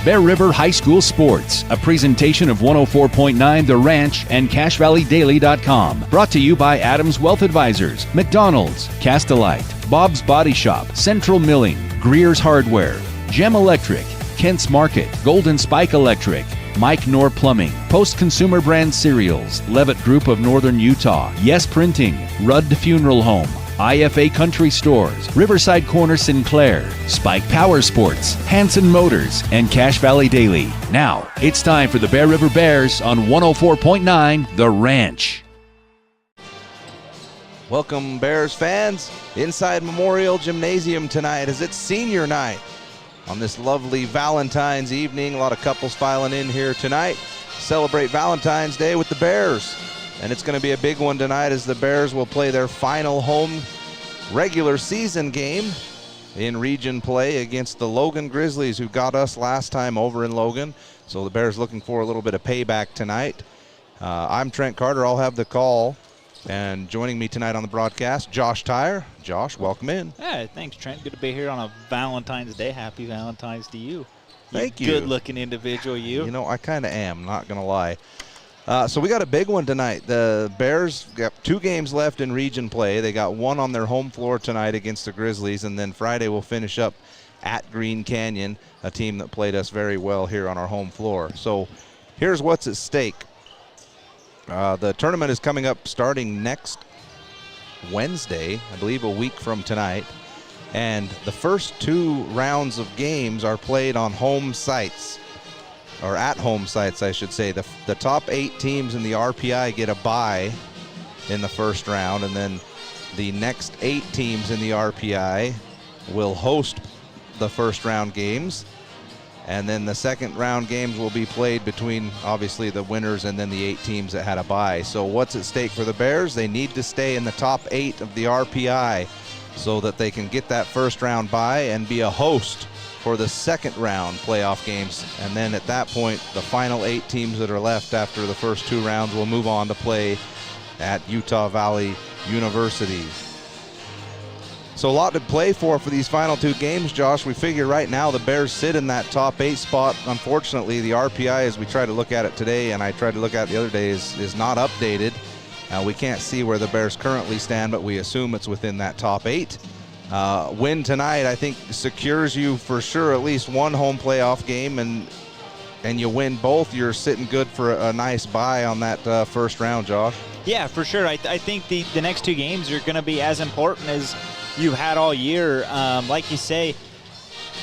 Bear River High School Sports, a presentation of 104.9 The Ranch and CashValleyDaily.com. Brought to you by Adams Wealth Advisors, McDonald's, Castelite, Bob's Body Shop, Central Milling, Greer's Hardware, Gem Electric, Kent's Market, Golden Spike Electric, Mike Knorr Plumbing, Post Consumer Brand Cereals, Levitt Group of Northern Utah, Yes Printing, Rudd Funeral Home, IFA Country Stores, Riverside Corner Sinclair, Spike Power Sports, Hanson Motors, and Cache Valley Daily. Now, it's time for the Bear River Bears on 104.9 The Ranch. Welcome, Bears fans, inside Memorial Gymnasium tonight as it's senior night. On this lovely Valentine's evening, a lot of couples filing in here tonight. Celebrate Valentine's Day with the Bears. And it's going to be a big one tonight as the Bears will play their final home regular season game in region play against the Logan Grizzlies, who got us last time over in Logan. So the Bears looking for a little bit of payback tonight. I'm Trent Carter. I'll have the call. And joining me tonight on the broadcast, Josh Tyre. Josh, welcome in. Yeah, thanks, Trent. Good to be here on a Valentine's Day. Happy Valentine's to you. Thank you. Good-looking individual, you. You know, I kind of am, not going to lie. So we got a big one tonight. The Bears got 2 games left in region play. They got one on their home floor tonight against the Grizzlies, and then Friday we'll finish up at Green Canyon, a team that played us very well here on our home floor. So here's what's at stake. The tournament is coming up starting next Wednesday, I believe a week from tonight, and the first 2 rounds of games are played on home sites. Or at home sites, I should say. The top 8 teams in the RPI get a bye in the first round, and then the next 8 teams in the RPI will host the first round games, and then the second round games will be played between, obviously, the winners and then the 8 teams that had a bye. So what's at stake for the Bears? They need to stay in the top 8 of the RPI so that they can get that first round bye and be a host for the second round playoff games. And then at that point, the final 8 teams that are left after the first 2 rounds will move on to play at Utah Valley University. So a lot to play for these final 2 games, Josh. We figure right now the Bears sit in that top 8 spot. Unfortunately, the RPI, as we try to look at it today, and I tried to look at it the other day, is not updated. We can't see where the Bears currently stand, but we assume it's within that top 8. Win tonight, I think, secures you for sure at least one home playoff game, and you win both, you're sitting good for a nice bye on that first round, Josh. Yeah, for sure. I think the next 2 games are going to be as important as you've had all year. Like you say,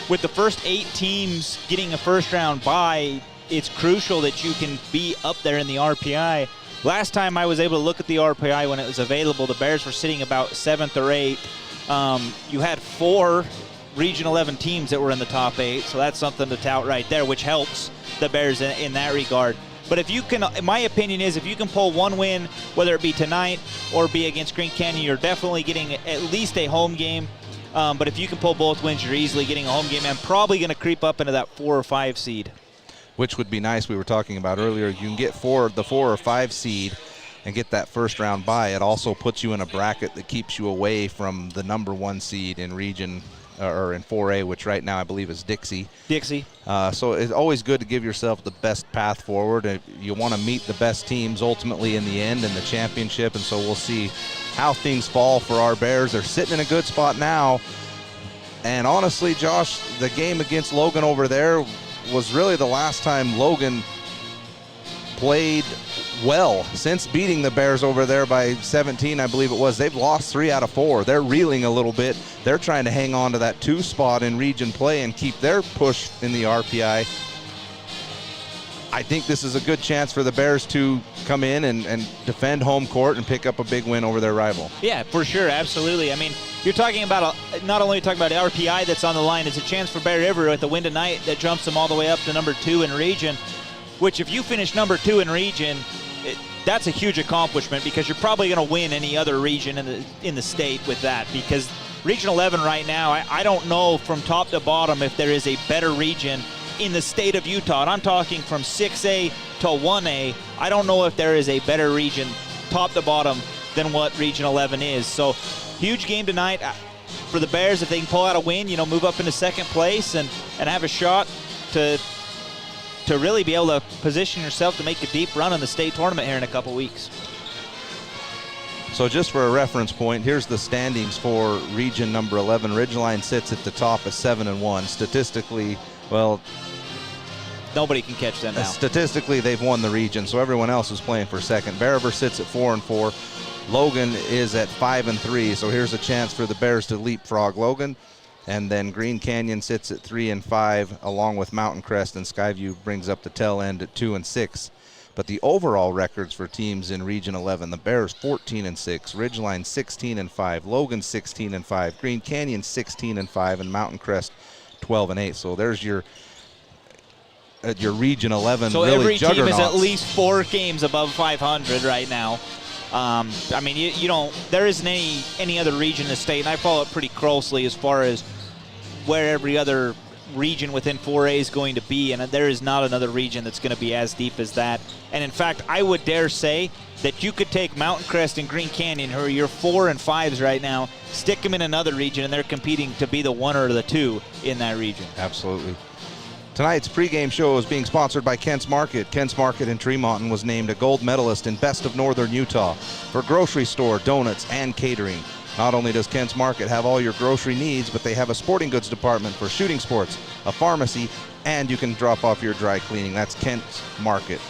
with the first 8 teams getting a first round bye, it's crucial that you can be up there in the RPI. Last time I was able to look at the RPI when it was available, the Bears were sitting about 7th or 8th. You had 4 Region 11 teams that were in the top 8, so that's something to tout right there, which helps the Bears in that regard. But if you can, my opinion is, if you can pull one win, whether it be tonight or be against Green Canyon, you're definitely getting at least a home game. But if you can pull both wins, you're easily getting a home game and probably going to creep up into that 4 or 5 seed. Which would be nice. We were talking about earlier. You can get the 4 or 5 seed and get that first round bye. It also puts you in a bracket that keeps you away from the number 1 seed in region or in 4A, which right now I believe is Dixie. So it's always good to give yourself the best path forward. You want to meet the best teams ultimately in the end in the championship, and so we'll see how things fall for our Bears. They're sitting in a good spot now, and honestly, Josh, the game against Logan over there was really the last time Logan played well since beating the Bears over there by 17, I believe it was. They've lost 3 out of 4. They're reeling a little bit. They're trying to hang on to that 2 spot in region play and keep their push in the RPI. I think this is a good chance for the Bears to come in and defend home court and pick up a big win over their rival. Yeah, for sure, absolutely. I mean, you're talking about not only talking about RPI that's on the line, it's a chance for Bear River with the win tonight that jumps them all the way up to number 2 in region, which if you finish number 2 in region, that's a huge accomplishment because you're probably going to win any other region in the state with that, because Region 11 right now, I don't know from top to bottom if there is a better region in the state of Utah. And I'm talking from 6A to 1A. I don't know if there is a better region top to bottom than what Region 11 is. So huge game tonight for the Bears. If they can pull out a win, move up into second place and have a shot to to really be able to position yourself to make a deep run in the state tournament here in a couple weeks. So just for a reference point, here's the standings for region number 11. Ridgeline sits at the top at 7-1. Statistically, well, nobody can catch them now. Statistically, they've won the region, so everyone else is playing for second. Bear River sits at 4-4. Logan is at 5-3, so here's a chance for the Bears to leapfrog Logan. And then Green Canyon sits at 3-5, along with Mountain Crest, and Skyview brings up the tail end at 2-6. But the overall records for teams in Region 11, the Bears 14-6, Ridgeline 16-5, Logan 16-5, Green Canyon 16-5, and Mountain Crest 12-8. So there's your Region 11 so really every juggernauts. team is at least 4 games above 500 right now. I mean, you don't. There isn't any other region in the state, and I follow it pretty closely as far as where every other region within 4A is going to be, and there is not another region that's going to be as deep as that. And in fact, I would dare say that you could take Mountain Crest and Green Canyon, who are your 4 and 5s right now, stick them in another region, and they're competing to be the 1 or the 2 in that region. Absolutely. Tonight's pregame show is being sponsored by Kent's Market. Kent's Market in Tremonton was named a gold medalist in Best of Northern Utah for grocery store, donuts, and catering. Not only does Kent's Market have all your grocery needs, but they have a sporting goods department for shooting sports, a pharmacy, and you can drop off your dry cleaning. That's Kent's Market.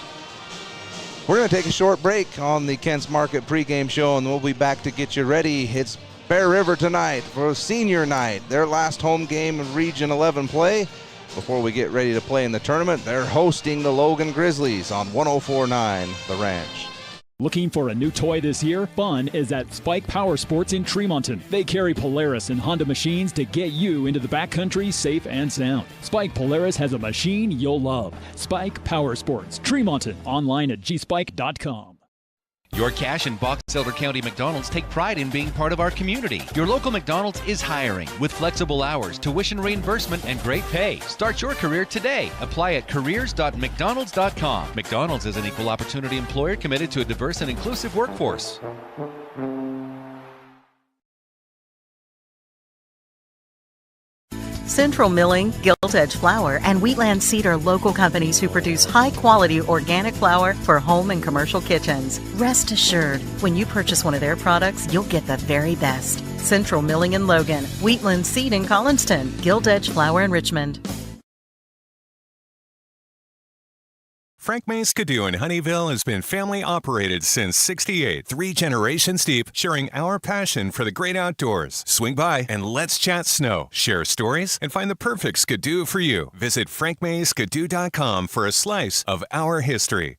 We're going to take a short break on the Kent's Market pregame show, and we'll be back to get you ready. It's Bear River tonight for senior night, their last home game of Region 11 play. Before we get ready to play in the tournament, they're hosting the Logan Grizzlies on 104.9 The Ranch. Looking for a new toy this year? Fun is at Spike Power Sports in Tremonton. They carry Polaris and Honda machines to get you into the backcountry safe and sound. Spike Polaris has a machine you'll love. Spike Power Sports, Tremonton. Online at gspike.com. Your Cache and Box Elder County McDonald's take pride in being part of our community. Your local McDonald's is hiring with flexible hours, tuition reimbursement, and great pay. Start your career today. Apply at careers.mcdonalds.com. McDonald's is an equal opportunity employer committed to a diverse and inclusive workforce. Central Milling, Gilt Edge Flour, and Wheatland Seed are local companies who produce high-quality organic flour for home and commercial kitchens. Rest assured, when you purchase one of their products, you'll get the very best. Central Milling in Logan, Wheatland Seed in Collinston, Gilt Edge Flour in Richmond. Frank May's Skidoo in Honeyville has been family operated since '68, 3 generations deep, sharing our passion for the great outdoors. Swing by and let's chat snow, share stories, and find the perfect Skidoo for you. Visit frankmayskidoo.com for a slice of our history.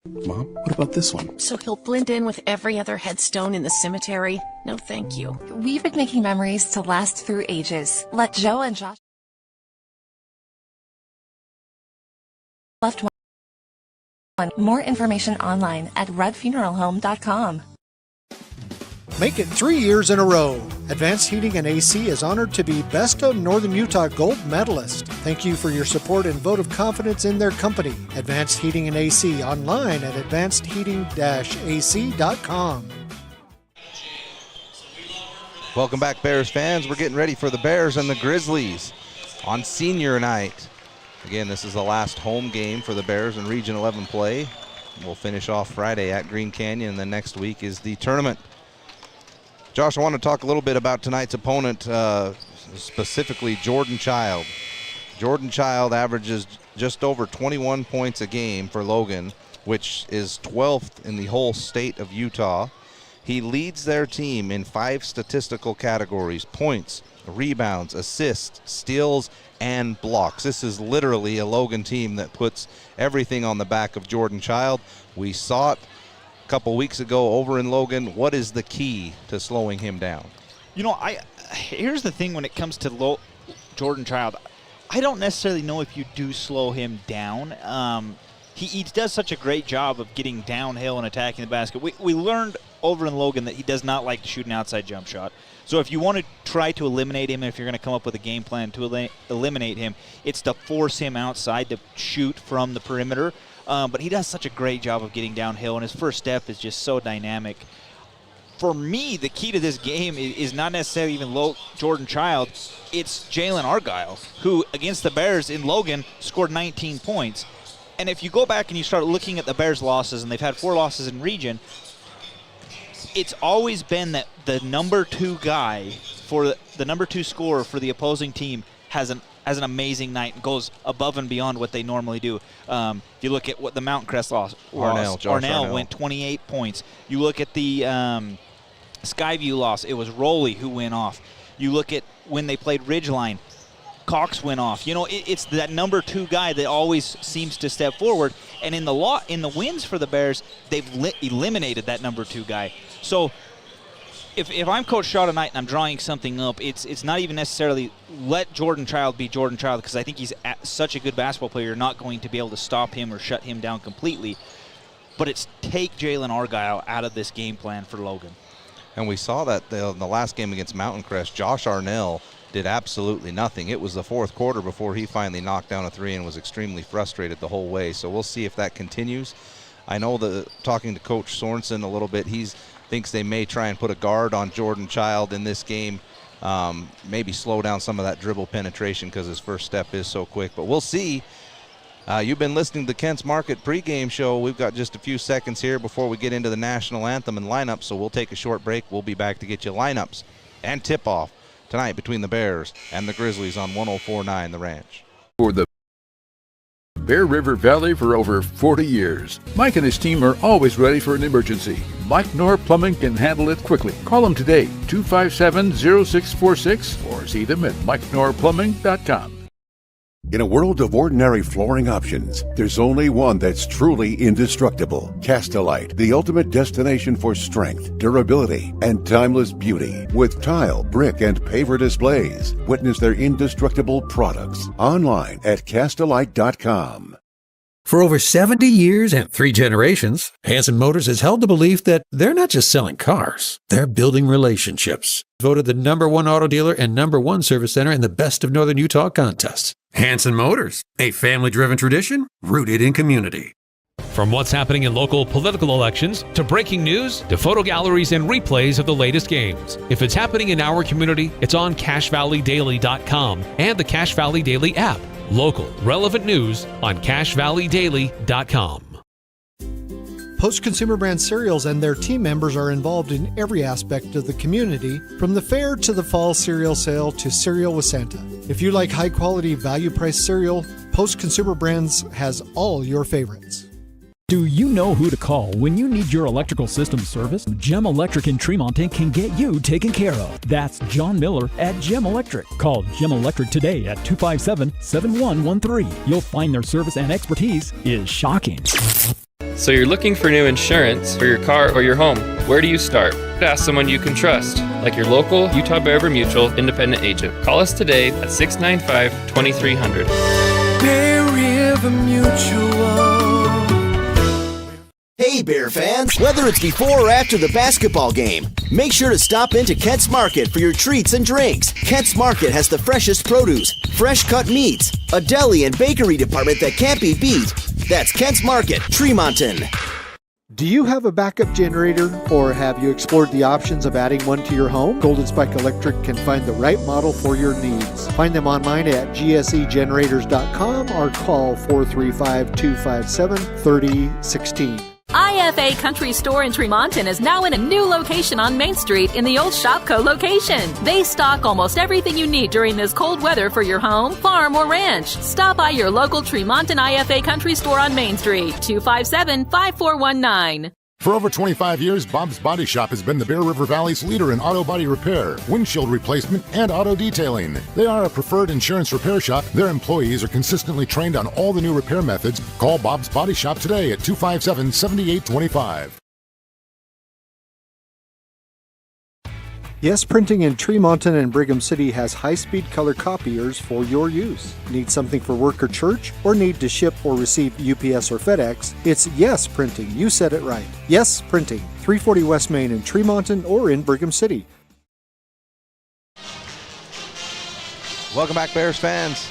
Mom, what about this one? So he'll blend in with every other headstone in the cemetery? No, thank you. We've been making memories to last through ages. Let Joe and Josh loved one. More information online at redfuneralhome.com. Make it 3 years in a row. Advanced Heating and AC is honored to be Best of Northern Utah Gold Medalist. Thank you for your support and vote of confidence in their company. Advanced Heating and AC online at advancedheating-ac.com. Welcome back, Bears fans. We're getting ready for the Bears and the Grizzlies on senior night. Again, this is the last home game for the Bears in Region 11 play. We'll finish off Friday at Green Canyon, and then next week is the tournament. Josh, I want to talk a little bit about tonight's opponent, specifically Jordan Child. Jordan Child averages just over 21 points a game for Logan, which is 12th in the whole state of Utah. He leads their team in 5 statistical categories: points, rebounds, assists, steals, and blocks. This is literally a Logan team that puts everything on the back of Jordan Child. We saw it a couple weeks ago over in Logan. What is the key to slowing him down? You know, here's the thing when it comes to Jordan Child. I don't necessarily know if you do slow him down. He does such a great job of getting downhill and attacking the basket. We learned over in Logan that he does not like to shoot an outside jump shot. So if you want to try to eliminate him, if you're going to come up with a game plan to eliminate him, it's to force him outside to shoot from the perimeter. But he does such a great job of getting downhill, and his first step is just so dynamic. for me, the key to this game is not necessarily even Jordan Child. It's Jalen Argyle, who against the Bears in Logan scored 19 points. And if you go back and you start looking at the Bears' losses, and they've had 4 losses in region, it's always been that the number 2 guy for the number 2 scorer for the opposing team has an amazing night and goes above and beyond what they normally do. If you look at what the Mountain Crest lost, Arnell went 28 points. You look at the Skyview loss, it was Rowley who went off. You look at when they played Ridgeline, Cox went off. You know, it's that number 2 guy that always seems to step forward. And in the wins for the Bears, they've eliminated that number 2 guy. So if I'm Coach Shaw tonight and I'm drawing something up, it's not even necessarily let Jordan Child be Jordan Child, because I think he's such a good basketball player, you're not going to be able to stop him or shut him down completely. But it's take Jalen Argyle out of this game plan for Logan. And we saw that in the last game against Mountain Crest, Josh Arnell did absolutely nothing. It was the 4th quarter before he finally knocked down a 3 and was extremely frustrated the whole way. So we'll see if that continues. I know that talking to Coach Sorensen a little bit, he thinks they may try and put a guard on Jordan Child in this game, maybe slow down some of that dribble penetration because his first step is so quick. But we'll see. You've been listening to the Kent's Market pregame show. We've got just a few seconds here before we get into the national anthem and lineups, so we'll take a short break. We'll be back to get you lineups and tip-off tonight between the Bears and the Grizzlies on 104.9 The Ranch. For the Bear River Valley for over 40 years, Mike and his team are always ready for an emergency. Mike Knorr Plumbing can handle it quickly. Call him today, 257-0646, or see them at MikeKnorrPlumbing.com. In a world of ordinary flooring options, there's only one that's truly indestructible. Castilite, the ultimate destination for strength, durability, and timeless beauty. With tile, brick, and paver displays. Witness their indestructible products online at Castilite.com. For over 70 years and 3 generations, Hanson Motors has held the belief that they're not just selling cars, they're building relationships. Voted the #1 auto dealer and #1 service center in the Best of Northern Utah contest. Hanson Motors, a family-driven tradition rooted in community. From what's happening in local political elections, to breaking news, to photo galleries and replays of the latest games. If it's happening in our community, it's on CashValleyDaily.com and the Cache Valley Daily app. Local, relevant news on CashValleyDaily.com. Post Consumer Brand Cereals and their team members are involved in every aspect of the community, from the fair to the fall cereal sale to Cereal with Santa. If you like high-quality, value-priced cereal, Post Consumer Brands has all your favorites. Do you know who to call when you need your electrical system serviced? Gem Electric in Tremonton can get you taken care of. That's John Miller at Gem Electric. Call Gem Electric today at 257-7113. You'll find their service and expertise is shocking. So you're looking for new insurance for your car or your home. Where do you start? Ask someone you can trust, like your local Utah Bear River Mutual independent agent. Call us today at 695-2300. Bear River Mutual. Hey Bear fans, whether it's before or after the basketball game, make sure to stop into Kent's Market for your treats and drinks. Kent's Market has the freshest produce, fresh cut meats, a deli and bakery department that can't be beat. That's Kent's Market, Tremonton. Do you have a backup generator, or have you explored the options of adding one to your home? Golden Spike Electric can find the right model for your needs. Find them online at gsegenerators.com or call 435-257-3016. IFA Country Store in Tremonton is now in a new location on Main Street in the old Shopco location. They stock almost everything you need during this cold weather for your home, farm, or ranch. Stop by your local Tremonton IFA Country Store on Main Street, 257-5419. For over 25 years, Bob's Body Shop has been the Bear River Valley's leader in auto body repair, windshield replacement, and auto detailing. They are a preferred insurance repair shop. Their employees are consistently trained on all the new repair methods. Call Bob's Body Shop today at 257-7825. Yes Printing in Tremonton and Brigham City has high-speed color copiers for your use. Need something for work or church, or need to ship or receive UPS or FedEx? It's Yes Printing. You said it right. Yes Printing, 340 West Main in Tremonton or in Brigham City. Welcome back, Bears fans.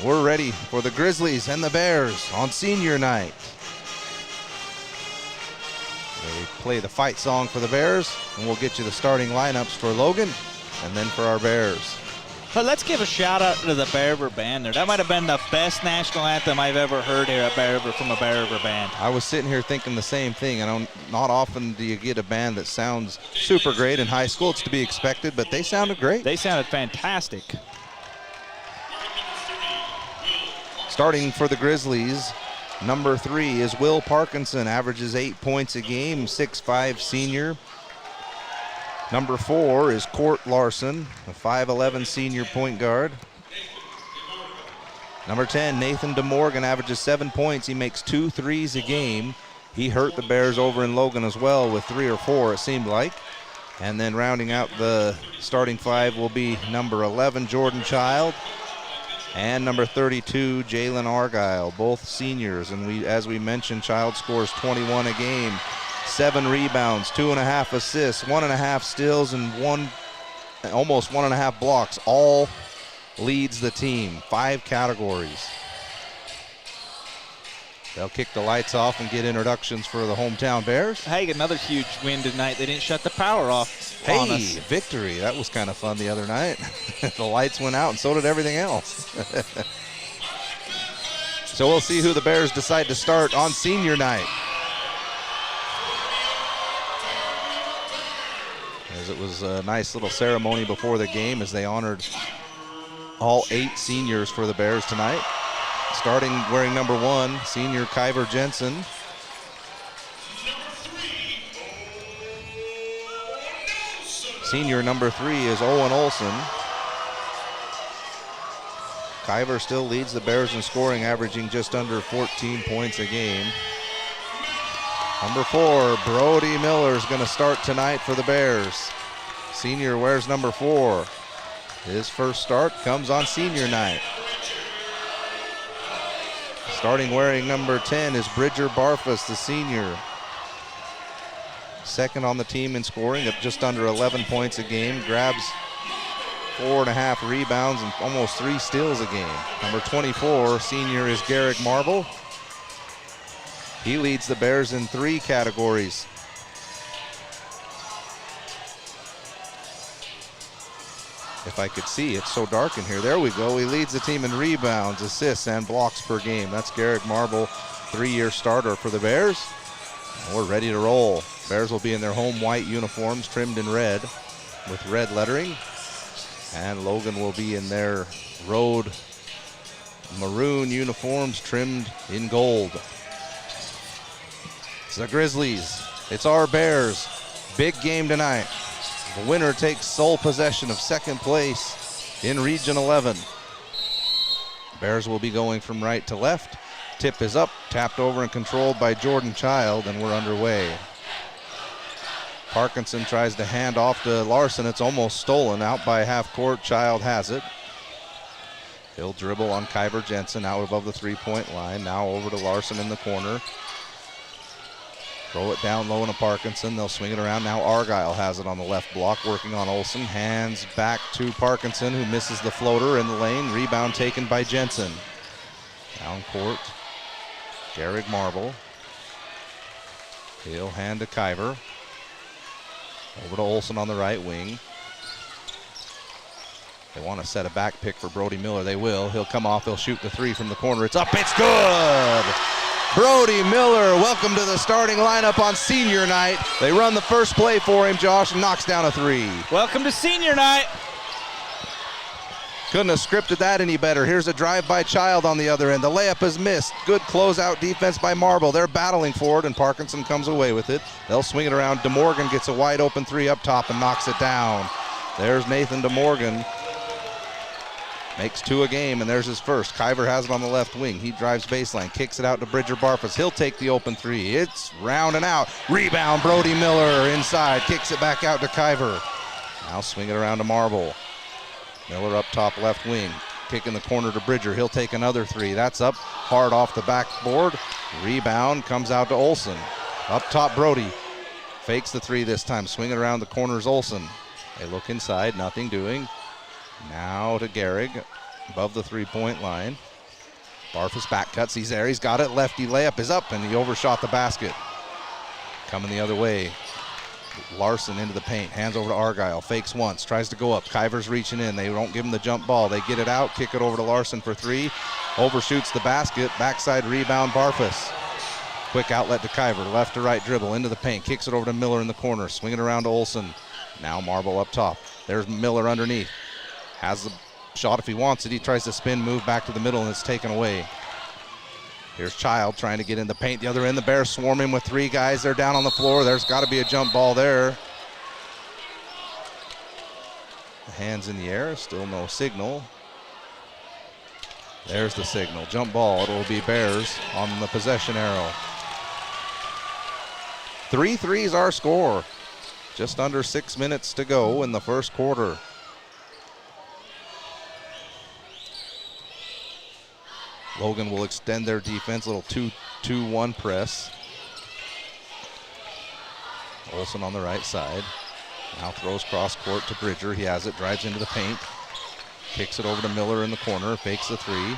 We're ready for the Grizzlies and the Bears on senior night. They play the fight song for the Bears, and we'll get you the starting lineups for Logan and then for our Bears. But let's give a shout out to the Bear River Band there. That might have been the best national anthem I've ever heard here at Bear River from a Bear River Band. I was sitting here thinking the same thing. Not often do you get a band that sounds super great in high school. It's to be expected, but they sounded great. They sounded fantastic. Starting for the Grizzlies, number 3 is Will Parkinson, averages 8 points a game, 6'5" senior. Number 4 is Court Larson, a 5'11" senior point guard. Number 10, Nathan DeMorgan, averages 7 points. He makes 2 threes a game. He hurt the Bears over in Logan as well with 3 or 4, it seemed like. And then rounding out the starting 5 will be number 11, Jordan Child, and number 32, Jalen Argyle, both seniors. And as we mentioned, Child scores 21 a game, 7 rebounds, 2.5 assists, 1.5 steals, and almost 1.5 blocks. All leads the team, 5 categories. They'll kick the lights off and get introductions for the hometown Bears. Hey, another huge win tonight. They didn't shut the power off on us. Victory. That was kind of fun the other night. The lights went out and so did everything else. So we'll see who the Bears decide to start on senior night. As it was a nice little ceremony before the game as they honored all 8 seniors for the Bears tonight. Starting wearing number 1, senior Kyver Jensen. Senior number 3 is Owen Olson. Kyver still leads the Bears in scoring, averaging just under 14 points a game. Number 4, Brody Miller is going to start tonight for the Bears. Senior wears number 4. His first start comes on senior night. Starting wearing number 10 is Bridger Barfus, the senior. Second on the team in scoring at just under 11 points a game. Grabs 4.5 rebounds and almost 3 steals a game. Number 24, senior, is Garrick Marble. He leads the Bears in 3 categories. If I could see, it's so dark in here. There we go. He leads the team in rebounds, assists, and blocks per game. That's Garrick Marble, 3-year starter for the Bears. And we're ready to roll. Bears will be in their home white uniforms, trimmed in red with red lettering. And Logan will be in their road maroon uniforms, trimmed in gold. It's the Grizzlies. It's our Bears. Big game tonight. The winner takes sole possession of second place in Region 11. Bears will be going from right to left. Tip is up, tapped over and controlled by Jordan Child, and we're underway. Parkinson tries to hand off to Larson. It's almost stolen out by half court. Child has it. He'll dribble on Kyver Jensen out above the 3-point line. Now over to Larson in the corner. Throw it down low to Parkinson. They'll swing it around. Now Argyle has it on the left block, working on Olson. Hands back to Parkinson, who misses the floater in the lane. Rebound taken by Jensen. Down court, Garrick Marble. He'll hand to Kyver. Over to Olson on the right wing. They want to set a back pick for Brody Miller. They will. He'll come off. He'll shoot the 3 from the corner. It's up. It's good. Brody Miller, welcome to the starting lineup on senior night. They run the first play for him, Josh, and knocks down a 3. Welcome to senior night. Couldn't have scripted that any better. Here's a drive by Child on the other end. The layup is missed. Good closeout defense by Marble. They're battling for it, and Parkinson comes away with it. They'll swing it around. DeMorgan gets a wide open 3 up top and knocks it down. There's Nathan DeMorgan. Makes 2 a game, and there's his first. Kyver has it on the left wing. He drives baseline, kicks it out to Bridger Barfus. He'll take the open 3. It's round and out. Rebound, Brody Miller inside. Kicks it back out to Kyver. Now swing it around to Marble. Miller up top left wing. Kick in the corner to Bridger. He'll take another 3. That's up hard off the backboard. Rebound comes out to Olson. Up top, Brody. Fakes the 3 this time. Swing it around the corners, Olson. They look inside, nothing doing. Now to Garrick, above the 3-point line. Barfus back cuts, he's there, he's got it. Lefty layup is up, and he overshot the basket. Coming the other way. Larson into the paint, hands over to Argyle, fakes once, tries to go up. Kyver's reaching in. They don't give him the jump ball. They get it out, kick it over to Larson for three. Overshoots the basket, backside rebound, Barfus. Quick outlet to Kyver, left to right dribble, into the paint, kicks it over to Miller in the corner, swinging around to Olsen. Now Marble up top. There's Miller underneath. Has the shot if he wants it. He tries to spin, move back to the middle, and it's taken away. Here's Child trying to get in the paint. The other end, the Bears swarming with three guys. They're down on the floor. There's got to be a jump ball there. Hands in the air, still no signal. There's the signal. Jump ball. It will be Bears on the possession arrow. 3-3 is our score. Just under 6 minutes to go in the first quarter. Logan will extend their defense, little 2-2-1 press. Olsen on the right side. Now throws cross court to Bridger. He has it, drives into the paint. Kicks it over to Miller in the corner, fakes the three.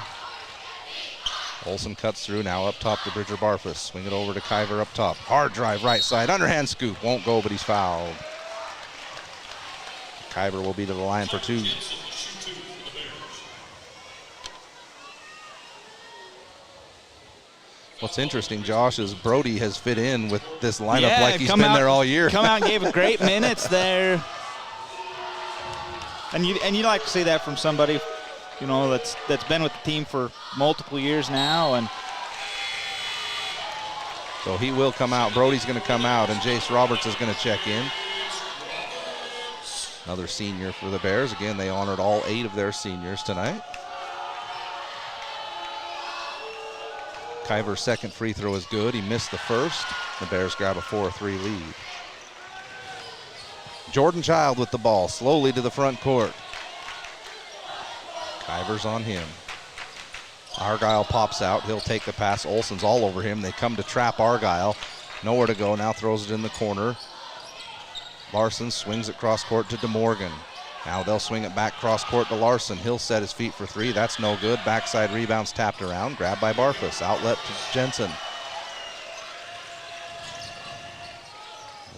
Olsen cuts through, now up top to Bridger Barfus. Swing it over to Kyver up top. Hard drive right side, underhand scoop. Won't go, but he's fouled. Kyver will be to the line for two. What's interesting, Josh, is Brody has fit in with this lineup like he's been there all year. Come out and gave great minutes there. And you like to see that from somebody, you know, that's been with the team for multiple years now. And so he will come out. Brody's going to come out, and Jace Roberts is going to check in. Another senior for the Bears. Again, they honored all 8 of their seniors tonight. Kyver's second free throw is good. He missed the first. The Bears grab a 4-3 lead. Jordan Child with the ball, slowly to the front court. Kyver's on him. Argyle pops out. He'll take the pass. Olsen's all over him. They come to trap Argyle. Nowhere to go. Now throws it in the corner. Larson swings it cross court to DeMorgan. Now they'll swing it back cross court to Larson. He'll set his feet for three. That's no good. Backside rebounds tapped around. Grabbed by Barfus. Outlet to Jensen.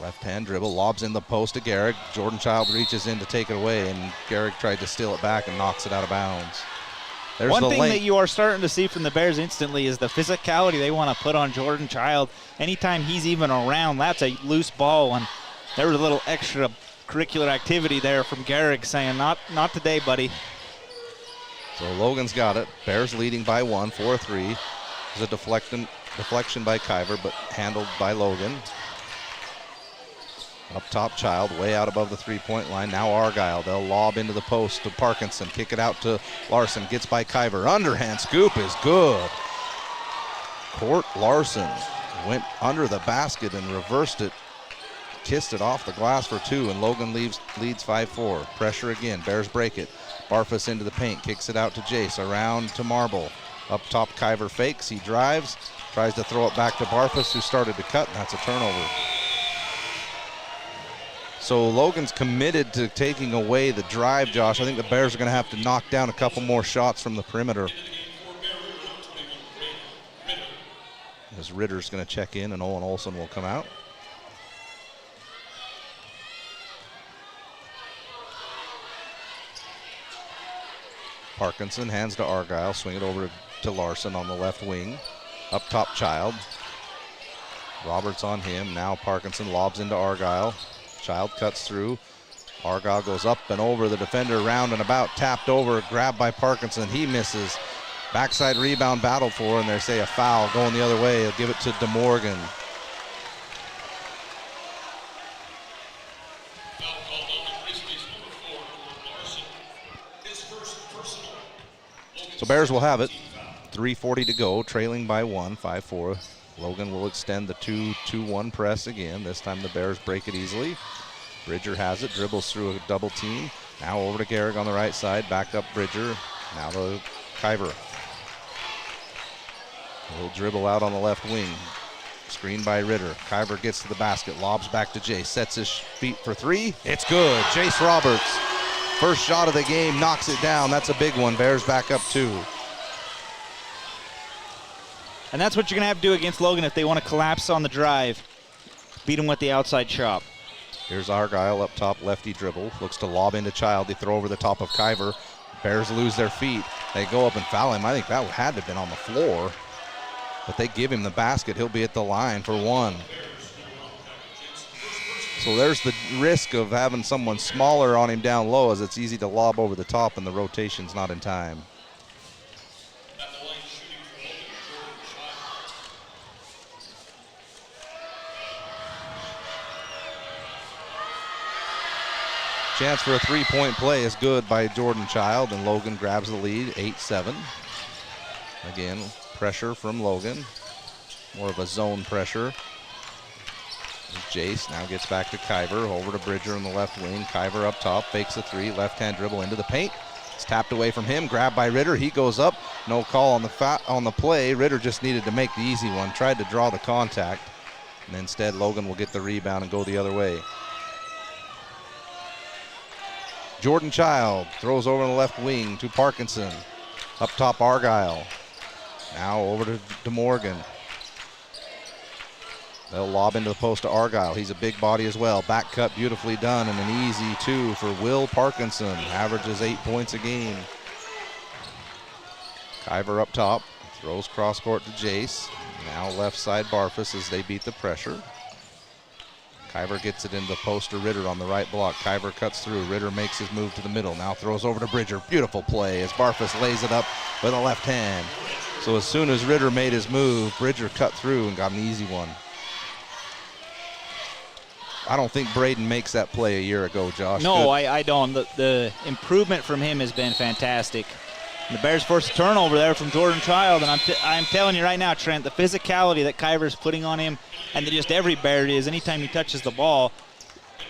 Left hand dribble. Lobs in the post to Garrick. Jordan Child reaches in to take it away, and Garrick tried to steal it back and knocks it out of bounds. There's one thing that you are starting to see from the Bears instantly is the physicality they want to put on Jordan Child. Anytime he's even around, that's a loose ball, and there was a little extra curricular activity there from Garrick saying, not today, buddy. So Logan's got it. Bears leading by 1, 4-3. There's a deflection by Kyver, but handled by Logan. Up top, Child, way out above the three-point line. Now Argyle, they'll lob into the post to Parkinson. Kick it out to Larson, gets by Kyver. Underhand scoop is good. Court Larson went under the basket and reversed it. Kissed it off the glass for two, and Logan leads 5-4. Pressure again, Bears break it. Barfus into the paint, kicks it out to Jace, around to Marble. Up top, Kyver fakes, he drives, tries to throw it back to Barfus, who started to cut, and that's a turnover. So Logan's committed to taking away the drive, Josh. I think the Bears are going to have to knock down a couple more shots from the perimeter. As Ritter's going to check in, and Owen Olsen will come out. Parkinson hands to Argyle, swing it over to Larson on the left wing. Up top, Child. Roberts on him. Now Parkinson lobs into Argyle. Child cuts through. Argyle goes up and over the defender, round and about, tapped over, grabbed by Parkinson. He misses. Backside rebound battled for, and they say a foul going the other way. They'll give it to DeMorgan. So Bears will have it. 3:40 to go, trailing by 1, 5-4. Logan will extend the 2-2-1 press again. This time the Bears break it easily. Bridger has it, dribbles through a double team. Now over to Garrick on the right side, back up Bridger. Now to Kyver. He'll dribble out on the left wing. Screen by Ritter. Kyver gets to the basket, lobs back to Jace, sets his feet for three. It's good. Jace Roberts, first shot of the game, knocks it down. That's a big one. Bears back up 2. And that's what you're going to have to do against Logan if they want to collapse on the drive. Beat him with the outside chop. Here's Argyle up top, lefty dribble. Looks to lob into Child. They throw over the top of Kyver. Bears lose their feet. They go up and foul him. I think that had to have been on the floor. But they give him the basket. He'll be at the line for one. So there's the risk of having someone smaller on him down low, as it's easy to lob over the top and the rotation's not in time. Chance for a three-point play is good by Jordan Child, and Logan grabs the lead, 8-7. Again, pressure from Logan. More of a zone pressure. Jace now gets back to Kyver, over to Bridger in the left wing. Kyver up top, fakes a three, left-hand dribble into the paint. It's tapped away from him, grabbed by Ritter. He goes up, no call on the play. Ritter just needed to make the easy one, tried to draw the contact, and instead Logan will get the rebound and go the other way. Jordan Child throws over in the left wing to Parkinson. Up top, Argyle. Now over to DeMorgan. They'll lob into the post to Argyle. He's a big body as well. Back cut beautifully done, and an easy two for Will Parkinson. Averages 8 points a game. Kyver up top. Throws cross court to Jace. Now left side Barfus as they beat the pressure. Kyver gets it into the post to Ritter on the right block. Kyver cuts through. Ritter makes his move to the middle. Now throws over to Bridger. Beautiful play as Barfus lays it up with a left hand. So as soon as Ritter made his move, Bridger cut through and got an easy one. I don't think Braden makes that play a year ago, Josh. No, I don't. The improvement from him has been fantastic. The Bears forced a turnover there from Jordan Child, and I'm telling you right now, Trent, the physicality that Kyver's putting on him, and that just every Bear is, anytime he touches the ball,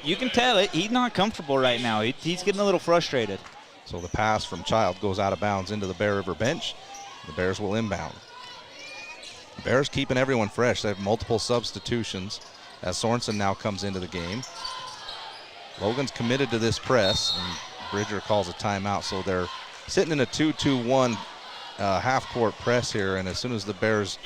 you can tell it. He's not comfortable right now. He's getting a little frustrated. So the pass from Child goes out of bounds into the Bear River bench. The Bears will inbound. The Bears keeping everyone fresh. They have multiple substitutions as Sorensen now comes into the game. Logan's committed to this press, and Bridger calls a timeout, so they're sitting in a 2-2-1 half-court press here, and as soon as the Bears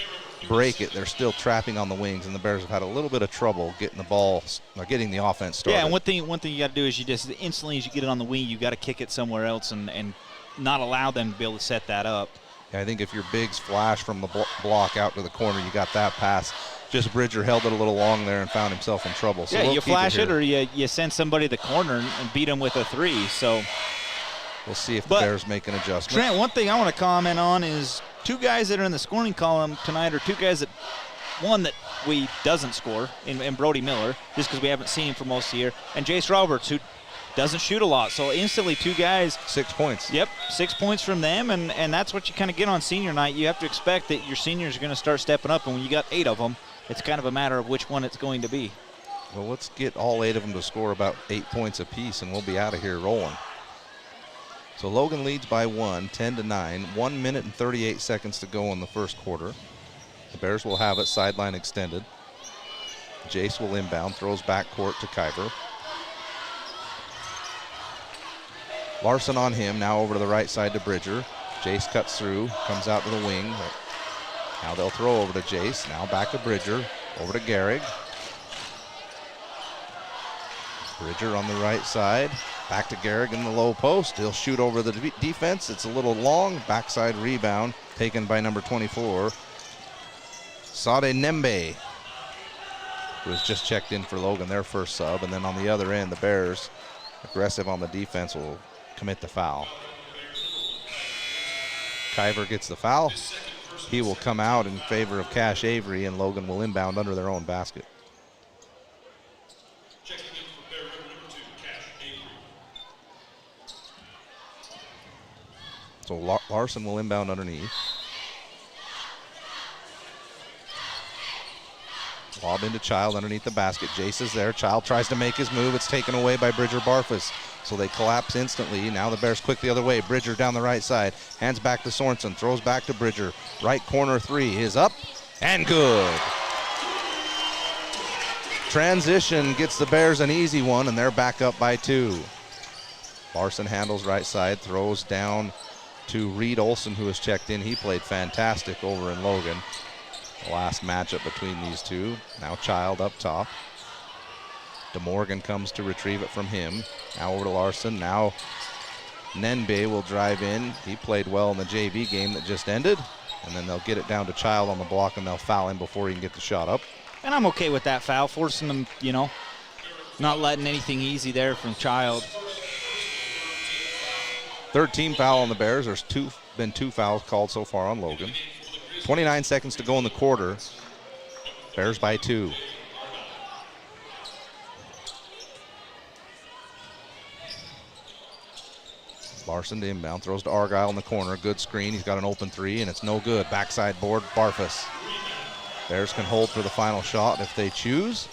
break it, they're still trapping on the wings, and the Bears have had a little bit of trouble getting the ball, or getting the offense started. Yeah, and one thing you got to do is you just instantly as you get it on the wing, you got to kick it somewhere else and not allow them to be able to set that up. Yeah, I think if your bigs flash from the block out to the corner, you got that pass. Just Bridger held it a little long there and found himself in trouble. So yeah, we'll you flash it, or you send somebody to the corner and beat them with a three. So we'll see if the Bears make an adjustment. Trent, one thing I want to comment on is two guys that are in the scoring column tonight are two guys that, one that we doesn't score in Brody Miller, just because we haven't seen him for most of the year, and Jace Roberts, who doesn't shoot a lot. So instantly two guys. 6 points. Yep, 6 points from them, and that's what you kind of get on senior night. You have to expect that your seniors are going to start stepping up, and when you got 8 of them, it's kind of a matter of which one it's going to be. Well, let's get all 8 of them to score about 8 points apiece, and we'll be out of here rolling. So Logan leads by 1, 10-9. 1 minute and 38 seconds to go in the first quarter. The Bears will have it sideline extended. Jace will inbound, throws back court to Kyver. Larson on him, now over to the right side to Bridger. Jace cuts through, comes out to the wing. Now they'll throw over to Jace, now back to Bridger, over to Gehrig. Bridger on the right side, back to Gehrig in the low post. He'll shoot over the defense. It's a little long, backside rebound taken by number 24, Sade Nembe, who has just checked in for Logan, their first sub. And then on the other end, the Bears, aggressive on the defense, will commit the foul. Kyver gets the foul. He will come out in favor of Cash Avery, and Logan will inbound under their own basket. So Larson will inbound underneath. Lob into Child underneath the basket. Jace is there. Child tries to make his move. It's taken away by Bridger Barfus. So they collapse instantly. Now the Bears quick the other way. Bridger down the right side. Hands back to Sorensen. Throws back to Bridger. Right corner three is up and good. Transition gets the Bears an easy one, and they're back up by 2. Larson handles right side. Throws down to Reed Olson, who has checked in. He played fantastic over in Logan. The last matchup between these two. Now Child up top. DeMorgan comes to retrieve it from him. Now over to Larson. Now Nenbe will drive in. He played well in the JV game that just ended. And then they'll get it down to Child on the block, and they'll foul him before he can get the shot up. And I'm okay with that foul, forcing them, not letting anything easy there from Child. Third team foul on the Bears. There's been two fouls called so far on Logan. 29 seconds to go in the quarter. Bears by 2. Larson to inbound, throws to Argyle in the corner. Good screen. He's got an open 3, and it's no good. Backside board, Barfus. Bears can hold for the final shot if they choose.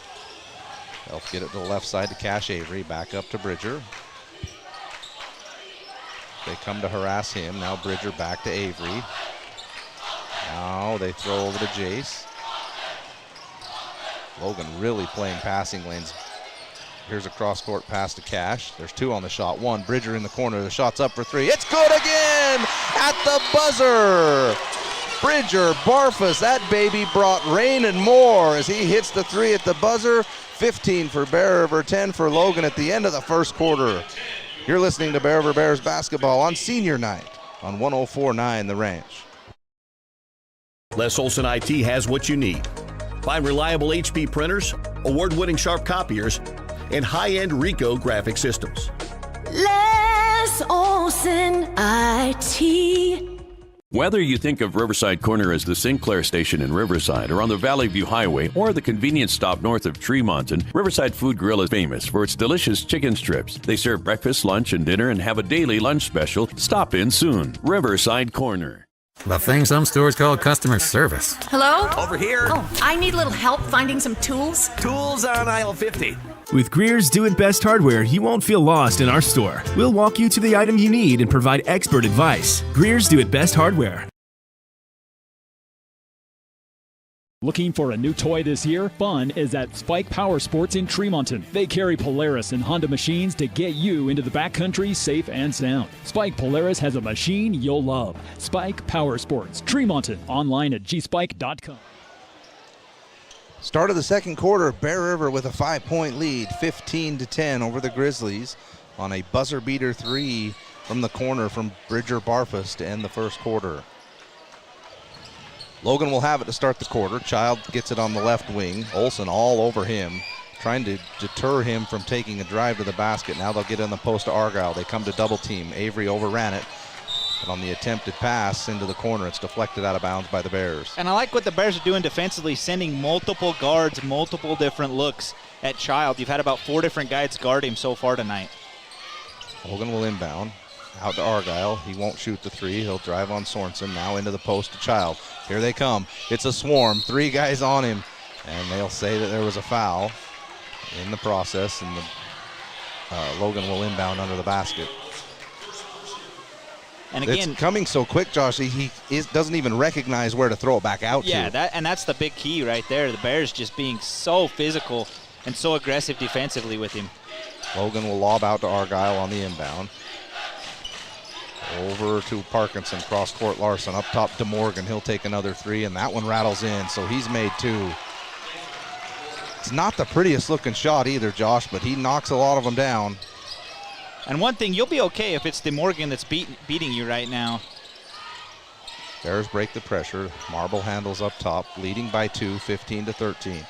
They'll get it to the left side to Cash Avery. Back up to Bridger. They come to harass him. Now Bridger back to Avery. Now they throw over to Jace. Logan really playing passing lanes. Here's a cross-court pass to Cash. There's 2 on the shot. 1, Bridger in the corner. The shot's up for 3. It's good again at the buzzer. Bridger, Barfus, that baby brought rain and more as he hits the 3 at the buzzer. 15 for Bear River, 10 for Logan at the end of the first quarter. You're listening to Bear River Bears basketball on senior night on 104.9 The Ranch. Les Olson IT has what you need. Find reliable HP printers, award-winning Sharp copiers, and high-end Ricoh graphic systems. Les Olson IT. Whether you think of Riverside Corner as the Sinclair station in Riverside or on the Valley View Highway or the convenience stop north of Tremonton, Riverside Food Grill is famous for its delicious chicken strips. They serve breakfast, lunch, and dinner and have a daily lunch special. Stop in soon. Riverside Corner. The thing some stores call customer service. Hello? Over here. Oh, I need a little help finding some tools. Tools on aisle 50. With Greer's Do It Best Hardware, you won't feel lost in our store. We'll walk you to the item you need and provide expert advice. Greer's Do It Best Hardware. Looking for a new toy this year? Fun is at Spike Power Sports in Tremonton. They carry Polaris and Honda machines to get you into the backcountry safe and sound. Spike Polaris has a machine you'll love. Spike Power Sports, Tremonton. Online at gspike.com. Start of the second quarter, Bear River with a 5-point lead, 15-10 over the Grizzlies on a buzzer beater 3 from the corner from Bridger Barfus to end the first quarter. Logan will have it to start the quarter. Child gets it on the left wing. Olson all over him, trying to deter him from taking a drive to the basket. Now they'll get in the post to Argyle. They come to double team. Avery overran it. But on the attempted pass into the corner, it's deflected out of bounds by the Bears. And I like what the Bears are doing defensively, sending multiple guards, multiple different looks at Child. You've had about 4 different guys guard him so far tonight. Logan will inbound. Out to Argyle. He won't shoot the 3. He'll drive on Sorensen. Now into the post to Child. Here they come. It's a swarm. 3 guys on him. And they'll say that there was a foul in the process. And Logan will inbound under the basket. And again, it's coming so quick, Josh. He doesn't even recognize where to throw it back out to. Yeah, that's the big key right there. The Bears just being so physical and so aggressive defensively with him. Logan will lob out to Argyle on the inbound. Over to Parkinson, cross-court Larson. Up top to Morgan. He'll take another 3, and that one rattles in, so he's made 2. It's not the prettiest looking shot either, Josh, but he knocks a lot of them down. And one thing, you'll be okay if it's DeMorgan that's beating you right now. Bears break the pressure. Marble handles up top, leading by 2, 15-13.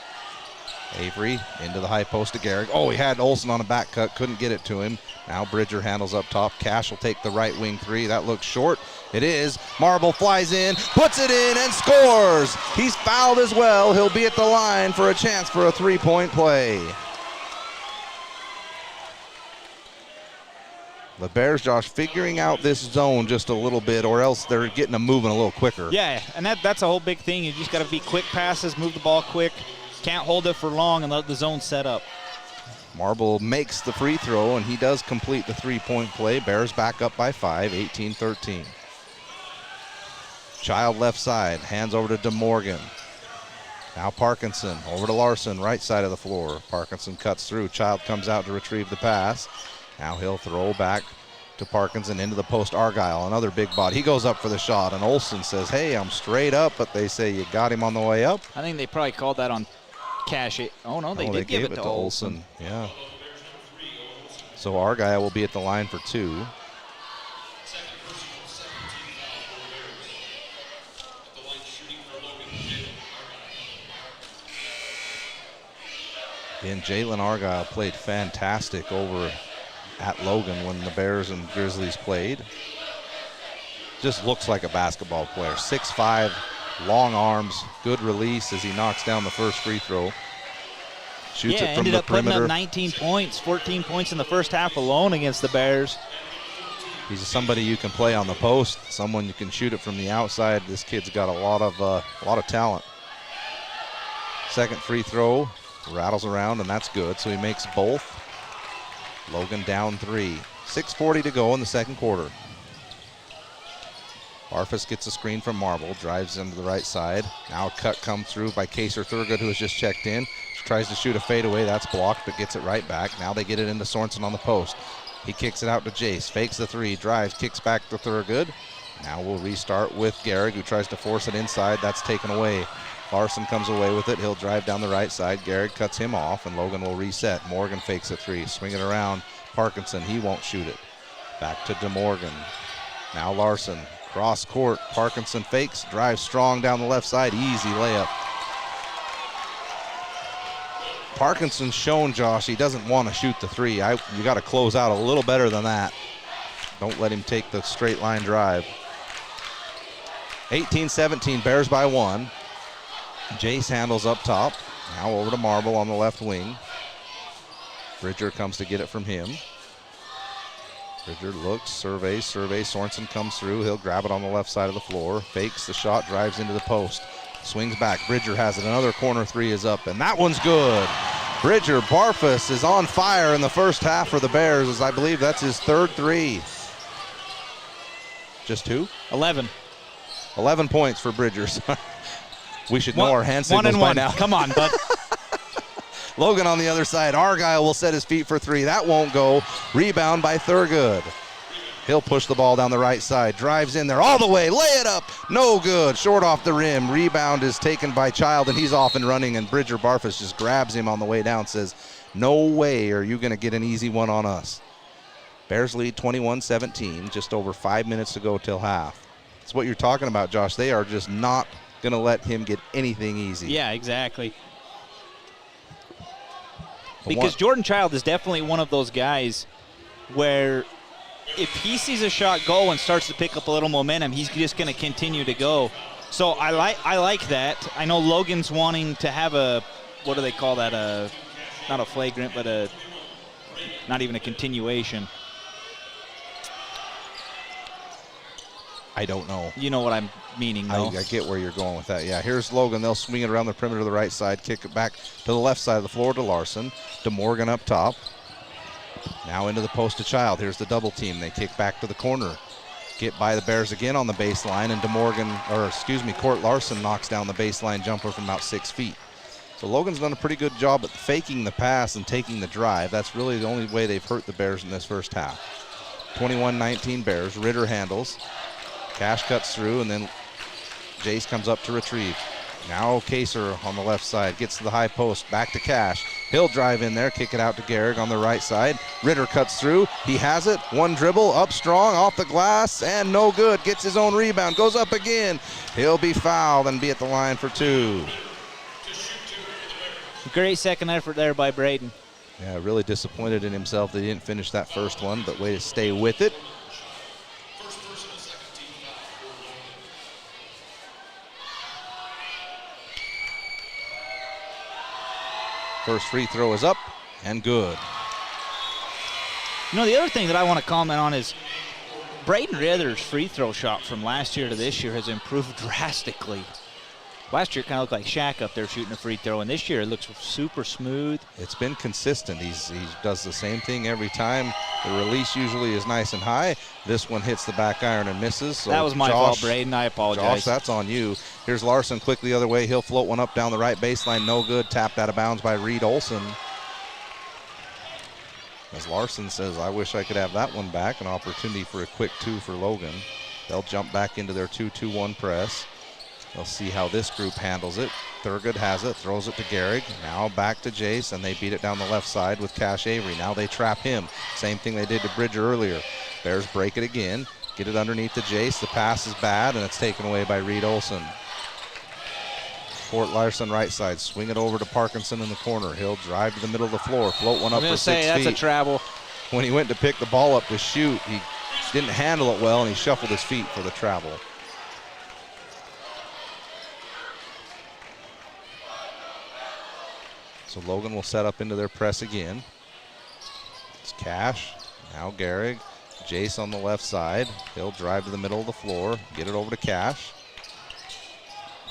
Avery into the high post to Garrick. Oh, he had Olson on a back cut, couldn't get it to him. Now Bridger handles up top. Cash will take the right wing 3. That looks short. It is. Marble flies in, puts it in, and scores. He's fouled as well. He'll be at the line for a chance for a 3-point play. The Bears, Josh, figuring out this zone just a little bit, or else they're getting them moving a little quicker. Yeah, and that's a whole big thing. You just got to be quick passes, move the ball quick. Can't hold it for long and let the zone set up. Marble makes the free throw, and he does complete the 3-point play. Bears back up by 5, 18-13. Child left side, hands over to DeMorgan. Now Parkinson over to Larson, right side of the floor. Parkinson cuts through. Child comes out to retrieve the pass. Now he'll throw back to Parkinson into the post. Argyle, another big body. He goes up for the shot, and Olson says, hey, I'm straight up, but they say you got him on the way up. I think they probably called that on cash it. Oh, no, they did give it to Olsen. Yeah. So Argyle will be at the line for 2. And Jalen Argyle played fantastic over at Logan when the Bears and Grizzlies played. Just looks like a basketball player. 6'5", long arms, good release as he knocks down the first free throw. Shoots it from the perimeter. Ended up putting up 19 points, 14 points in the first half alone against the Bears. He's somebody you can play on the post, someone you can shoot it from the outside. This kid's got a lot of talent. Second free throw, rattles around, and that's good. So he makes both. Logan down 3. 6:40 to go in the second quarter. Barfus gets a screen from Marble, drives into the right side. Now a cut comes through by Kaser Thurgood, who has just checked in. Tries to shoot a fadeaway, that's blocked, but gets it right back. Now they get it into Sorensen on the post. He kicks it out to Jace, fakes the 3, drives, kicks back to Thurgood. Now we'll restart with Gehrig, who tries to force it inside. That's taken away. Larson comes away with it. He'll drive down the right side. Gehrig cuts him off, and Logan will reset. Morgan fakes a 3, swing it around. Parkinson, he won't shoot it. Back to DeMorgan. Now Larson, cross court. Parkinson fakes, drives strong down the left side. Easy layup. Parkinson's shown, Josh, he doesn't want to shoot the 3. You got to close out a little better than that. Don't let him take the straight line drive. 18-17, Bears by 1. Jace handles up top. Now over to Marble on the left wing. Bridger comes to get it from him. Bridger looks, surveys. Sorensen comes through. He'll grab it on the left side of the floor. Fakes the shot, drives into the post. Swings back. Bridger has it. Another corner 3 is up, and that one's good. Bridger Barfus is on fire in the first half for the Bears, as I believe that's his 3rd 3. Just 2? 11. 11 points for Bridger. We should know our hand signals by now. Come on, bud. Logan on the other side. Argyle will set his feet for 3. That won't go. Rebound by Thurgood. He'll push the ball down the right side. Drives in there all the way. Lay it up. No good. Short off the rim. Rebound is taken by Child, and he's off and running, and Bridger Barfus just grabs him on the way down, says, no way are you going to get an easy one on us. Bears lead 21-17. Just over 5 minutes to go till half. That's what you're talking about, Josh. They are just not going to let him get anything easy. Yeah, exactly. Because Jordan Child is definitely one of those guys where if he sees a shot go and starts to pick up a little momentum, he's just going to continue to go. So I like that. I know Logan's wanting to have a, what do they call that? Not a flagrant, but not even a continuation. I don't know. You know what I'm meaning, though. I get where you're going with that. Yeah, here's Logan. They'll swing it around the perimeter to the right side, kick it back to the left side of the floor to Larson. To Morgan up top. Now into the post to Child. Here's the double team. They kick back to the corner. Get by the Bears again on the baseline, and Court Larson knocks down the baseline jumper from about 6 feet. So Logan's done a pretty good job at faking the pass and taking the drive. That's really the only way they've hurt the Bears in this first half. 21-19 Bears. Ritter handles. Cash cuts through, and then Jace comes up to retrieve. Now Kaser on the left side gets to the high post, back to Cash. He'll drive in there, kick it out to Gehrig on the right side. Ritter cuts through, he has it, one dribble, up strong, off the glass, and no good. Gets his own rebound, goes up again. He'll be fouled and be at the line for 2. Great second effort there by Braden. Yeah, really disappointed in himself that he didn't finish that first one, but way to stay with it. First free throw is up and good. You know, the other thing that I want to comment on is Braden Ritter's free throw shot from last year to this year has improved drastically. Last year it kind of looked like Shaq up there shooting a free throw, and this year it looks super smooth. It's been consistent. He does the same thing every time. The release usually is nice and high. This one hits the back iron and misses. So that was my fault, Braden. I apologize. Josh, that's on you. Here's Larson quick the other way. He'll float one up down the right baseline. No good. Tapped out of bounds by Reed Olson. As Larson says, I wish I could have that one back. An opportunity for a quick 2 for Logan. They'll jump back into their 2-2-1 press. They'll see how this group handles it. Thurgood has it, throws it to Gehrig. Now back to Jace, and they beat it down the left side with Cash Avery. Now they trap him. Same thing they did to Bridger earlier. Bears break it again. Get it underneath to Jace. The pass is bad, and it's taken away by Reed Olson. Fort Larson right side. Swing it over to Parkinson in the corner. He'll drive to the middle of the floor. Float one up for 6 feet. That's a travel. When he went to pick the ball up to shoot, he didn't handle it well, and he shuffled his feet for the travel. So Logan will set up into their press again. It's Cash. Now Gehrig. Jace on the left side. He'll drive to the middle of the floor. Get it over to Cash.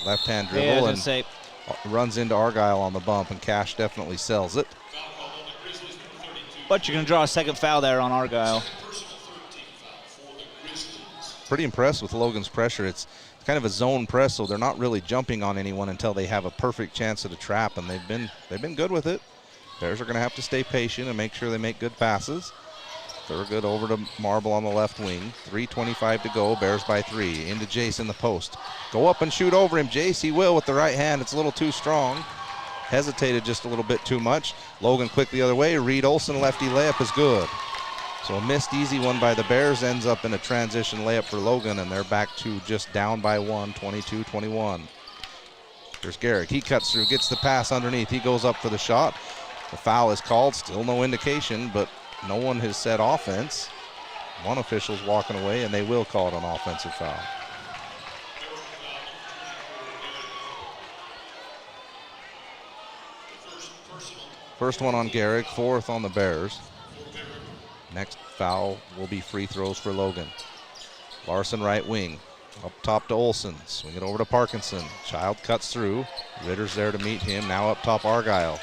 Left-hand dribble and runs into Argyle on the bump, and Cash definitely sells it. But you're going to draw a second foul there on Argyle. Pretty impressed with Logan's pressure. It's kind of a zone press, so they're not really jumping on anyone until they have a perfect chance at a trap, and they've been good with it. Bears are going to have to stay patient and make sure they make good passes. Thurgood over to Marble on the left wing. 3:25 to go. Bears by 3. Into Jace in the post. Go up and shoot over him. Jace, he will with the right hand. It's a little too strong. Hesitated just a little bit too much. Logan quick the other way. Reed Olson lefty layup is good. So a missed easy one by the Bears ends up in a transition layup for Logan, and they're back to just down by 1, 22-21. Here's Gehrig. He cuts through, gets the pass underneath. He goes up for the shot. The foul is called. Still no indication, but no one has said offense. One official's walking away, and they will call it an offensive foul. First one on Gehrig, 4th on the Bears. Next foul will be free throws for Logan. Larson right wing. Up top to Olson. Swing it over to Parkinson. Child cuts through. Ritter's there to meet him. Now up top Argyle.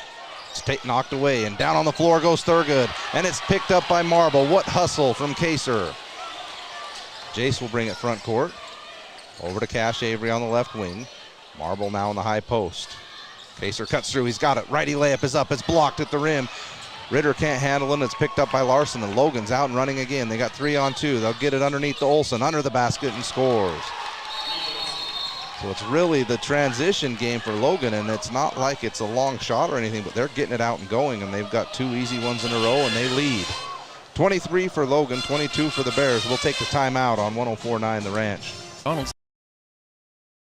It's knocked away, and down on the floor goes Thurgood, and it's picked up by Marble. What hustle from Kaser. Jace will bring it front court. Over to Cash Avery on the left wing. Marble now on the high post. Kaser cuts through. He's got it. Righty layup is up. It's blocked at the rim. Ritter can't handle it. It's picked up by Larson, and Logan's out and running again. They got 3-on-2. They'll get it underneath to Olson, under the basket, and scores. So it's really the transition game for Logan, and it's not like it's a long shot or anything, but they're getting it out and going, and they've got 2 easy ones in a row, and they lead. 23 for Logan, 22 for the Bears. We'll take the timeout on 104.9 The Ranch. McDonald's.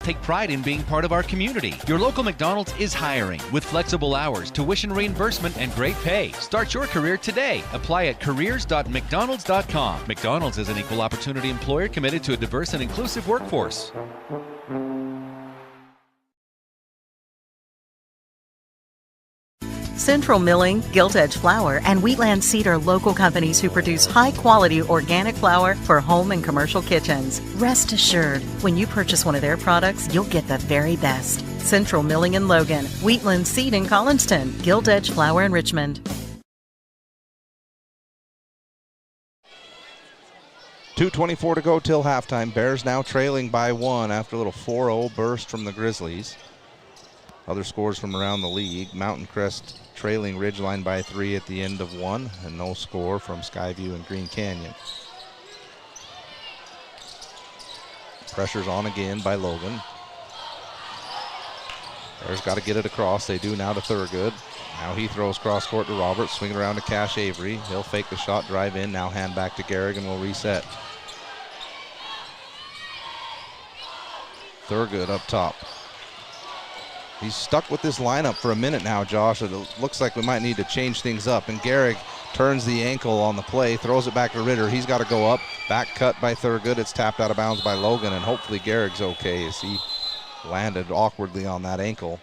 Take pride in being part of our community. Your local McDonald's is hiring with flexible hours, tuition reimbursement, and great pay. Start your career today. Apply at careers.mcdonalds.com. McDonald's is an equal opportunity employer committed to a diverse and inclusive workforce. Central Milling, Gilt Edge Flour, and Wheatland Seed are local companies who produce high-quality organic flour for home and commercial kitchens. Rest assured, when you purchase one of their products, you'll get the very best. Central Milling in Logan, Wheatland Seed in Collinston, Gilt Edge Flour in Richmond. 2:24 to go till halftime. Bears now trailing by 1 after a little 4-0 burst from the Grizzlies. Other scores from around the league. Mountain Crest trailing Ridgeline by 3 at the end of 1, and no score from Skyview and Green Canyon. Pressure's on again by Logan. Bears got to get it across. They do now to Thurgood. Now he throws cross court to Roberts. Swing it around to Cash Avery. He'll fake the shot, drive in. Now hand back to Gehrig, and we'll reset. Thurgood up top. He's stuck with this lineup for a minute now, Josh. It looks like we might need to change things up. And Gehrig turns the ankle on the play, throws it back to Ritter. He's got to go up. Back cut by Thurgood. It's tapped out of bounds by Logan, and hopefully Gehrig's okay as he landed awkwardly on that ankle.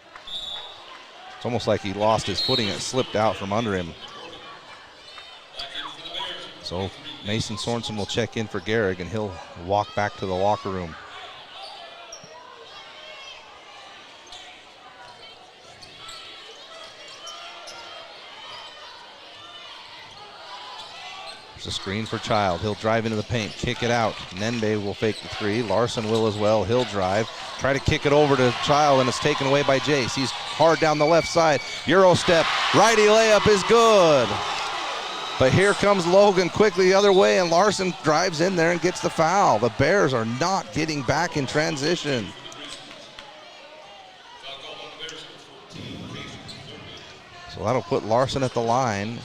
It's almost like he lost his footing. It slipped out from under him. So Mason Sorensen will check in for Gehrig, and he'll walk back to the locker room. There's a screen for Child. He'll drive into the paint, kick it out. Nende will fake the 3. Larson will as well. He'll drive. Try to kick it over to Child, and it's taken away by Jace. He's hard down the left side. Euro step. Righty layup is good. But here comes Logan quickly the other way, and Larson drives in there and gets the foul. The Bears are not getting back in transition. So that'll put Larson at the line.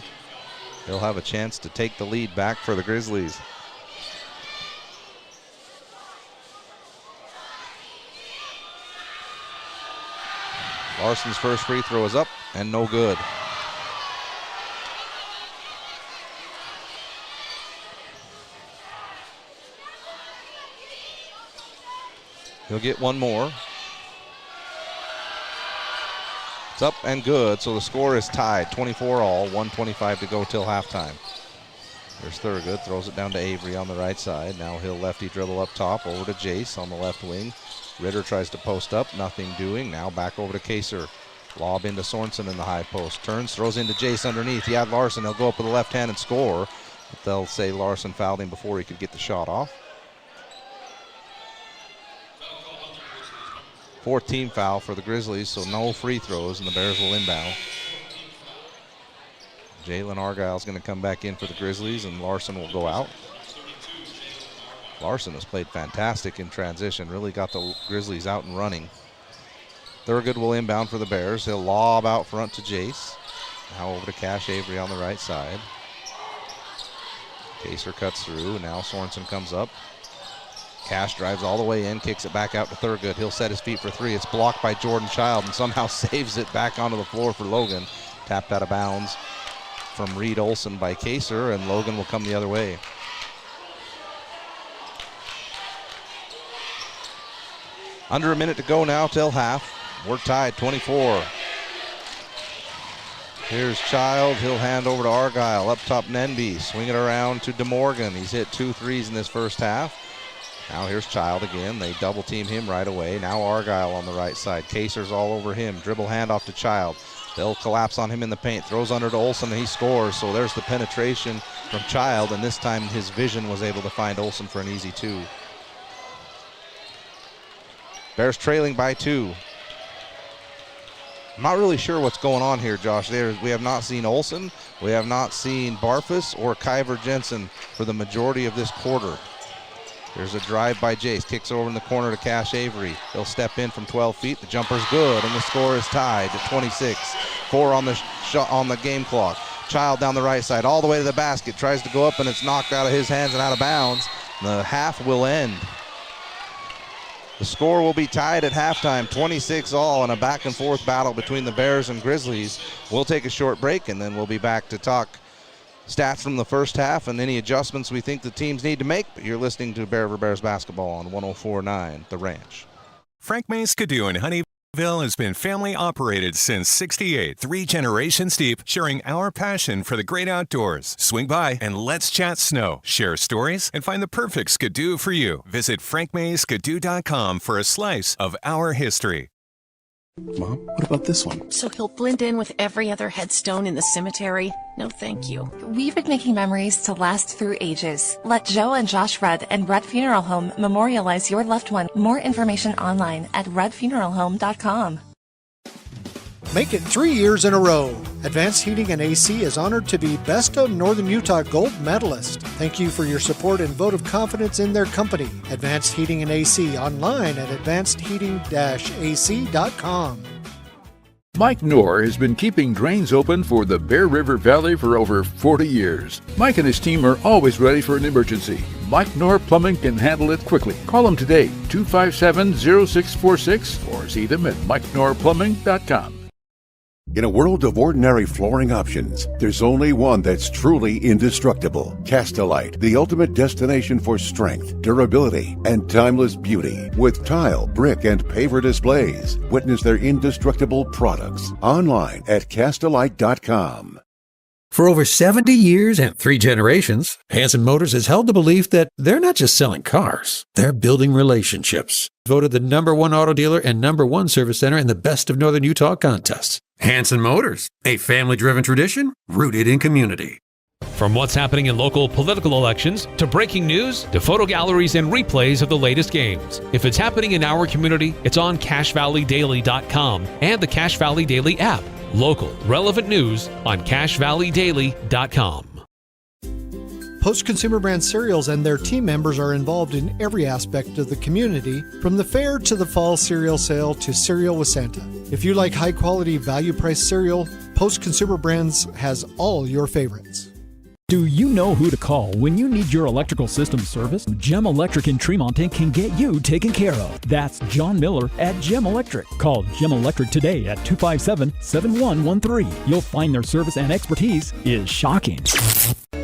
He'll have a chance to take the lead back for the Grizzlies. Larson's first free throw is up and no good. He'll get one more. It's up and good, so the score is tied, 24 all, 1:25 to go till halftime. There's Thurgood, throws it down to Avery on the right side. Now he'll lefty dribble up top, over to Jace on the left wing. Ritter tries to post up, nothing doing. Now back over to Kaser. Lob into Sorensen in the high post. Turns, throws into Jace underneath. He had Larson, he'll go up with the left hand and score. But they'll say Larson fouled him before he could get the shot off. Fourth team foul for the Grizzlies, so no free throws, and the Bears will inbound. Jalen Argyle's going to come back in for the Grizzlies, and Larson will go out. Larson has played fantastic in transition, really got the Grizzlies out and running. Thurgood will inbound for the Bears. He'll lob out front to Jace. Now over to Cash Avery on the right side. Kaser cuts through. Now Sorensen comes up. Cash drives all the way in, kicks it back out to Thurgood. He'll set his feet for three. It's blocked by Jordan Child and somehow saves it back onto the floor for Logan. Tapped out of bounds from Reed Olson by Kaser, and Logan will come the other way. Under a minute to go now till half. We're tied 24. Here's Child. He'll hand over to Argyle. Up top, Nenby. Swing it around to DeMorgan. He's hit 2 threes in this first half. Now here's Child again. They double team him right away. Now Argyle on the right side. Kaser's all over him. Dribble handoff to Child. They'll collapse on him in the paint. Throws under to Olson and he scores. So there's the penetration from Child, and this time his vision was able to find Olson for an easy 2. Bears trailing by 2. I'm not really sure what's going on here, Josh. We have not seen Olson. We have not seen Barfus or Kyver Jensen for the majority of this quarter. There's a drive by Jace. Kicks over in the corner to Cash Avery. He'll step in from 12 feet. The jumper's good, and the score is tied at 26. 4 on the shot on the game clock. Child down the right side, all the way to the basket. Tries to go up, and it's knocked out of his hands and out of bounds. The half will end. The score will be tied at halftime, 26 all, in a back and forth battle between the Bears and Grizzlies. We'll take a short break, and then we'll be back to talk stats from the first half and any adjustments we think the teams need to make. But you're listening to Bear River Bears basketball on 104.9 The Ranch. Frank May's Skidoo in Honeyville has been family operated since '68, 3 generations deep, sharing our passion for the great outdoors. Swing by and let's chat snow, share stories, and find the perfect Skidoo for you. Visit frankmayskidoo.com for a slice of our history. Mom, what about this one? So he'll blend in with every other headstone in the cemetery? No, thank you. We've been making memories to last through ages. Let Joe and Josh Rudd and Rudd Funeral Home memorialize your loved one. More information online at ruddfuneralhome.com. Make it 3 years in a row. Advanced Heating and AC is honored to be Best of Northern Utah Gold Medalist. Thank you for your support and vote of confidence in their company. Advanced Heating and AC online at advancedheating-ac.com. Mike Knorr has been keeping drains open for the Bear River Valley for over 40 years. Mike and his team are always ready for an emergency. Mike Knorr Plumbing can handle it quickly. Call him today, 257-0646, or see them at mikeknorrplumbing.com. In a world of ordinary flooring options, there's only one that's truly indestructible. Castelite, the ultimate destination for strength, durability, and timeless beauty. With tile, brick, and paver displays. Witness their indestructible products online at castelite.com. For over 70 years and 3 generations, Hanson Motors has held the belief that they're not just selling cars, they're building relationships. Voted the #1 auto dealer and #1 service center in the Best of Northern Utah contest. Hanson Motors, a family-driven tradition rooted in community. From what's happening in local political elections, to breaking news, to photo galleries and replays of the latest games. If it's happening in our community, it's on CashValleyDaily.com and the Cache Valley Daily app. Local, relevant news on CashValleyDaily.com. Post Consumer Brand Cereals and their team members are involved in every aspect of the community, from the fair to the fall cereal sale to Cereal with Santa. If you like high-quality, value-priced cereal, Post Consumer Brands has all your favorites. Do you know who to call when you need your electrical system serviced? Gem Electric in Tremonton can get you taken care of. That's John Miller at Gem Electric. Call Gem Electric today at 257-7113. You'll find their service and expertise is shocking.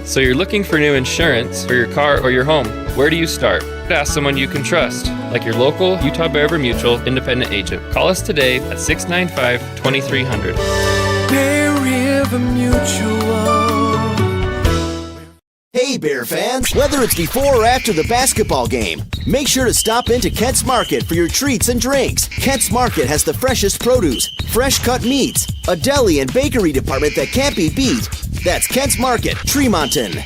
So you're looking for new insurance for your car or your home. Where do you start? Ask someone you can trust, like your local Utah Bear River Mutual independent agent. Call us today at 695-2300. Bear River Mutual. Hey Bear fans, whether it's before or after the basketball game, make sure to stop into Kent's Market for your treats and drinks. Kent's Market has the freshest produce, fresh cut meats, a deli and bakery department that can't be beat. That's Kent's Market, Tremonton.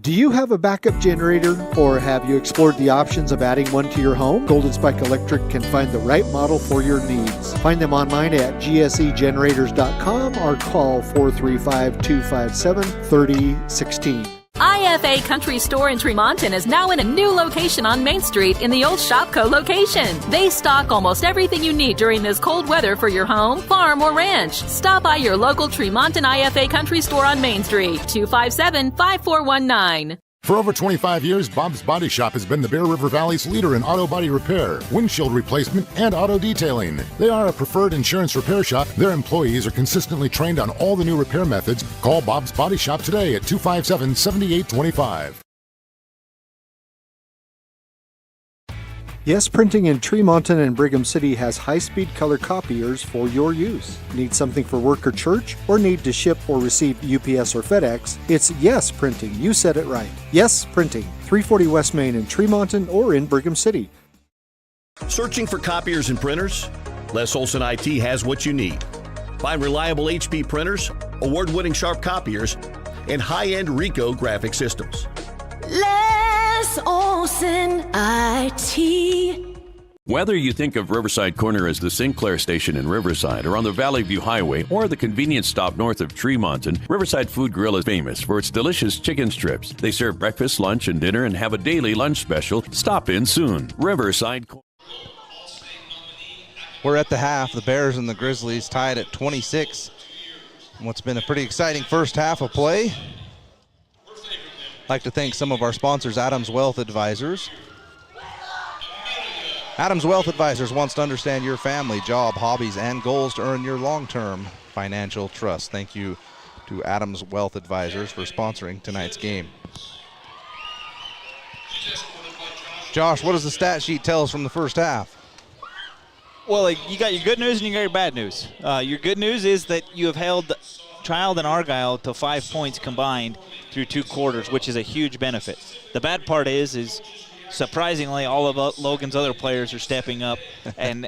Do you have a backup generator, or have you explored the options of adding one to your home? Golden Spike Electric can find the right model for your needs. Find them online at gsegenerators.com or call 435-257-3016. IFA Country Store in Tremonton is now in a new location on Main Street in the old Shopco location. They stock almost everything you need during this cold weather for your home, farm, or ranch. Stop by your local Tremonton IFA Country Store on Main Street, 257-5419. For over 25 years, Bob's Body Shop has been the Bear River Valley's leader in auto body repair, windshield replacement, and auto detailing. They are a preferred insurance repair shop. Their employees are consistently trained on all the new repair methods. Call Bob's Body Shop today at 257-7825. Yes Printing in Tremonton and Brigham City has high-speed color copiers for your use. Need something for work or church, or need to ship or receive UPS or FedEx? It's Yes Printing. You said it right. Yes Printing, 340 West Main in Tremonton or in Brigham City. Searching for copiers and printers? Les Olson IT has what you need. Find reliable HP printers, award-winning Sharp copiers, and high-end Ricoh graphic systems. Les Olson IT. Whether you think of Riverside Corner as the Sinclair station in Riverside or on the Valley View Highway or the convenience stop north of Tremonton, Riverside Food Grill is famous for its delicious chicken strips. They serve breakfast, lunch, and dinner and have a daily lunch special. Stop in soon. Riverside Corner. We're at the half. The Bears and the Grizzlies tied at 26. What's been a pretty exciting first half of play. I'd like to thank some of our sponsors, Adams Wealth Advisors. Adams Wealth Advisors wants to understand your family, job, hobbies, and goals to earn your long-term financial trust. Thank you to Adams Wealth Advisors for sponsoring tonight's game. Josh, what does the stat sheet tell us from the first half? Well, you got your good news and you got your bad news. Your good news is that you have held Child and Argyle to 5 points combined through 2 quarters, which is a huge benefit. The bad part is surprisingly all of Logan's other players are stepping up, and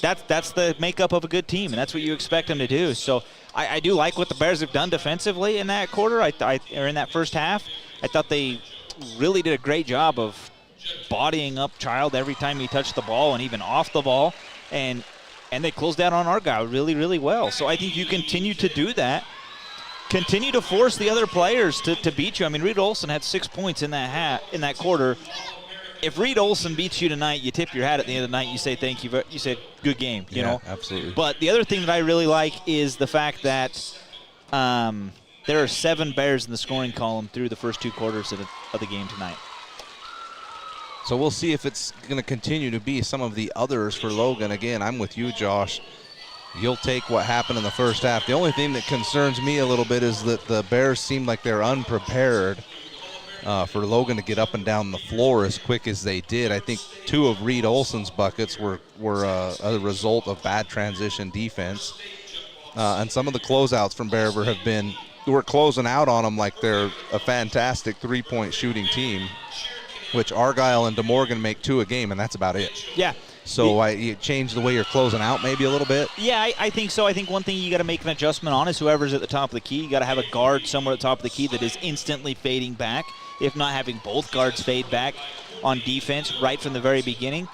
that's the makeup of a good team, and that's what you expect them to do. So I do like what the Bears have done defensively in that quarter, or in that first half. I thought they really did a great job of bodying up Child every time he touched the ball and even off the ball, and they closed out on Argyle really, really well. So I think you continue to do that. Continue to force the other players to beat you. I mean, Reed Olson had 6 points in that quarter. If Reed Olson beats you tonight, you tip your hat at the end of the night. You say thank you. You said good game. You know, absolutely. But the other thing that I really like is the fact that there are 7 Bears in the scoring column through the first 2 quarters of the game tonight. So we'll see if it's going to continue to be some of the others for Logan. Again, I'm with you, Josh. You'll take what happened in the first half. The only thing that concerns me a little bit is that the Bears seem like they're unprepared for Logan to get up and down the floor as quick as they did. I think 2 of Reed Olson's buckets were a result of bad transition defense. And some of the closeouts from Bear River have been, we're closing out on them like they're a fantastic three-point shooting team, which Argyle and DeMorgan make 2 a game, and that's about it. Yeah. So you change the way you're closing out maybe a little bit? Yeah, I think so. I think one thing you got to make an adjustment on is whoever's at the top of the key. You got to have a guard somewhere at the top of the key that is instantly fading back, if not having both guards fade back on defense right from the very beginning.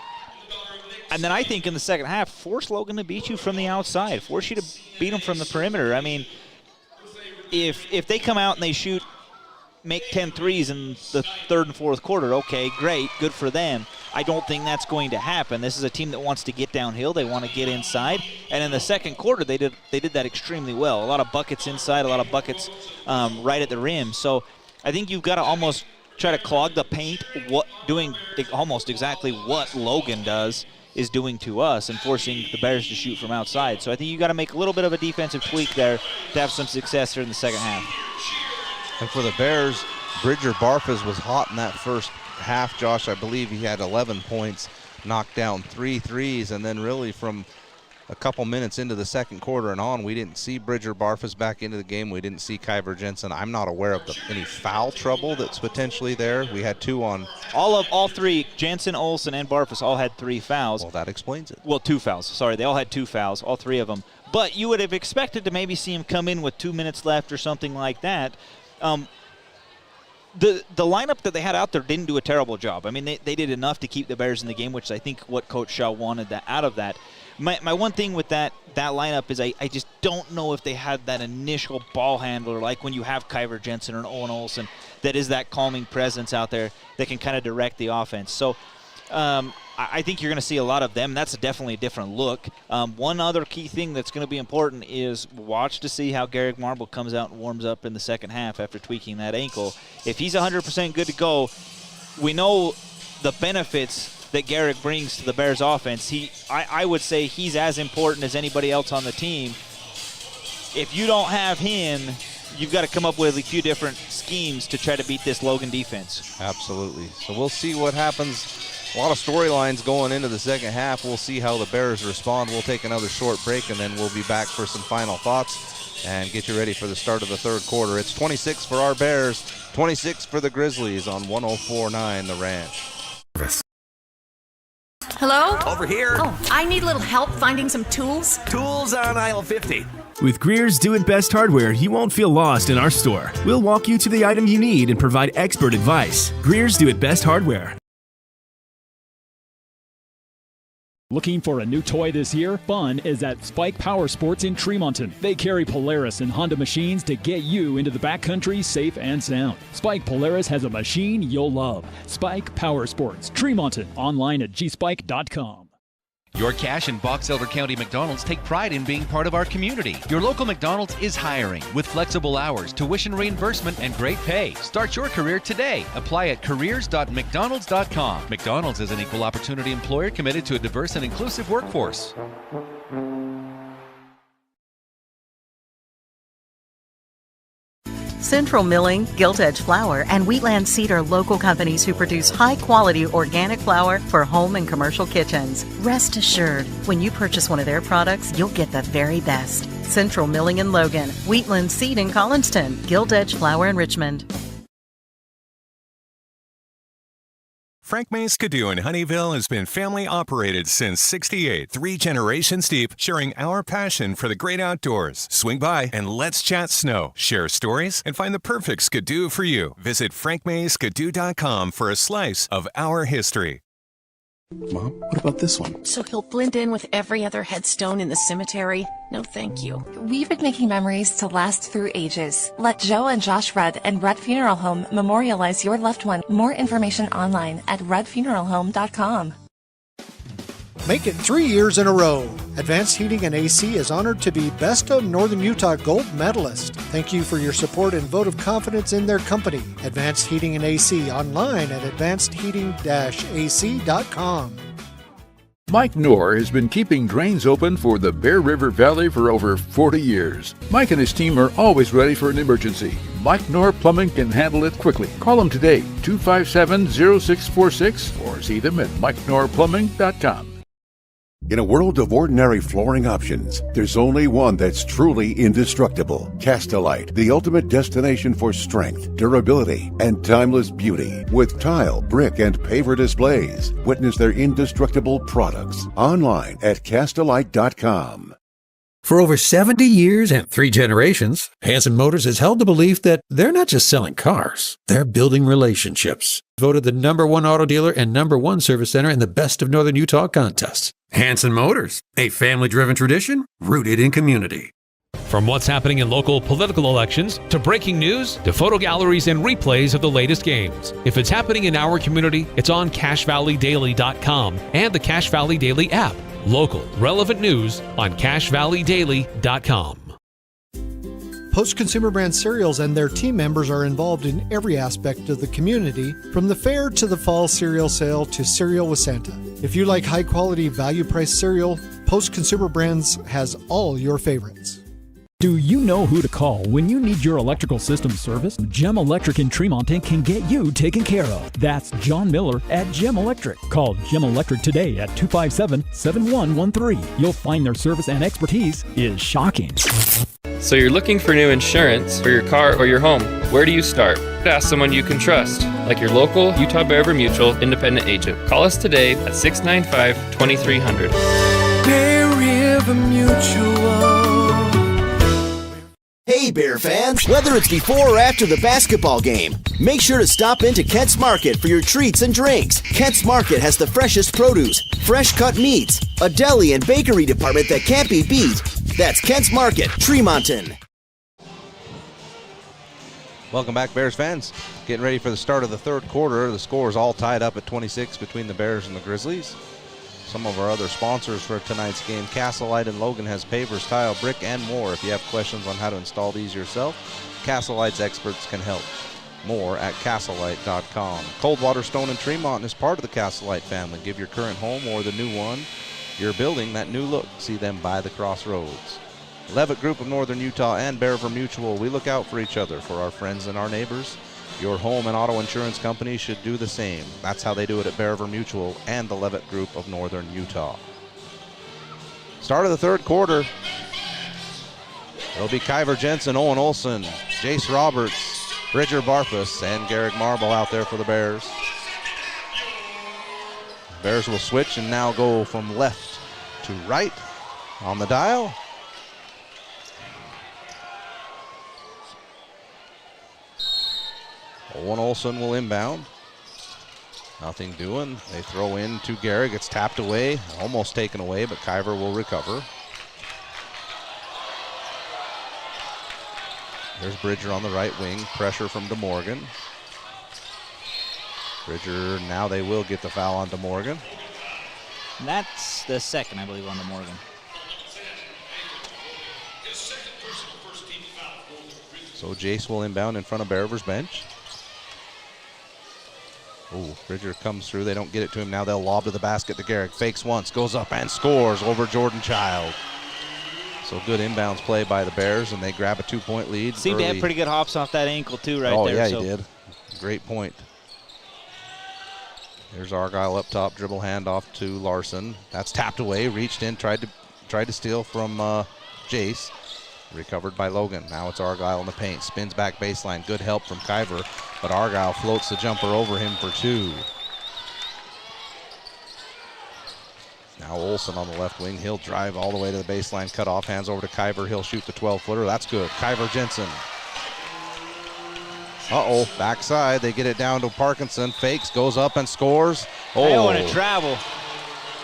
And then I think in the second half, force Logan to beat you from the outside. Force you to beat him from the perimeter. I mean, if they come out and they shoot make 10 threes in the third and fourth quarter. Okay, great, good for them. I don't think that's going to happen. This is a team that wants to get downhill. They want to get inside. And in the second quarter, they did that extremely well. A lot of buckets inside, a lot of buckets right at the rim. So I think you've got to almost try to clog the paint, doing almost exactly what Logan is doing to us and forcing the Bears to shoot from outside. So I think you got to make a little bit of a defensive tweak there to have some success here in the second half. And for the Bears, Bridger Barfus was hot in that first half, Josh. I believe he had 11 points, knocked down 3 threes, and then really from a couple minutes into the second quarter and on, we didn't see Bridger Barfus back into the game. We didn't see Kyver Jensen. I'm not aware of any foul trouble that's potentially there. We had 2 on. All three, Jensen, Olsen, and Barfus all had 3 fouls. Well, that explains it. Well, 2 fouls. Sorry, they all had 2 fouls, all 3 of them. But you would have expected to maybe see him come in with 2 minutes left or something like that. The lineup that they had out there didn't do a terrible job. I mean, they did enough to keep the Bears in the game, which I think what Coach Shaw wanted out of that. My one thing with that lineup is I just don't know if they had that initial ball handler like when you have Kyver Jensen or an Owen Olsen that is that calming presence out there that can kind of direct the offense. So I think you're going to see a lot of them. That's definitely a different look. One other key thing that's going to be important is watch to see how Garrick Marble comes out and warms up in the second half after tweaking that ankle. If he's 100% good to go, we know the benefits that Garrick brings to the Bears offense. I would say he's as important as anybody else on the team. If you don't have him, you've got to come up with a few different schemes to try to beat this Logan defense. Absolutely. So we'll see what happens. A lot of storylines going into the second half. We'll see how the Bears respond. We'll take another short break, and then we'll be back for some final thoughts and get you ready for the start of the third quarter. It's 26 for our Bears, 26 for the Grizzlies on 104.9 The Ranch. Hello? Over here. Oh, I need a little help finding some tools. Tools on aisle 50. With Greer's Do It Best hardware, you won't feel lost in our store. We'll walk you to the item you need and provide expert advice. Greer's Do It Best hardware. Looking for a new toy this year? Fun is at Spike Power Sports in Tremonton. They carry Polaris and Honda machines to get you into the backcountry safe and sound. Spike Polaris has a machine you'll love. Spike Power Sports, Tremonton. Online at gspike.com. Your Cache and Box Elder County McDonald's take pride in being part of our community. Your local McDonald's is hiring with flexible hours, tuition reimbursement, and great pay. Start your career today. Apply at careers.mcdonalds.com. McDonald's is an equal opportunity employer committed to a diverse and inclusive workforce. Central Milling, Gilt Edge Flour, and Wheatland Seed are local companies who produce high-quality organic flour for home and commercial kitchens. Rest assured, when you purchase one of their products, you'll get the very best. Central Milling in Logan, Wheatland Seed in Collinston, Gilt Edge Flour in Richmond. Frank May Skidoo in Honeyville has been family operated since '68, 3 generations deep, sharing our passion for the great outdoors. Swing by and let's chat snow, share stories, and find the perfect Skidoo for you. Visit frankmayskidoo.com for a slice of our history. Mom, what about this one? So he'll blend in with every other headstone in the cemetery? No, thank you. We've been making memories to last through ages. Let Joe and Josh Rudd and Rudd Funeral Home memorialize your loved one. More information online at ruddfuneralhome.com. Make it 3 years in a row. Advanced Heating and AC is honored to be Best of Northern Utah Gold Medalist. Thank you for your support and vote of confidence in their company. Advanced Heating and AC online at advancedheating-ac.com. Mike Knorr has been keeping drains open for the Bear River Valley for over 40 years. Mike and his team are always ready for an emergency. Mike Knorr Plumbing can handle it quickly. Call him today, 257-0646, or see them at mikeknorrplumbing.com. In a world of ordinary flooring options, there's only one that's truly indestructible. Castelite, the ultimate destination for strength, durability, and timeless beauty. With tile, brick, and paver displays. Witness their indestructible products online at castelite.com. For over 70 years and 3 generations, Hanson Motors has held the belief that they're not just selling cars, they're building relationships. Voted the #1 auto dealer and #1 service center in the Best of Northern Utah contest. Hanson Motors, a family-driven tradition rooted in community. From what's happening in local political elections, to breaking news, to photo galleries and replays of the latest games. If it's happening in our community, it's on CacheValleyDaily.com and the Cache Valley Daily app. Local, relevant news on CacheValleyDaily.com. Post Consumer Brand Cereals and their team members are involved in every aspect of the community, from the fair to the fall cereal sale to Cereal with Santa. If you like high-quality, value-priced cereal, Post Consumer Brands has all your favorites. Do you know who to call when you need your electrical system serviced? Gem Electric in Tremonton can get you taken care of. That's John Miller at Gem Electric. Call Gem Electric today at 257-7113. You'll find their service and expertise is shocking. So you're looking for new insurance for your car or your home. Where do you start? Ask someone you can trust, like your local Utah Bear River Mutual independent agent. Call us today at 695-2300. Bear River Mutual. Hey Bear fans, whether it's before or after the basketball game, make sure to stop into Kent's Market for your treats and drinks. Kent's Market has the freshest produce, fresh cut meats, a deli and bakery department that can't be beat. That's Kent's Market, Tremonton. Welcome back, Bears fans. Getting ready for the start of the third quarter. The score is all tied up at 26 between the Bears and the Grizzlies. Some of our other sponsors for tonight's game, Castle Light and Logan has pavers, tile, brick, and more. If you have questions on how to install these yourself, Castle Light's experts can help. More at castlelight.com. Coldwater Stone and Tremont is part of the Castle Light family. Give your current home or the new one you're building that new look. See them by the crossroads. Levitt Group of Northern Utah and Bear River Mutual, we look out for each other, for our friends and our neighbors. Your home and auto insurance company should do the same. That's how they do it at Bear River Mutual and the Levitt Group of Northern Utah. Start of the third quarter. It'll be Kyver Jensen, Owen Olson, Jace Roberts, Bridger Barfus, and Garrick Marble out there for the Bears. Bears will switch and now go from left to right on the dial. Owen Olson will inbound. Nothing doing. They throw in to Garrick. It's tapped away, almost taken away, but Kyver will recover. There's Bridger on the right wing. Pressure from DeMorgan. Bridger, now they will get the foul on DeMorgan. And that's the second, I believe, on DeMorgan. So Jace will inbound in front of Bear River's bench. Oh, Bridger comes through. They don't get it to him. Now they'll lob to the basket to Garrick. Fakes once, goes up and scores over Jordan Child. So good inbounds play by the Bears, and they grab a 2-point lead. Seemed to have pretty good hops off that ankle, too, right there. Oh, yeah, he did. Great point. There's Argyle up top, dribble handoff to Larson. That's tapped away, reached in, tried to steal from Jace. Recovered by Logan. Now it's Argyle in the paint. Spins back baseline. Good help from Kyver, but Argyle floats the jumper over him for two. Now Olson on the left wing. He'll drive all the way to the baseline. Cut off. Hands over to Kyver. He'll shoot the 12-footer. That's good. Kyver Jensen. Uh-oh. Backside. They get it down to Parkinson. Fakes. Goes up and scores. Oh, I want to travel.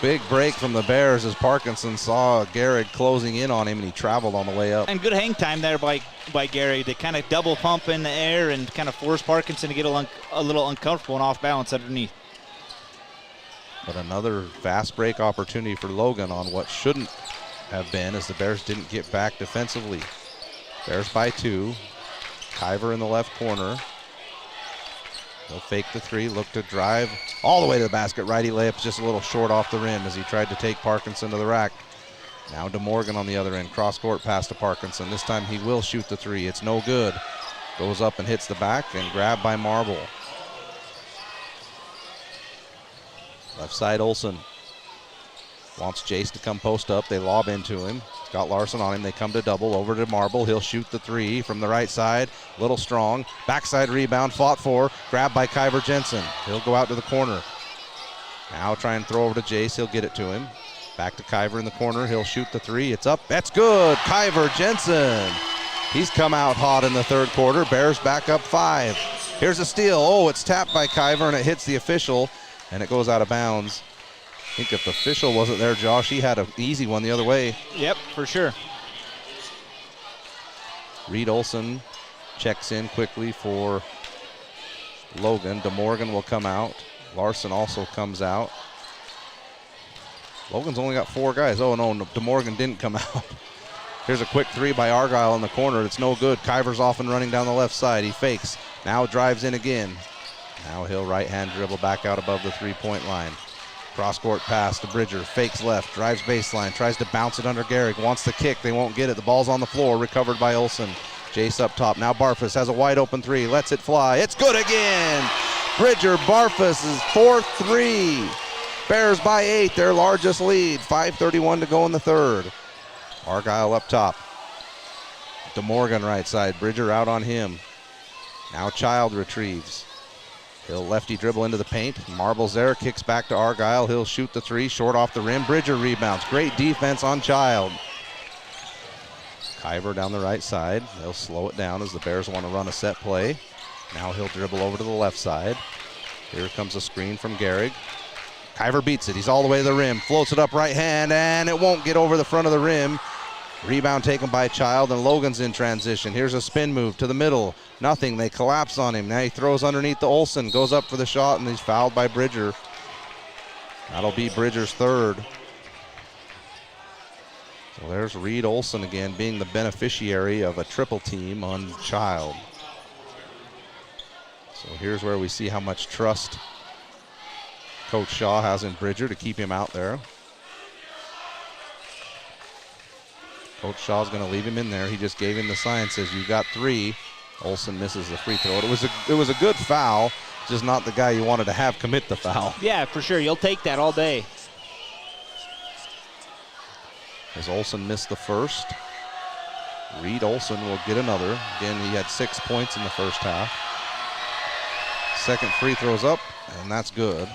Big break from the Bears as Parkinson saw Garrick closing in on him, and he traveled on the way up. And good hang time there by Gary to kind of double pump in the air and kind of force Parkinson to get a little uncomfortable and off balance underneath. But another fast break opportunity for Logan on what shouldn't have been, as the Bears didn't get back defensively. Bears by two. Kyver in the left corner. They'll fake the three, look to drive all the way to the basket. Righty layup's just a little short off the rim as he tried to take Parkinson to the rack. Now DeMorgan on the other end. Cross-court pass to Parkinson. This time he will shoot the three. It's no good. Goes up and hits the back and grabbed by Marble. Left side Olson. Wants Jace to come post up. They lob into him. He's got Larson on him. They come to double. Over to Marble. He'll shoot the three from the right side. Little strong. Backside rebound. Fought for. Grabbed by Kyver Jensen. He'll go out to the corner. Now try and throw over to Jace. He'll get it to him. Back to Kyver in the corner. He'll shoot the three. It's up. That's good. Kyver Jensen. He's come out hot in the third quarter. Bears back up 5. Here's a steal. Oh, it's tapped by Kyver and it hits the official and it goes out of bounds. I think if the official wasn't there, Josh, he had an easy one the other way. Yep, for sure. Reed Olson checks in quickly for Logan. DeMorgan will come out. Larson also comes out. Logan's only got 4 guys. Oh, no, DeMorgan didn't come out. Here's a quick 3 by Argyle in the corner. It's no good. Kyver's off and running down the left side. He fakes. Now drives in again. Now he'll right-hand dribble back out above the 3-point line. Cross-court pass to Bridger. Fakes left. Drives baseline. Tries to bounce it under Gehrig. Wants the kick. They won't get it. The ball's on the floor. Recovered by Olson. Jace up top. Now Barfus has a wide open 3. Lets it fly. It's good again. Bridger Barfus is 4-3. Bears by 8. Their largest lead. 5:31 to go in the third. Argyle up top. DeMorgan right side. Bridger out on him. Now Child retrieves. He'll lefty dribble into the paint. Marbles there. Kicks back to Argyle. He'll shoot the 3. Short off the rim. Bridger rebounds. Great defense on Child. Kyver down the right side. They'll slow it down as the Bears want to run a set play. Now he'll dribble over to the left side. Here comes a screen from Gehrig. Kyver beats it. He's all the way to the rim. Floats it up right hand, and it won't get over the front of the rim. Rebound taken by Child, and Logan's in transition. Here's a spin move to the middle. Nothing. They collapse on him. Now he throws underneath to Olson. Goes up for the shot, and he's fouled by Bridger. That'll be Bridger's third. So there's Reed Olson again being the beneficiary of a triple team on Child. So here's where we see how much trust Coach Shaw has in Bridger to keep him out there. Coach Shaw's going to leave him in there. He just gave him the sign, says you got 3. Olson misses the free throw. It was a good foul, just not the guy you wanted to have commit the foul. Yeah, for sure. You'll take that all day. As Olson missed the first, Reed Olson will get another. Again, he had 6 points in the first half. Second free throw's up, and that's good.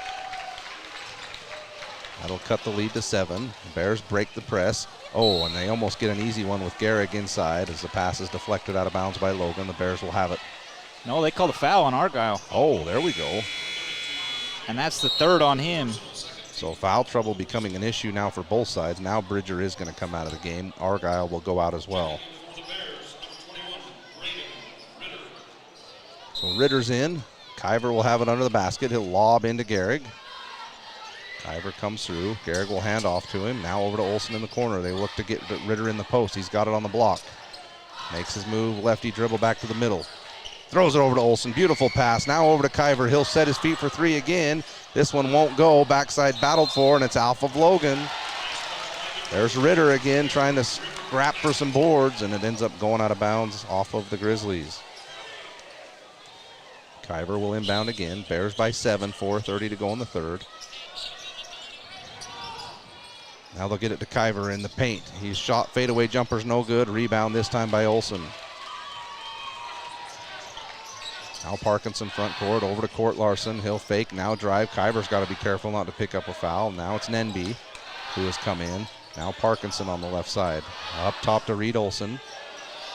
That'll cut the lead to 7. The Bears break the press. Oh, and they almost get an easy one with Gehrig inside as the pass is deflected out of bounds by Logan. The Bears will have it. No, they called a foul on Argyle. Oh, there we go. And that's the third on him. So foul trouble becoming an issue now for both sides. Now Bridger is going to come out of the game. Argyle will go out as well. So Ritter's in. Kyver will have it under the basket. He'll lob into Gehrig. Kyver comes through. Gehrig will hand off to him. Now over to Olson in the corner. They look to get Ritter in the post. He's got it on the block. Makes his move. Lefty dribble back to the middle. Throws it over to Olson. Beautiful pass. Now over to Kyver. He'll set his feet for 3 again. This one won't go. Backside battled for, and it's off of Logan. There's Ritter again trying to scrap for some boards, and it ends up going out of bounds off of the Grizzlies. Kyver will inbound again. Bears by 7. 4:30 to go in the third. Now they'll get it to Kyver in the paint. He's shot fadeaway jumpers, no good. Rebound this time by Olson. Now Parkinson front court, over to Court Larson. He'll fake, now drive. Kyver's got to be careful not to pick up a foul. Now it's Nenby who has come in. Now Parkinson on the left side. Up top to Reed Olson.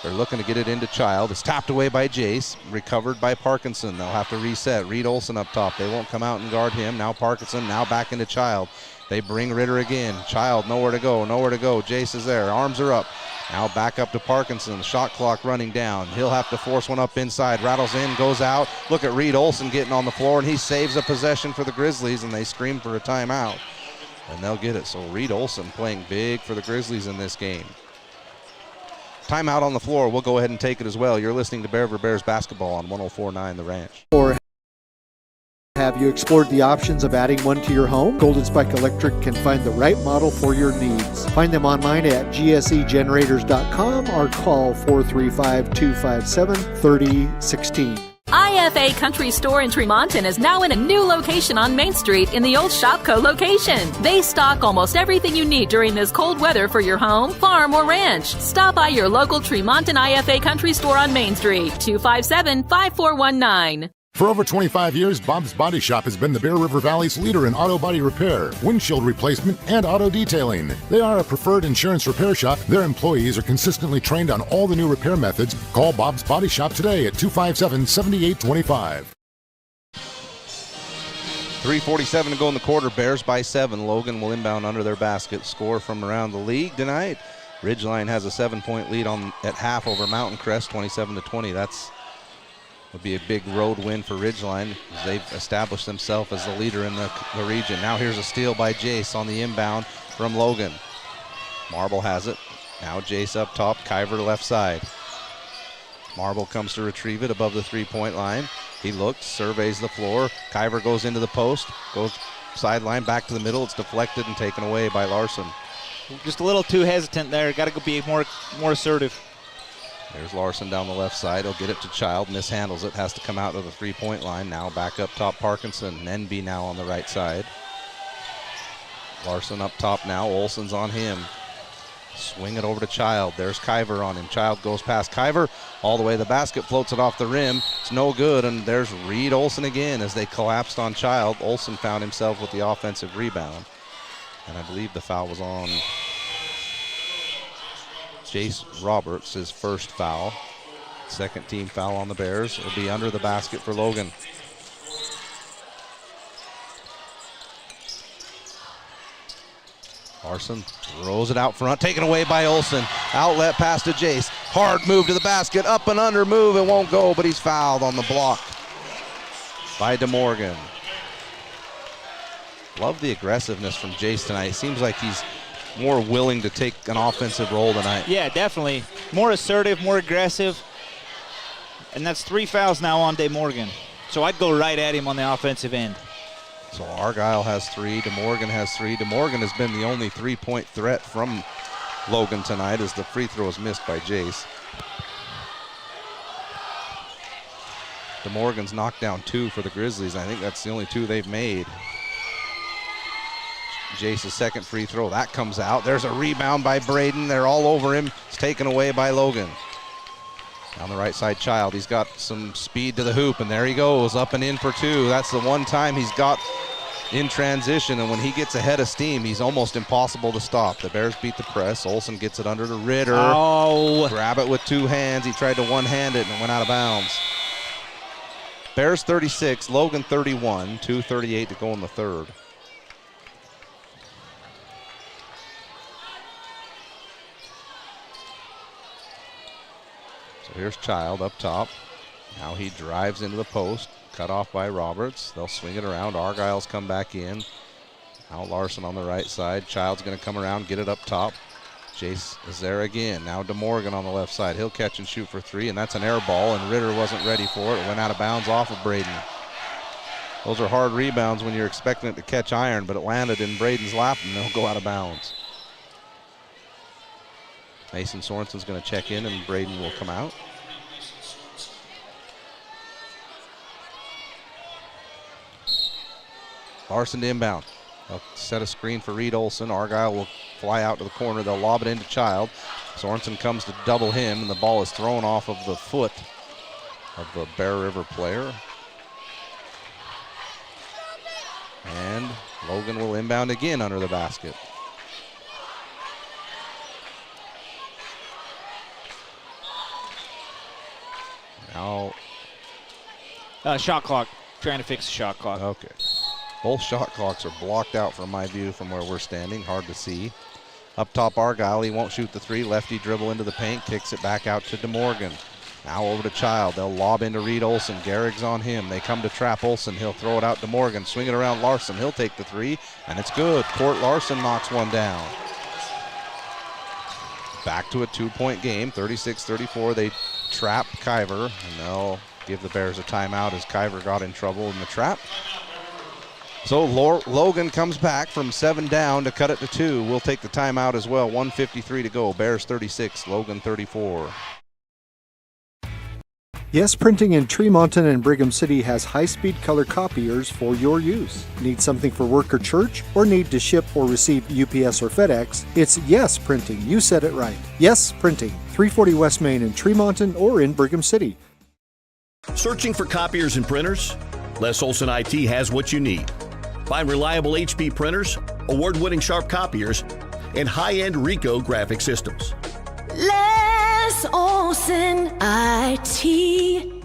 They're looking to get it into Child. It's tapped away by Jace, recovered by Parkinson. They'll have to reset. Reed Olson up top. They won't come out and guard him. Now Parkinson, now back into Child. They bring Ritter again. Child, nowhere to go, nowhere to go. Jace is there, arms are up. Now back up to Parkinson, shot clock running down. He'll have to force one up inside, rattles in, goes out. Look at Reed Olson getting on the floor, and he saves a possession for the Grizzlies, and they scream for a timeout. And they'll get it. So Reed Olson playing big for the Grizzlies in this game. Timeout on the floor. We'll go ahead and take it as well. You're listening to Bear River Bears basketball on 104.9 The Ranch. Or have you explored the options of adding one to your home? Golden Spike Electric can find the right model for your needs. Find them online at gsegenerators.com or call 435-257-3016. IFA Country Store in Tremonton is now in a new location on Main Street in the old Shopco location. They stock almost everything you need during this cold weather for your home, farm, or ranch. Stop by your local Tremonton IFA Country Store on Main Street, 257-5419. For over 25 years, Bob's Body Shop has been the Bear River Valley's leader in auto body repair, windshield replacement, and auto detailing. They are a preferred insurance repair shop. Their employees are consistently trained on all the new repair methods. Call Bob's Body Shop today at 257-7825. 3:47 to go in the quarter. Bears by 7. Logan will inbound under their basket. Score from around the league tonight. Ridgeline has a 7-point lead at half over Mountain Crest, 27-20. That's would be a big road win for Ridgeline. They've established themselves as the leader in the region. Now here's a steal by Jace on the inbound from Logan. Marble has it. Now Jace up top, Kyver left side. Marble comes to retrieve it above the 3-point line. He looks, surveys the floor. Kyver goes into the post, goes sideline back to the middle. It's deflected and taken away by Larson. Just a little too hesitant there. Got to be more assertive. There's Larson down the left side. He'll get it to Child. Mishandles it. Has to come out to the 3-point line. Now back up top, Parkinson. Nenby now on the right side. Larson up top now. Olsen's on him. Swing it over to Child. There's Kyver on him. Child goes past Kyver all the way to the basket, floats it off the rim. It's no good, and there's Reed Olsen again as they collapsed on Child. Olsen found himself with the offensive rebound, and I believe the foul was on Jace Roberts, his first foul. Second team foul on the Bears. It'll be under the basket for Logan. Larson throws it out front, taken away by Olsen. Outlet pass to Jace. Hard move to the basket, up and under move. It won't go, but he's fouled on the block by DeMorgan. Love the aggressiveness from Jace tonight. Seems like he's more willing to take an offensive role tonight. Yeah, definitely. More assertive, more aggressive. And that's 3 fouls now on DeMorgan. So I'd go right at him on the offensive end. So Argyle has 3, DeMorgan has 3. DeMorgan has been the only 3-point threat from Logan tonight as the free throw is missed by Jace. DeMorgan's knocked down 2 for the Grizzlies. I think that's the only 2 they've made. Jace's second free throw, that comes out. There's a rebound by Braden. They're all over him. It's taken away by Logan. On the right side, Child. He's got some speed to the hoop, and there he goes, up and in for 2. That's the one time he's got in transition, and when he gets ahead of steam, he's almost impossible to stop. The Bears beat the press. Olsen gets it under to Ritter. Oh. Grab it with 2 hands. He tried to one-hand it and it went out of bounds. Bears 36, Logan 31, 2:38 to go in the third. So here's Child up top. Now he drives into the post, cut off by Roberts. They'll swing it around. Argyle's come back in. Now Larson on the right side. Child's going to come around, get it up top. Jace is there again. Now DeMorgan on the left side. He'll catch and shoot for 3, and that's an air ball, and Ritter wasn't ready for it. It went out of bounds off of Braden. Those are hard rebounds when you're expecting it to catch iron, but it landed in Braden's lap, and they'll go out of bounds. Mason Sorensen's going to check in, and Braden will come out. Larson to inbound. They'll set a screen for Reed Olsen. Argyle will fly out to the corner. They'll lob it into Child. Sorensen comes to double him, and the ball is thrown off of the foot of the Bear River player. And Logan will inbound again under the basket. Now, shot clock. Trying to fix the shot clock. Okay. Both shot clocks are blocked out from my view from where we're standing. Hard to see. Up top, Argyle. He won't shoot the 3. Lefty dribble into the paint. Kicks it back out to DeMorgan. Now over to Child. They'll lob into Reed Olsen. Garrig's on him. They come to trap Olsen. He'll throw it out to Morgan. Swing it around Larson. He'll take the 3, and it's good. Court Larson knocks one down. Back to a 2-point game. 36-34. They trap Kyver, and they'll give the Bears a timeout as Kyver got in trouble in the trap. So Logan comes back from 7 down to cut it to 2. We'll take the timeout as well. 1:53 to go. Bears 36, Logan 34. Yes Printing in Tremonton and Brigham City has high-speed color copiers for your use. Need something for work or church? Or need to ship or receive UPS or FedEx? It's Yes Printing. You said it right. Yes Printing. 340 West Main in Tremonton or in Brigham City. Searching for copiers and printers? Les Olson IT has what you need. Find reliable HP printers, award-winning Sharp copiers, and high-end Ricoh graphic systems. Les Olson IT.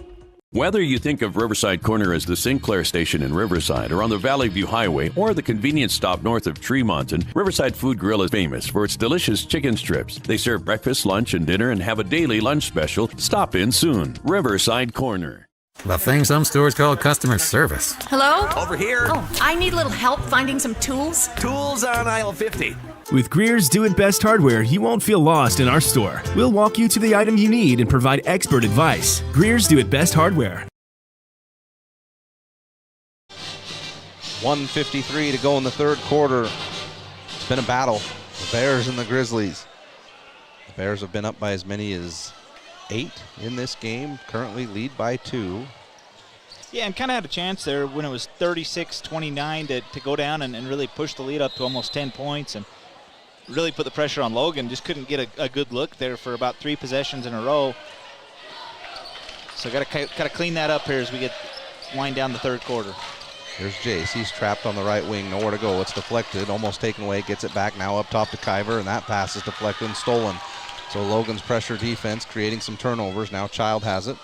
Whether you think of Riverside Corner as the Sinclair station in Riverside or on the Valley View Highway or the convenience stop north of Tremonton, Riverside Food Grill is famous for its delicious chicken strips. They serve breakfast, lunch, and dinner and have a daily lunch special. Stop in soon. Riverside Corner. The thing some stores call customer service. Hello? Over here. Oh, I need a little help finding some tools. Tools on aisle 50. With Greer's Do It Best hardware, you won't feel lost in our store. We'll walk you to the item you need and provide expert advice. Greer's Do It Best hardware. 1:53 to go in the third quarter. It's been a battle. The Bears and the Grizzlies. The Bears have been up by as many as 8 in this game. Currently lead by 2. Yeah, and kind of had a chance there when it was 36-29 to go down and really push the lead up to almost 10 points and really put the pressure on Logan. Just couldn't get a good look there for about 3 possessions in a row. So got to kind of clean that up here as we get wind down the third quarter. Here's Jace. He's trapped on the right wing. Nowhere to go. It's deflected. Almost taken away. Gets it back now up top to Kyver, and that pass is deflected and stolen. So Logan's pressure defense creating some turnovers. Now Child has it.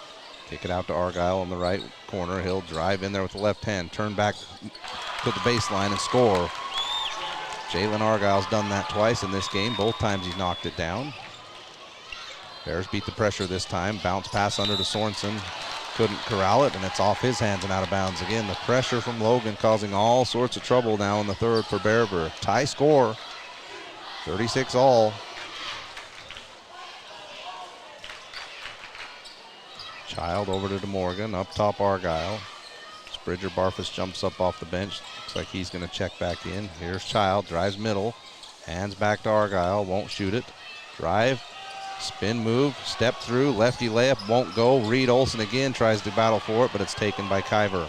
Kick it out to Argyle on the right corner. He'll drive in there with the left hand. Turn back to the baseline and score. Jalen Argyle's done that twice in this game. Both times he's knocked it down. Bears beat the pressure this time. Bounce pass under to Sorensen. Couldn't corral it, and it's off his hands and out of bounds again. The pressure from Logan causing all sorts of trouble now in the third for Bear River. Tie score, 36 all. Child over to DeMorgan, up top Argyle. Bridger Barfus jumps up off the bench. Looks like he's going to check back in. Here's Child, drives middle. Hands back to Argyle, won't shoot it. Drive, spin move, step through, lefty layup, won't go. Reed Olson again tries to battle for it, but it's taken by Kyver.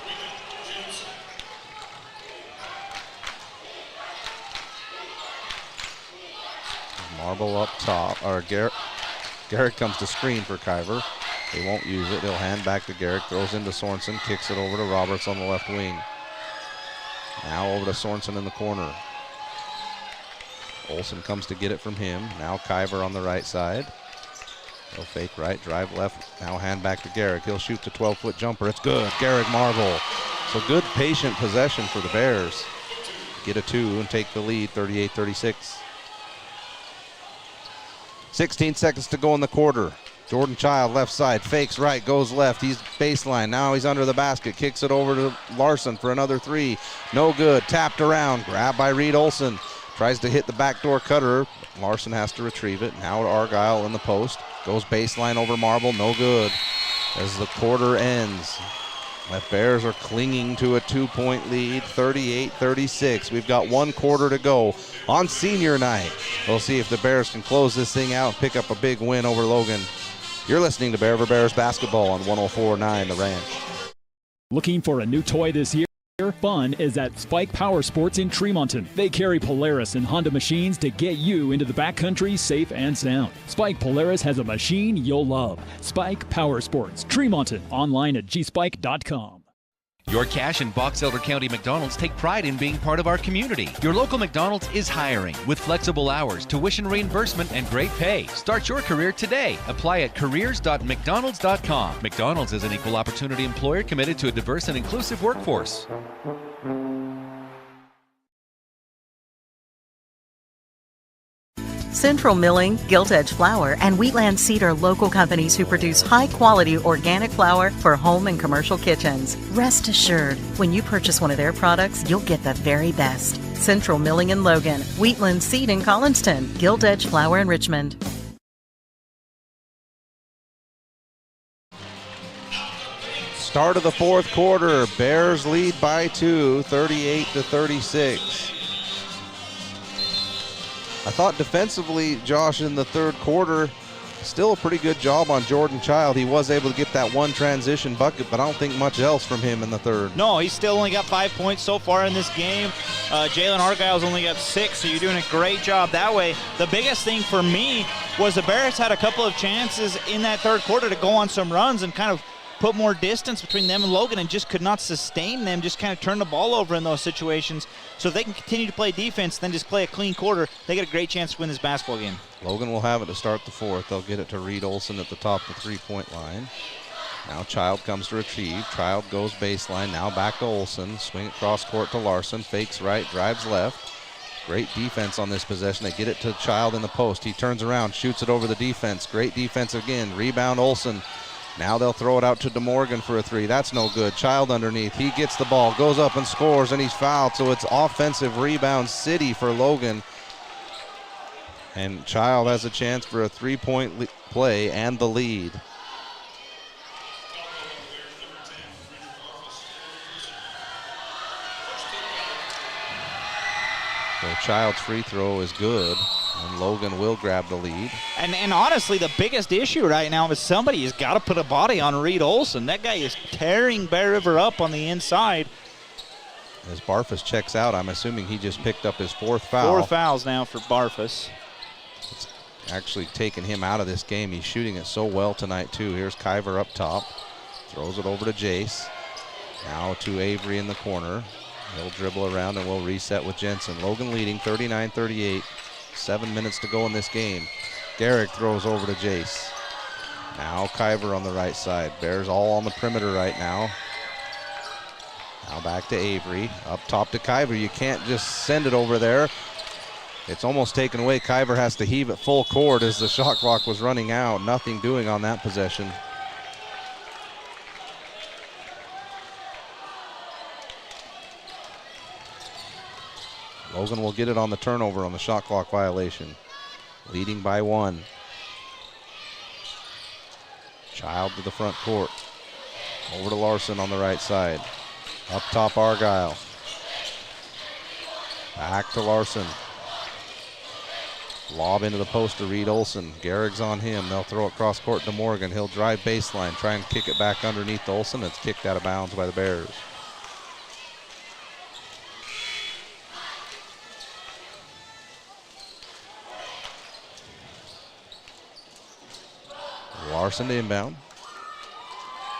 Marble up top, or Garrett comes to screen for Kyver. They won't use it. They'll hand back to Garrick. Throws into Sorensen. Kicks it over to Roberts on the left wing. Now over to Sorensen in the corner. Olsen comes to get it from him. Now Kyver on the right side. He'll fake right, drive left. Now hand back to Garrick. He'll shoot the 12-foot jumper. It's good. Garrick Marble. So good patient possession for the Bears. Get a 2 and take the lead, 38-36. 16 seconds to go in the quarter. Jordan Child left side, fakes right, goes left. He's baseline. Now he's under the basket. Kicks it over to Larson for another 3. No good. Tapped around. Grabbed by Reed Olson. Tries to hit the backdoor cutter. Larson has to retrieve it. Now to Argyle in the post. Goes baseline over Marble. No good. As the quarter ends, the Bears are clinging to a 2-point lead, 38-36. We've got 1 quarter to go on senior night. We'll see if the Bears can close this thing out and pick up a big win over Logan. You're listening to Bear River Bears basketball on 104.9 The Ranch. Looking for a new toy this year? Fun is at Spike Power Sports in Tremonton. They carry Polaris and Honda machines to get you into the backcountry safe and sound. Spike Polaris has a machine you'll love. Spike Power Sports, Tremonton. Online at gspike.com. Your Cache and Box Elder County McDonald's take pride in being part of our community. Your local McDonald's is hiring with flexible hours, tuition reimbursement, and great pay. Start your career today. Apply at careers.mcdonalds.com. McDonald's is an equal opportunity employer committed to a diverse and inclusive workforce. Central Milling, Gilt Edge Flour, and Wheatland Seed are local companies who produce high-quality organic flour for home and commercial kitchens. Rest assured, when you purchase one of their products, you'll get the very best. Central Milling in Logan, Wheatland Seed in Collinston, Gilt Edge Flour in Richmond. Start of the fourth quarter. Bears lead by 2, 38-36. I thought defensively, Josh, in the third quarter, still a pretty good job on Jordan Child. He was able to get that one transition bucket, but I don't think much else from him in the third. No, he's still only got 5 points so far in this game. Jalen Argyle's only got 6, so you're doing a great job that way. The biggest thing for me was the Bears had a couple of chances in that third quarter to go on some runs and kind of put more distance between them and Logan and just could not sustain them, just kind of turn the ball over in those situations. So if they can continue to play defense, then just play a clean quarter, they get a great chance to win this basketball game. Logan will have it to start the fourth. They'll get it to Reed Olson at the top of the three-point line. Now Child comes to retrieve. Child goes baseline. Now back to Olsen. Swing it cross court to Larson. Fakes right, drives left. Great defense on this possession. They get it to Child in the post. He turns around, shoots it over the defense. Great defense again. Rebound Olsen. Now they'll throw it out to DeMorgan for a three. That's no good. Child underneath. He gets the ball, goes up and scores, and he's fouled. So it's offensive rebound city for Logan. And Child has a chance for a three-point play and the lead. So Child's free throw is good, and Logan will grab the lead. And honestly, the biggest issue right now is somebody has got to put a body on Reed Olsen. That guy is tearing Bear River up on the inside. As Barfus checks out, I'm assuming he just picked up his fourth foul. 4 fouls now for Barfus. It's actually taken him out of this game. He's shooting it so well tonight, too. Here's Kyver up top. Throws it over to Jace. Now to Avery in the corner. He'll dribble around and we'll reset with Jensen. Logan leading 39-38. 7 minutes to go in this game. Garrick throws over to Jace. Now Kyver on the right side. Bears all on the perimeter right now. Now back to Avery. Up top to Kyver. You can't just send it over there. It's almost taken away. Kyver has to heave it full court as the shot clock was running out. Nothing doing on that possession. Logan will get it on the turnover on the shot clock violation. Leading by 1. Child to the front court. Over to Larson on the right side. Up top Argyle. Back to Larson. Lob into the post to Reed Olsen. Garrick's on him. They'll throw it cross court to Morgan. He'll drive baseline, try and kick it back underneath Olsen. It's kicked out of bounds by the Bears. Larson to inbound.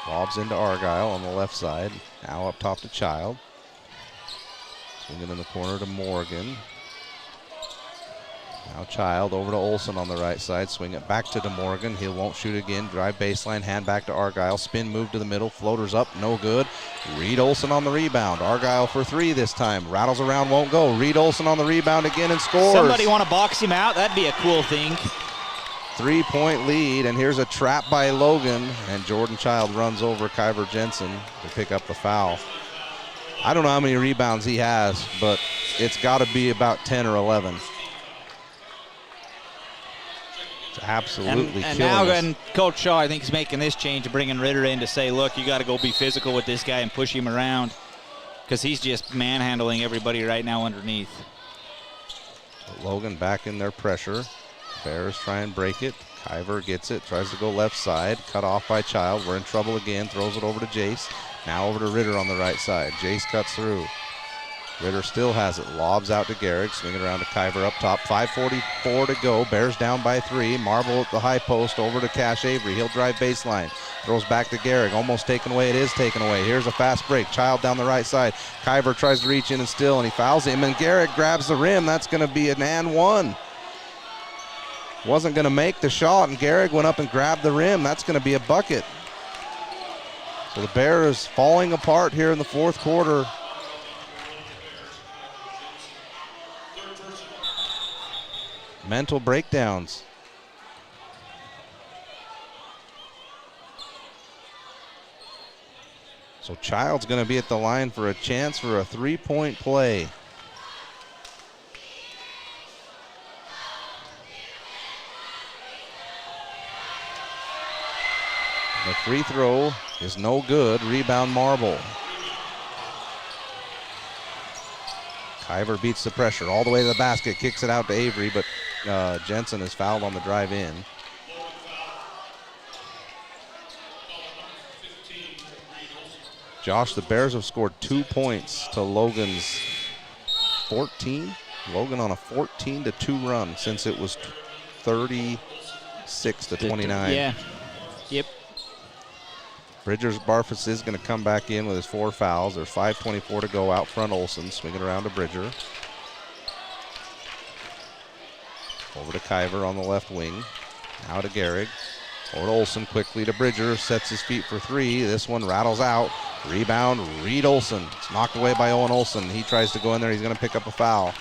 Lobs into Argyle on the left side. Now up top to Child. Swinging in the corner to Morgan. Now Child over to Olsen on the right side. Swing it back to DeMorgan. He won't shoot again. Drive baseline. Hand back to Argyle. Spin move to the middle. Floaters up. No good. Reed Olsen on the rebound. Argyle for 3 this time. Rattles around. Won't go. Reed Olsen on the rebound again and scores. Somebody want to box him out? That'd be a cool thing. 3-point lead, and here's a trap by Logan, and Jordan Child runs over Kyver Jensen to pick up the foul. I don't know how many rebounds he has, but it's got to be about 10 or 11. It's absolutely and killing now us. Coach Shaw, I think, is making this change, bringing Ritter in to say, look, you got to go be physical with this guy and push him around, because he's just manhandling everybody right now underneath. Logan back in their pressure. Bears try and break it. Kyver gets it, tries to go left side, cut off by Child. We're in trouble again, throws it over to Jace. Now over to Ritter on the right side. Jace cuts through. Ritter still has it, lobs out to Garrick, swing it around to Kyver up top. 5:44 to go, Bears down by 3. Marble at the high post, over to Cash Avery. He'll drive baseline, throws back to Garrick, almost taken away. It is taken away. Here's a fast break. Child down the right side. Kyver tries to reach in and steal, and he fouls him, and Garrick grabs the rim. That's going to be an and 1. Wasn't going to make the shot, and Garrick went up and grabbed the rim. That's going to be a bucket. So the Bears falling apart here in the fourth quarter. Mental breakdowns. So Child's going to be at the line for a chance for a 3-point play. The free throw is no good. Rebound Marble. Kyver beats the pressure all the way to the basket, kicks it out to Avery, but Jensen is fouled on the drive in. Josh, the Bears have scored 2 points to Logan's 14. Logan on a 14-2 run since it was 36-29. Yeah. Yep. Bridgers Barfus is going to come back in with his 4 fouls. There's 5:24 to go. Out front, Olsen swinging around to Bridger. Over to Kyver on the left wing. Now to Garrick. Or Olsen quickly to Bridger, sets his feet for three. This one rattles out. Rebound, Reed Olsen. It's knocked away by Owen Olsen. He tries to go in there. He's going to pick up a foul.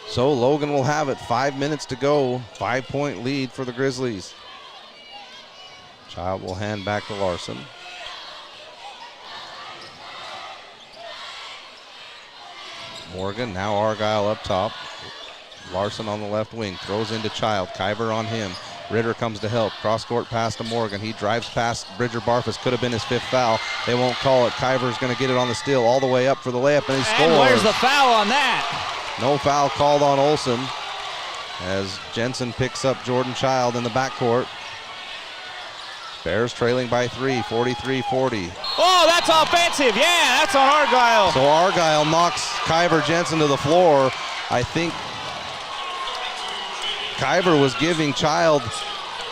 So Logan will have it. 5 minutes to go. 5-point lead for the Grizzlies. Child will hand back to Larson. Morgan, now Argyle up top. Larson on the left wing, throws into Child. Kyver on him. Ritter comes to help. Cross-court pass to Morgan. He drives past Bridger Barfus. Could have been his 5th foul. They won't call it. Kyver's going to get it on the steal all the way up for the layup, and he scores. And where's the foul on that? No foul called on Olsen as Jensen picks up Jordan Child in the backcourt. Bears trailing by 3, 43-40. Oh, that's offensive. Yeah, that's on Argyle. So Argyle knocks Kyver Jensen to the floor. I think Kyver was giving Child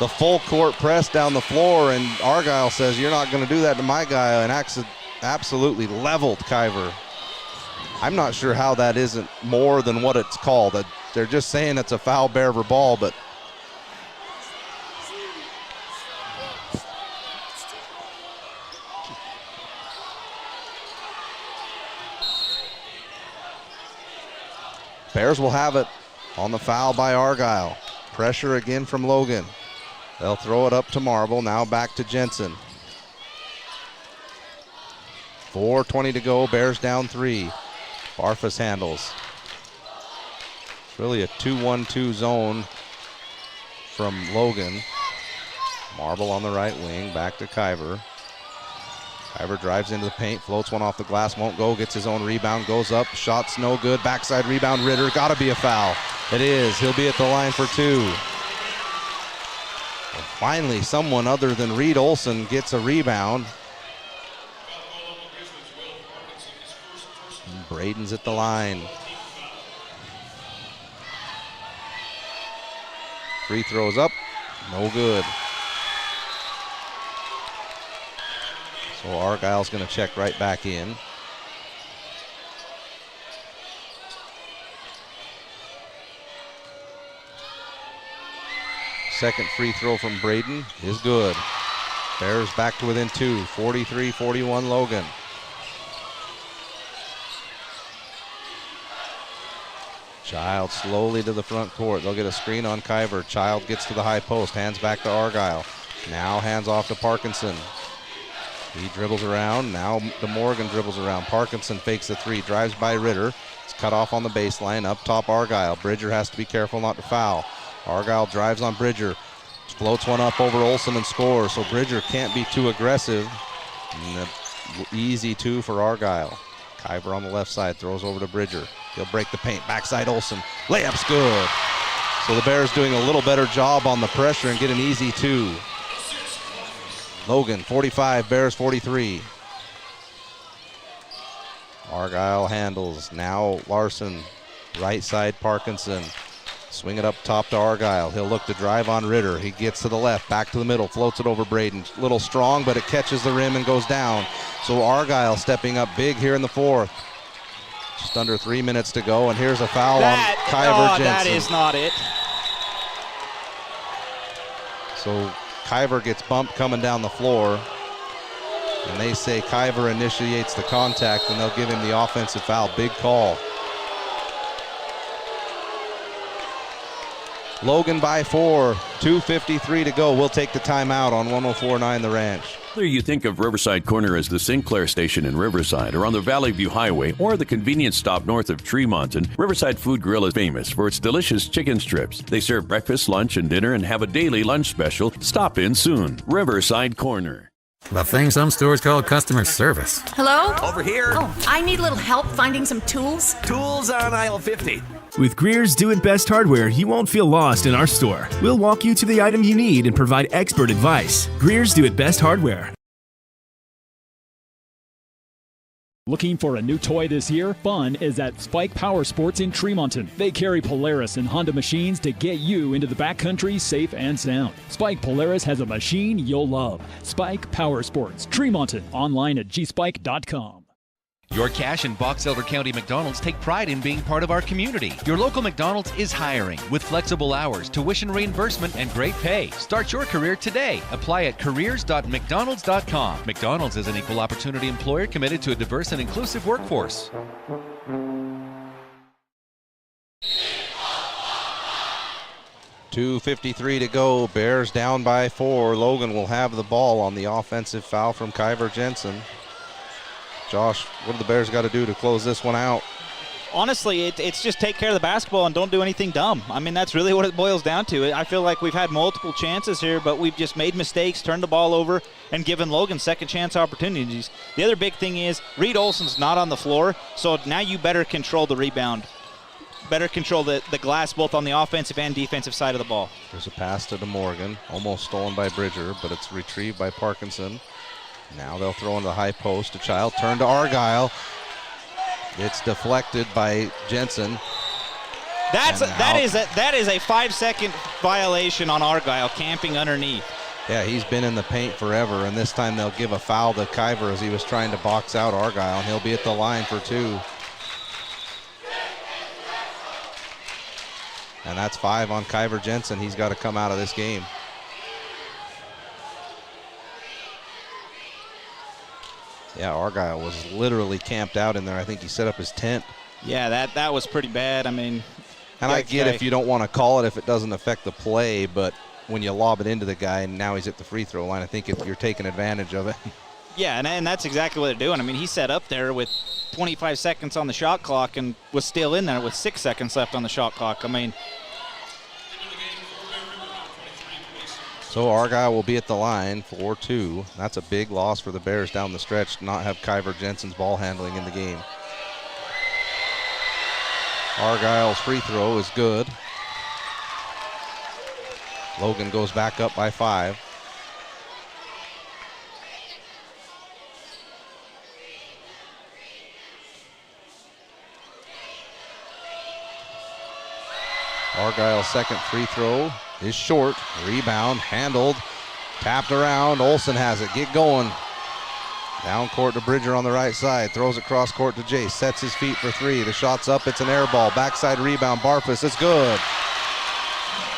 the full court press down the floor, and Argyle says, "You're not going to do that to my guy," and absolutely leveled Kyver. I'm not sure how that isn't more than what it's called. They're just saying it's a foul Bear River ball, but Bears will have it on the foul by Argyle. Pressure again from Logan. They'll throw it up to Marble, now back to Jensen. 4:20 to go, Bears down 3. Barfus handles. It's really a 2-1-2 zone from Logan. Marble on the right wing, back to Kyver. Kyver drives into the paint, floats one off the glass, won't go, gets his own rebound, goes up, shot's no good, backside rebound, Ritter, gotta be a foul. It is, he'll be at the line for 2. Well, finally, someone other than Reed Olsen gets a rebound. Braden's at the line. Free throws up, no good. So Argyle's going to check right back in. Second free throw from Braden is good. Bears back to within 2, 43-41 Logan. Child slowly to the front court. They'll get a screen on Kyver. Child gets to the high post, hands back to Argyle. Now hands off to Parkinson. He dribbles around. Now the Morgan dribbles around. Parkinson fakes the 3, drives by Ritter. It's cut off on the baseline. Up top Argyle. Bridger has to be careful not to foul. Argyle drives on Bridger. Floats one up over Olsen and scores. So Bridger can't be too aggressive. And easy 2 for Argyle. Kyver on the left side throws over to Bridger. He'll break the paint. Backside Olsen. Layup's good. So the Bears doing a little better job on the pressure and get an easy 2. Logan 45, Bears 43. Argyle handles. Now Larson. Right side Parkinson. Swing it up top to Argyle. He'll look to drive on Ritter. He gets to the left, back to the middle, floats it over Braden. Little strong, but it catches the rim and goes down. So Argyle stepping up big here in the 4th. Just under 3 minutes to go, and here's a foul on Kyver Jensen. That is not it. So Kyver gets bumped coming down the floor, and they say Kyver initiates the contact, and they'll give him the offensive foul. Big call. Logan by 4, 2:53 to go. We'll take the timeout on 104.9 The Ranch. Whether you think of Riverside Corner as the Sinclair station in Riverside or on the Valley View Highway or the convenience stop north of Tremonton, Riverside Food Grill is famous for its delicious chicken strips. They serve breakfast, lunch, and dinner and have a daily lunch special. Stop in soon. Riverside Corner. The thing some stores call customer service. Hello? Over here. Oh, I need a little help finding some tools. Tools on aisle 50. With Greer's Do It Best hardware, you won't feel lost in our store. We'll walk you to the item you need and provide expert advice. Greer's Do It Best hardware. Looking for a new toy this year? Fun is at Spike Power Sports in Tremonton. They carry Polaris and Honda machines to get you into the backcountry safe and sound. Spike Polaris has a machine you'll love. Spike Power Sports, Tremonton. Online at gspike.com. Your Cache and Box Elder County McDonald's take pride in being part of our community. Your local McDonald's is hiring with flexible hours, tuition reimbursement, and great pay. Start your career today. Apply at careers.mcdonalds.com. McDonald's is an equal opportunity employer committed to a diverse and inclusive workforce. .253 to go. Bears down by 4. Logan will have the ball on the offensive foul from Kyver Jensen. Josh, what do the Bears got to do to close this one out? Honestly, it's just take care of the basketball and don't do anything dumb. I mean, that's really what it boils down to. I feel like we've had multiple chances here, but we've just made mistakes, turned the ball over, and given Logan second chance opportunities. The other big thing is Reed Olson's not on the floor, so now you better control the rebound. Better control the glass both on the offensive and defensive side of the ball. There's a pass to DeMorgan, almost stolen by Bridger, but it's retrieved by Parkinson. Now they'll throw into the high post to Child. Turn to Argyle. It's deflected by Jensen. That is a 5-second violation on Argyle, camping underneath. Yeah, he's been in the paint forever, and this time they'll give a foul to Kyver as he was trying to box out Argyle, and he'll be at the line for 2. And that's 5 on Kyver Jensen. He's got to come out of this game. Yeah, Argyle was literally camped out in there. I think he set up his tent. Yeah, that was pretty bad. I mean, and I get if you don't want to call it if it doesn't affect the play, but when you lob it into the guy and now he's at the free throw line, I think you're taking advantage of it. Yeah, and that's exactly what they're doing. I mean, he set up there with 25 seconds on the shot clock and was still in there with 6 seconds left on the shot clock. I mean, so Argyle will be at the line for 2. That's a big loss for the Bears down the stretch to not have Kyver Jensen's ball handling in the game. Argyle's free throw is good. Logan goes back up by 5. Argyle's second free throw is short. Rebound, handled, tapped around. Olsen has it. Get going. Down court to Bridger on the right side. Throws it cross court to Jace. Sets his feet for 3. The shot's up. It's an air ball. Backside rebound. Barfus. It's good.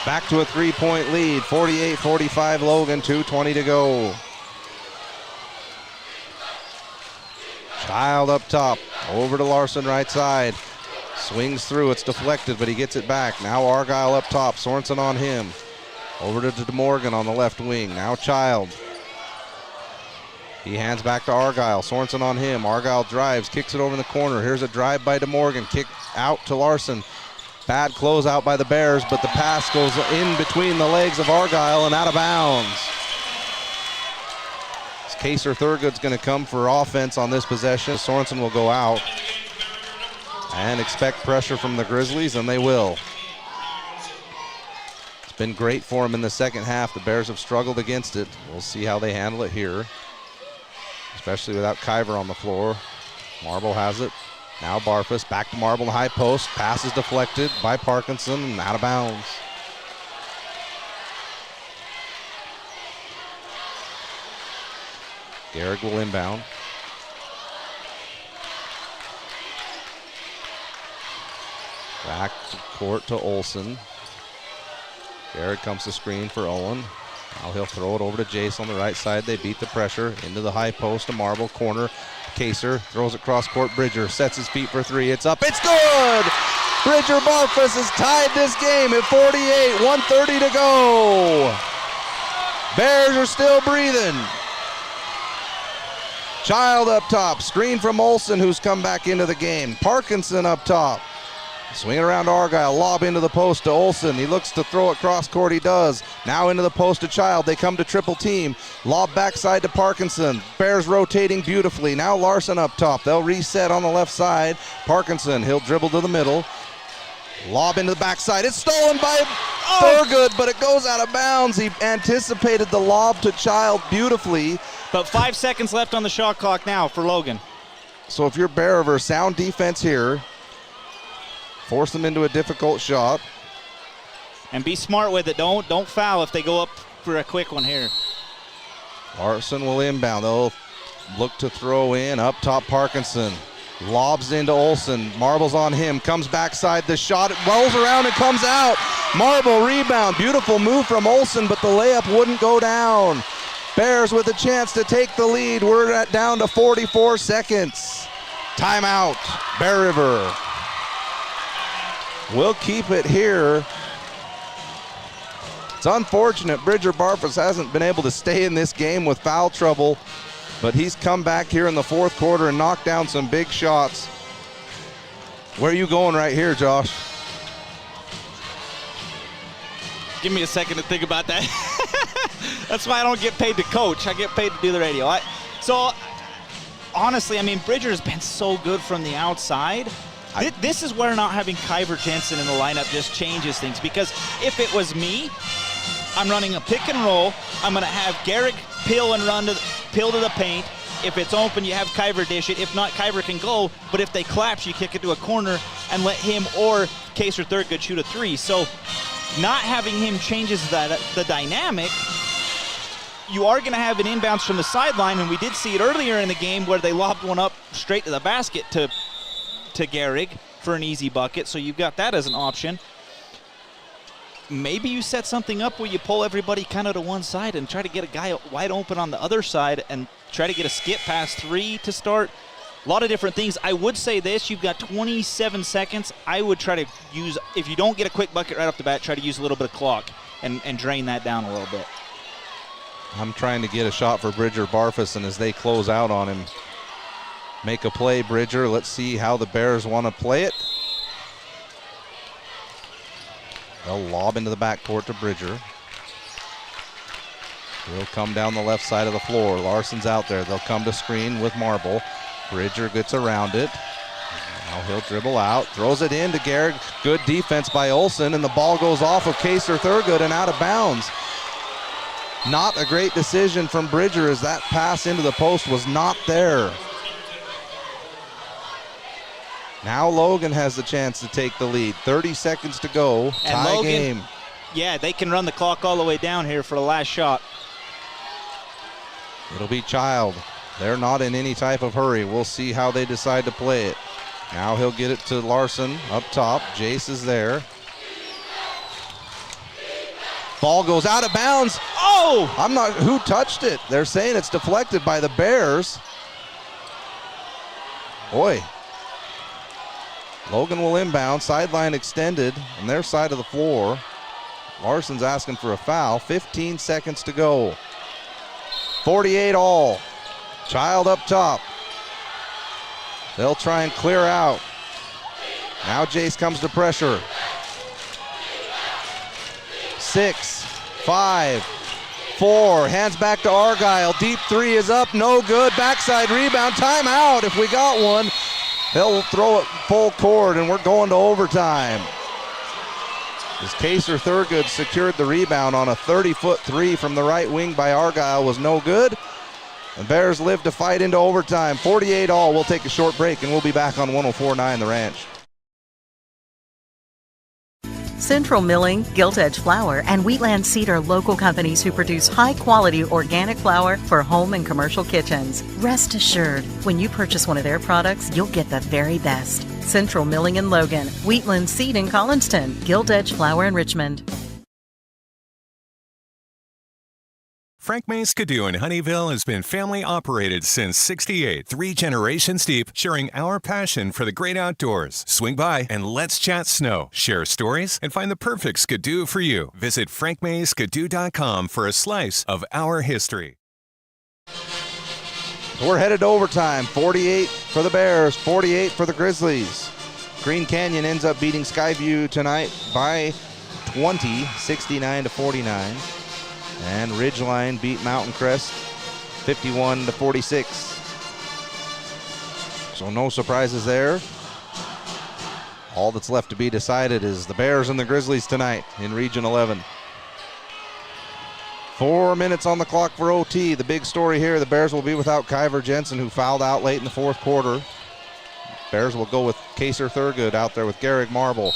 Back to a 3-point lead. 48-45 Logan. 2:20 to go. Child up top. Over to Larson right side. Swings through, it's deflected, but he gets it back. Now Argyle up top, Sorensen on him. Over to DeMorgan on the left wing. Now Child. He hands back to Argyle. Sorensen on him. Argyle drives, kicks it over in the corner. Here's a drive by DeMorgan. Kick out to Larson. Bad closeout by the Bears, but the pass goes in between the legs of Argyle and out of bounds. Kaser Thurgood's going to come for offense on this possession. Sorensen will go out. And expect pressure from the Grizzlies, and they will. It's been great for them in the second half. The Bears have struggled against it. We'll see how they handle it here, especially without Kyver on the floor. Marble has it. Now Barfus back to Marble in the high post. Pass is deflected by Parkinson and out of bounds. Garrick will inbound. Back to court to Olsen. Garrett comes to screen for Owen. Now he'll throw it over to Jace on the right side. They beat the pressure into the high post to Marble. Corner. Kaser throws it cross court. Bridger sets his feet for 3. It's up. It's good! Bridger Barfus has tied this game at 48. 1:30 to go. Bears are still breathing. Child up top. Screen from Olsen, who's come back into the game. Parkinson up top. Swinging around to Argyle, lob into the post to Olsen. He looks to throw it cross court, he does. Now into the post to Child, they come to triple team. Lob backside to Parkinson. Bears rotating beautifully. Now Larson up top, they'll reset on the left side. Parkinson, he'll dribble to the middle. Lob into the backside, it's stolen by Thurgood, but it goes out of bounds. He anticipated the lob to Child beautifully. But 5 seconds left on the shot clock now for Logan. So if you're Bear River, sound defense here. Force them into a difficult shot. And be smart with it. Don't foul if they go up for a quick one here. Larson will inbound. They'll look to throw in. Up top, Parkinson. Lobs into Olsen. Marbles on him. Comes backside. The shot rolls around and comes out. Marble rebound. Beautiful move from Olsen, but the layup wouldn't go down. Bears with a chance to take the lead. We're down to 44 seconds. Timeout. Bear River. We'll keep it here. It's unfortunate Bridger Barfus hasn't been able to stay in this game with foul trouble, but he's come back here in the fourth quarter and knocked down some big shots. Where are you going right here, Josh? Give me a second to think about that. That's why I don't get paid to coach. I get paid to do the radio. So, honestly, I mean, Bridger's been so good from the outside. This is where not having Kyver Jensen in the lineup just changes things, because if it was me, I'm running a pick and roll. I'm going to have Garrick peel and run peel to the paint. If it's open, you have Kyver dish it. If not, Kyver can go. But if they collapse, you kick it to a corner and let him or Kaser Thurgood shoot a three. So not having him changes the dynamic. You are going to have an inbounds from the sideline, and we did see it earlier in the game where they lobbed one up straight to the basket to Garrick for an easy bucket. So you've got that as an option. Maybe you set something up where you pull everybody kind of to one side and try to get a guy wide open on the other side and try to get a skip past three to start. A lot of different things. I would say this, you've got 27 seconds. I would try to use, if you don't get a quick bucket right off the bat, try to use a little bit of clock and drain that down a little bit. I'm trying to get a shot for Bridger Barfus, and as they close out on him, make a play, Bridger. Let's see how the Bears want to play it. They'll lob into the backcourt to Bridger. He'll come down the left side of the floor. Larson's out there. They'll come to screen with Marble. Bridger gets around it. Now he'll dribble out, throws it in to Garrick. Good defense by Olsen, and the ball goes off of Kaser Thurgood and out of bounds. Not a great decision from Bridger, as that pass into the post was not there. Now Logan has the chance to take the lead. 30 seconds to go. Tie Logan, game. Yeah, they can run the clock all the way down here for the last shot. It'll be Child. They're not in any type of hurry. We'll see how they decide to play it. Now he'll get it to Larson up top. Jace is there. Ball goes out of bounds. Oh! I'm not, who touched it? They're saying it's deflected by the Bears. Boy. Logan will inbound, sideline extended on their side of the floor. Larson's asking for a foul. 15 seconds to go. 48 all. Child up top. They'll try and clear out. Now Jace comes to pressure. 6, 5, 4. Hands back to Argyle. Deep three is up. No good. Backside rebound. Timeout if we got one. They'll throw it full court, and we're going to overtime. As Kaser Thurgood secured the rebound on a 30-foot three from the right wing by Argyle was no good. The Bears live to fight into overtime. 48 all. We'll take a short break, and we'll be back on 104.9 The Ranch. Central Milling, Gilt Edge Flour, and Wheatland Seed are local companies who produce high-quality organic flour for home and commercial kitchens. Rest assured, when you purchase one of their products, you'll get the very best. Central Milling in Logan, Wheatland Seed in Collinston, Gilt Edge Flour in Richmond. Frank May's Skidoo in Honeyville has been family operated since '68, 3 generations deep, sharing our passion for the great outdoors. Swing by and let's chat snow, share stories, and find the perfect Skidoo for you. Visit frankmayskidoo.com for a slice of our history. We're headed to overtime. 48 for the Bears, 48 for the Grizzlies. Green Canyon ends up beating Skyview tonight by 20, 69-49. And Ridgeline beat Mountain Crest 51-46. So no surprises there. All that's left to be decided is the Bears and the Grizzlies tonight in Region 11. 4 minutes on the clock for OT. The big story here, the Bears will be without Kyver Jensen, who fouled out late in the fourth quarter. Bears will go with Kaser Thurgood out there with Garrick Marble,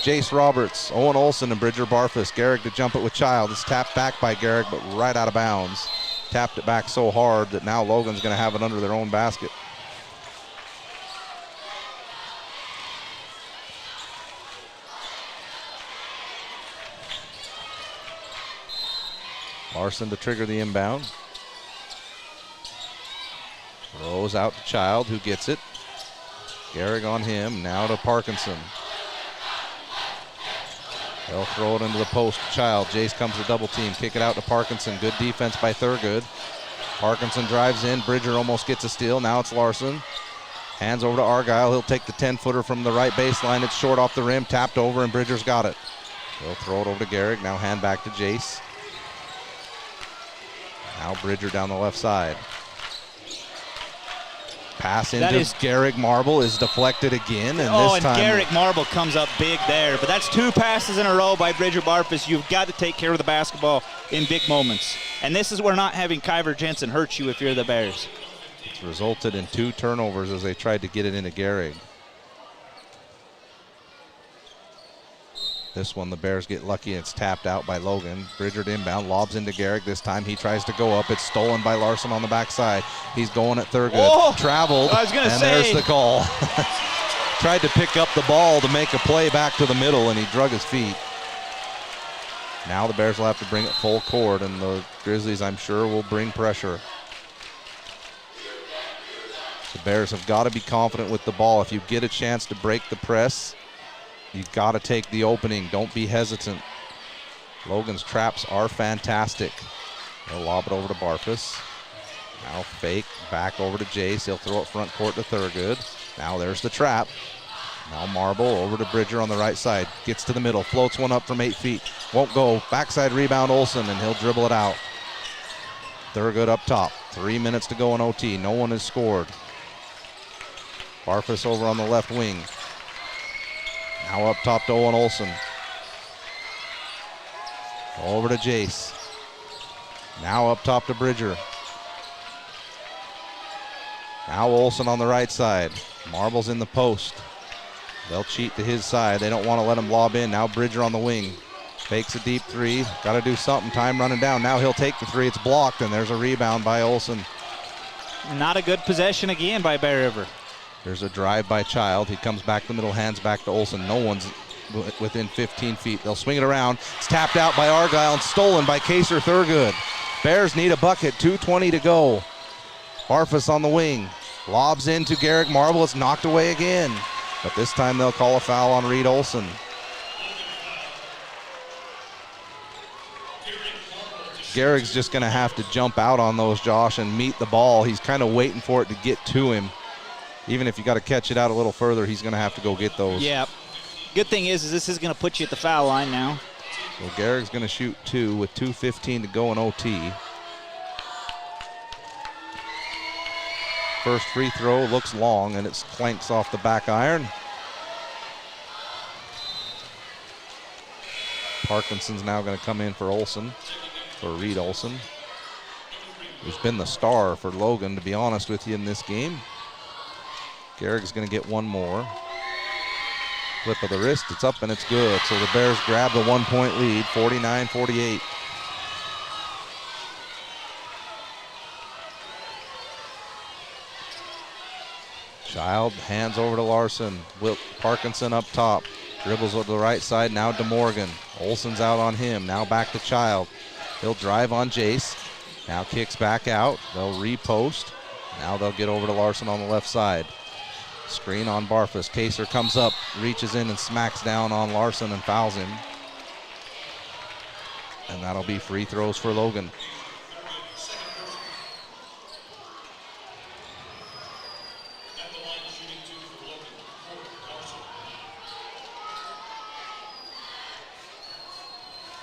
Jace Roberts, Owen Olson, and Bridger Barfus. Garrick to jump it with Child. It's tapped back by Garrick, but right out of bounds. Tapped it back so hard that now Logan's going to have it under their own basket. Larson to trigger the inbound. Throws out to Child, who gets it. Garrick on him, now to Parkinson. They'll throw it into the post. Child. Jace comes to double team. Kick it out to Parkinson. Good defense by Thurgood. Parkinson drives in. Bridger almost gets a steal. Now it's Larson. Hands over to Argyle. He'll take the 10-footer from the right baseline. It's short off the rim. Tapped over, and Bridger's got it. They'll throw it over to Garrick. Now hand back to Jace. Now Bridger down the left side. Pass into Garrick Marble is deflected again, and this time Garrick Marble comes up big there. But that's 2 passes in a row by Bridger Barfus. You've got to take care of the basketball in big moments. And this is where not having Kyver Jensen hurts you if you're the Bears. It's resulted in 2 turnovers as they tried to get it into Garrick. This one, the Bears get lucky. It's tapped out by Logan. Bridger to inbound, lobs into Garrick. This time he tries to go up. It's stolen by Larson on the backside. He's going at Thurgood. Oh, traveled, and there's the call. Tried to pick up the ball to make a play back to the middle, and he drug his feet. Now the Bears will have to bring it full court, and the Grizzlies, I'm sure, will bring pressure. The Bears have got to be confident with the ball. If you get a chance to break the press, you've got to take the opening. Don't be hesitant. Logan's traps are fantastic. They'll lob it over to Barfus. Now fake, back over to Jace. He'll throw it front court to Thurgood. Now there's the trap. Now Marble over to Bridger on the right side. Gets to the middle, floats one up from 8 feet. Won't go. Backside rebound Olson, and he'll dribble it out. Thurgood up top. 3 minutes to go in OT. No one has scored. Barfus over on the left wing. Now up top to Owen Olson. Over to Jace. Now up top to Bridger. Now Olson on the right side. Marble's in the post. They'll cheat to his side. They don't want to let him lob in. Now Bridger on the wing. Fakes a deep 3. Got to do something. Time running down. Now he'll take the 3. It's blocked, and there's a rebound by Olson. Not a good possession again by Bear River. There's a drive by Child. He comes back the middle, hands back to Olson. No one's within 15 feet. They'll swing it around. It's tapped out by Argyle and stolen by Kaser Thurgood. Bears need a bucket. 2:20 to go. Barfus on the wing. Lobs into Garrick Marble. It's knocked away again. But this time they'll call a foul on Reed Olson. Garrick's just going to have to jump out on those, Josh, and meet the ball. He's kind of waiting for it to get to him. Even if you got to catch it out a little further, he's going to have to go get those. Yeah. Good thing is this is going to put you at the foul line now. So Garrick's going to shoot 2 with 2:15 to go in OT. First free throw looks long, and it clanks off the back iron. Parkinson's now going to come in for Olson, for Reed Olson, who's been the star for Logan, to be honest with you, in this game. Garrick's going to get one more. Flip of the wrist, it's up and it's good. So the Bears grab the 1-point lead, 49-48. Child hands over to Larson. Parkinson up top. Dribbles over the right side, now to Morgan. Olson's out on him, now back to Child. He'll drive on Jace. Now kicks back out. They'll repost. Now they'll get over to Larson on the left side. Screen on Barfus. Kaser comes up, reaches in and smacks down on Larson and fouls him. And that'll be free throws for Logan.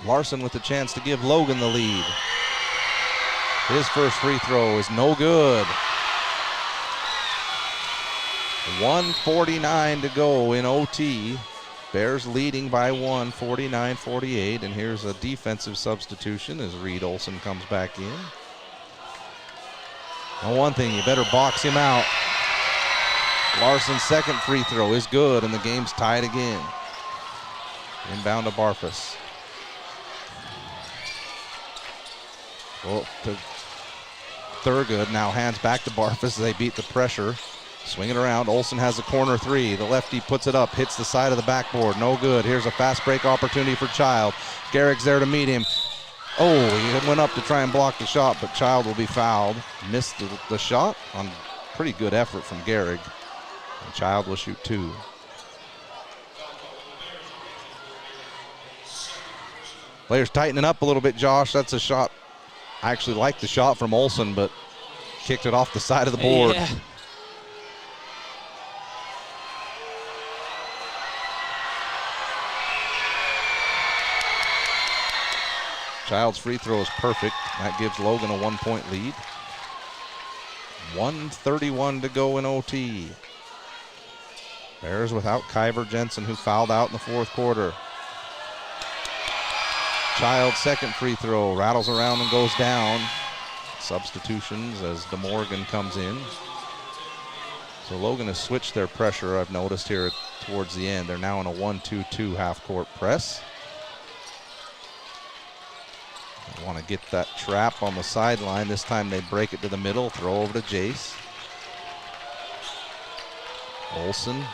Larson with the chance to give Logan the lead. His first free throw is no good. 1:49 to go in OT. Bears leading by 1, 49-48. And here's a defensive substitution as Reed Olson comes back in. Now one thing, you better box him out. Larson's second free throw is good, and the game's tied again. Inbound to Barfus. Well, to Thurgood, now hands back to Barfus as they beat the pressure. Swing it around, Olsen has a corner three. The lefty puts it up, hits the side of the backboard, no good. Here's a fast break opportunity for Child. Garrick's there to meet him. Oh, he went up to try and block the shot, but Child will be fouled. Missed the shot on pretty good effort from Garrick. And Child will shoot two. Players tightening up a little bit, Josh. That's a shot. I actually like the shot from Olsen, but kicked it off the side of the board. Yeah. Child's free throw is perfect. That gives Logan a 1-point lead. 1:31 to go in OT. Bears without Kyver Jensen, who fouled out in the fourth quarter. Child's second free throw rattles around and goes down. Substitutions as DeMorgan comes in. So Logan has switched their pressure, I've noticed here towards the end. They're now in a 1-2-2 half-court press. They want to get that trap on the sideline. This time they break it to the middle, throw over to Jace. Olsen.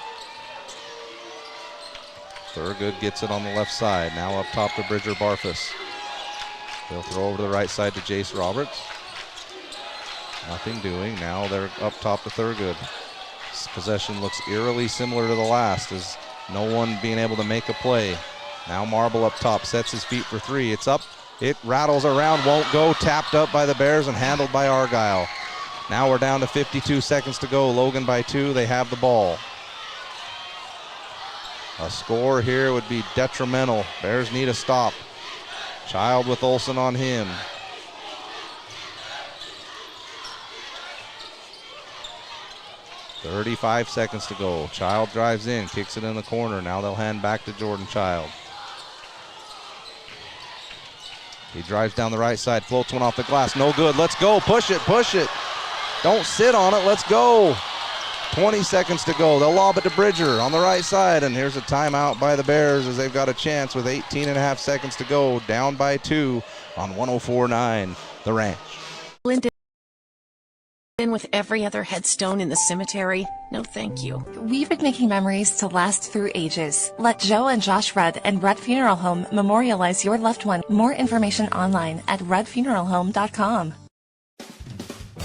Thurgood gets it on the left side. Now up top to Bridger Barfus. They'll throw over to the right side to Jace Roberts. Nothing doing. Now they're up top to Thurgood. This possession looks eerily similar to the last, as no one being able to make a play. Now Marble up top, sets his feet for three. It's up. It rattles around, won't go. Tapped up by the Bears and handled by Argyle. Now we're down to 52 seconds to go. Logan by 2. They have the ball. A score here would be detrimental. Bears need a stop. Child with Olsen on him. .35 seconds to go. Child drives in, kicks it in the corner. Now they'll hand back to Jordan Child. He drives down the right side, floats one off the glass. No good. Let's go. Push it, push it. Don't sit on it. Let's go. 20 seconds to go. They'll lob it to Bridger on the right side, and here's a timeout by the Bears as they've got a chance with 18.5 seconds to go. Down by 2 on 104.9 The Ranch. Linda, with every other headstone in the cemetery? No, thank you. We've been making memories to last through ages. Let Joe and Josh Rudd and Rudd Funeral Home memorialize your loved one. More information online at ruddfuneralhome.com.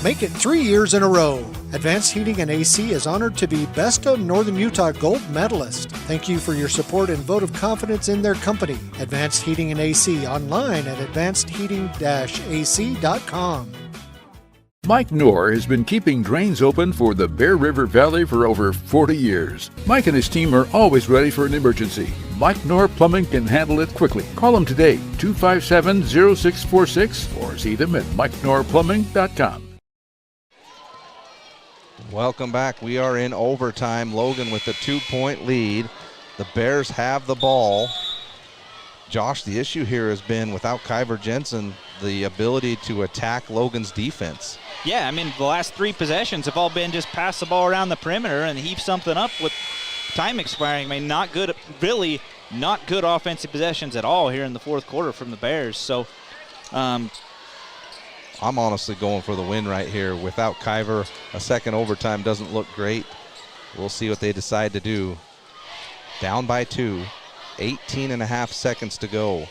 Make it 3 years in a row. Advanced Heating and AC is honored to be Best of Northern Utah Gold Medalist. Thank you for your support and vote of confidence in their company. Advanced Heating and AC online at advancedheating-ac.com. Mike Knorr has been keeping drains open for the Bear River Valley for over 40 years. Mike and his team are always ready for an emergency. Mike Knorr Plumbing can handle it quickly. Call him today, 257-0646, or see them at mikeknorrplumbing.com. Welcome back. We are in overtime. Logan with a 2-point lead. The Bears have the ball. Josh, the issue here has been without Kyver Jensen, the ability to attack Logan's defense. Yeah, I mean, the last 3 possessions have all been just pass the ball around the perimeter and heap something up with time expiring. I mean, not good, really not good offensive possessions at all here in the fourth quarter from the Bears. So, I'm honestly going for the win right here. Without Kyver, a second overtime doesn't look great. We'll see what they decide to do. Down by 2, 18.5 seconds to go.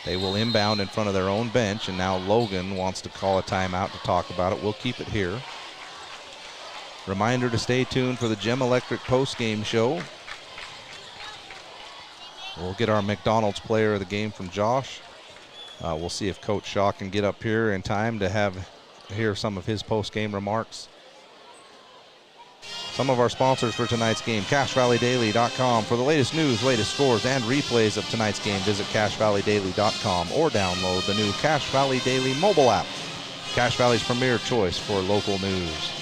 They will inbound in front of their own bench, and now Logan wants to call a timeout to talk about it. We'll keep it here. Reminder to stay tuned for the Gem Electric post-game show. We'll get our McDonald's player of the game from Josh. We'll see if Coach Shaw can get up here in time to hear some of his post-game remarks. Some of our sponsors for tonight's game, CashValleyDaily.com. For the latest news, latest scores, and replays of tonight's game, visit CashValleyDaily.com or download the new Cache Valley Daily mobile app. Cache Valley's premier choice for local news.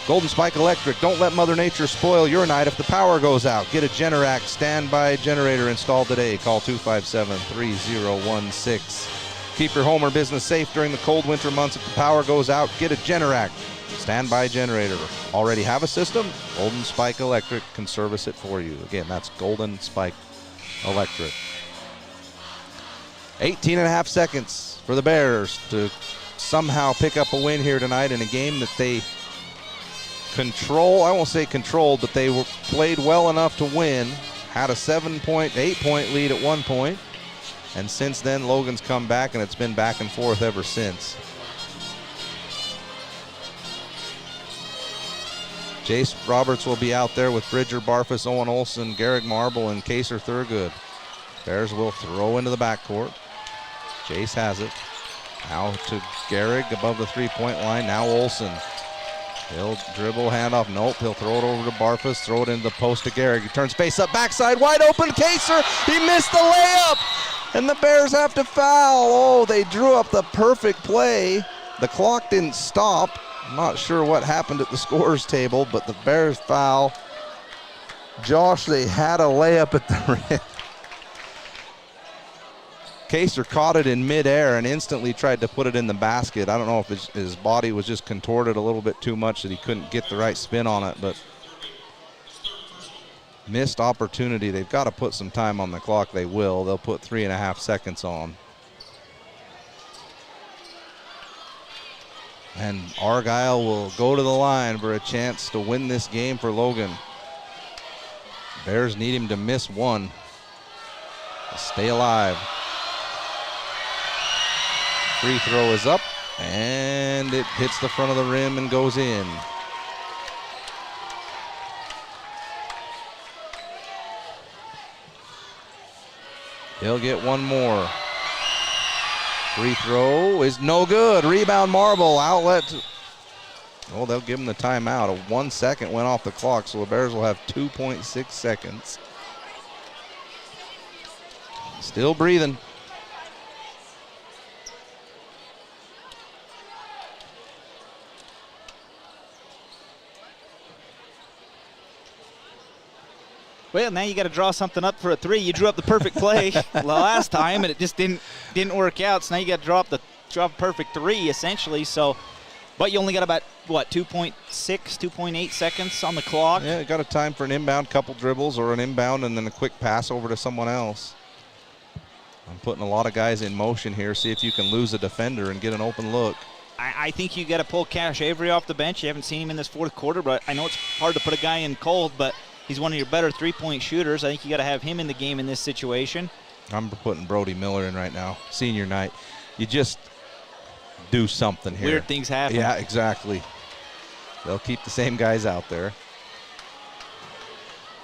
Golden Spike Electric, don't let Mother Nature spoil your night if the power goes out. Get a Generac standby generator installed today. Call 257-3016. Keep your home or business safe during the cold winter months. If the power goes out, get a Generac standby generator. Already have a system? Golden Spike Electric can service it for you. Again, that's Golden Spike Electric. 18 and a half seconds for the Bears to somehow pick up a win here tonight in a game that they I won't say controlled, but they were played well enough to win. Had a 8-point lead at one point. And since then, Logan's come back, and it's been back and forth ever since. Jace Roberts will be out there with Bridger, Barfus, Owen Olsen, Garrick Marble, and Kaser Thurgood. Bears will throw into the backcourt. Jace has it. Now to Garrick above the three-point line. Now Olsen. He'll dribble, handoff. Nope, he'll throw it over to Barfus, throw it into the post to Garrick. He turns face up, backside, wide open, Kaser. He missed the layup, and the Bears have to foul. Oh, they drew up the perfect play. The clock didn't stop. I'm not sure what happened at the scorer's table, but the Bears foul. Josh, they had a layup at the rim. Kaser caught it in midair and instantly tried to put it in the basket. I don't know if his body was just contorted a little bit too much that he couldn't get the right spin on it, but missed opportunity. They've got to put some time on the clock. They will. They'll put 3.5 seconds on. And Argyle will go to the line for a chance to win this game for Logan. Bears need him to miss one to stay alive. Free throw is up, and it hits the front of the rim and goes in. He'll get one more. Free throw is no good. Rebound Marble, outlet. Oh, they'll give him the timeout. 1 second went off the clock, so the Bears will have 2.6 seconds. Still breathing. Well, now you got to draw something up for a three. You drew up the perfect play the last time, and it just didn't work out. So now you got to draw a perfect three, essentially. So, but you only got about, what, 2.6, 2.8 seconds on the clock? Yeah, you got a time for an inbound, couple dribbles, or an inbound and then a quick pass over to someone else. I'm putting a lot of guys in motion here. See if you can lose a defender and get an open look. I think you got to pull Cash Avery off the bench. You haven't seen him in this fourth quarter, but I know it's hard to put a guy in cold, but he's one of your better three-point shooters. I think you got to have him in the game in this situation. I'm putting Brody Miller in right now. Senior night. You just do something here. Weird things happen. Yeah, exactly. They'll keep the same guys out there.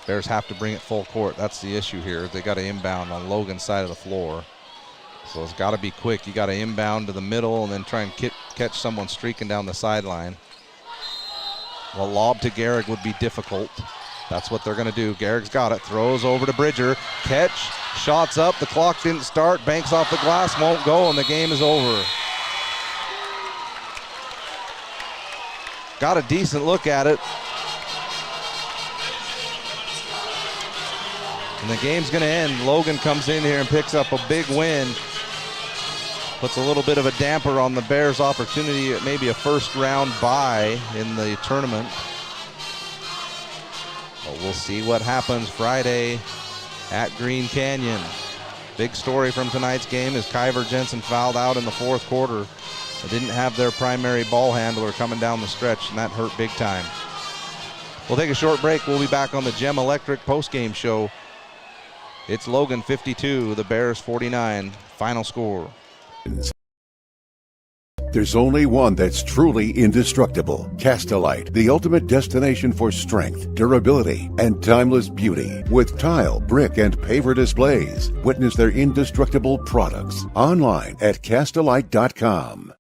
Bears have to bring it full court. That's the issue here. They got to inbound on Logan's side of the floor. So it's got to be quick. You got to inbound to the middle and then try and catch someone streaking down the sideline. Well, lob to Garrick would be difficult. That's what they're going to do. Garrick's got it. Throws over to Bridger. Catch. Shots up. The clock didn't start. Banks off the glass. Won't go, and the game is over. Got a decent look at it. And the game's going to end. Logan comes in here and picks up a big win. Puts a little bit of a damper on the Bears' opportunity at maybe a first-round bye in the tournament. But we'll see what happens Friday at Green Canyon. Big story from tonight's game is Kyver Jensen fouled out in the fourth quarter. They didn't have their primary ball handler coming down the stretch, and that hurt big time. We'll take a short break. We'll be back on the Gem Electric postgame show. It's Logan 52, the Bears 49. Final score. There's only one that's truly indestructible. Castelite, the ultimate destination for strength, durability, and timeless beauty. With tile, brick, and paver displays. Witness their indestructible products online at Castelite.com.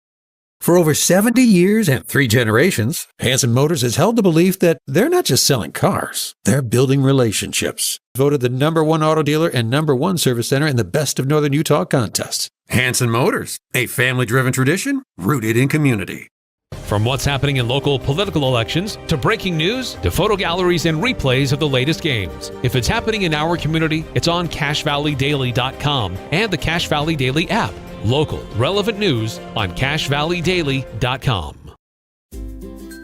For over 70 years and 3 generations, Hanson Motors has held the belief that they're not just selling cars, they're building relationships. Voted the #1 auto dealer and #1 service center in the Best of Northern Utah contest. Hanson Motors, a family-driven tradition rooted in community. From what's happening in local political elections, to breaking news, to photo galleries and replays of the latest games. If it's happening in our community, it's on CashValleyDaily.com and the Cache Valley Daily app. Local, relevant news on CashValleyDaily.com.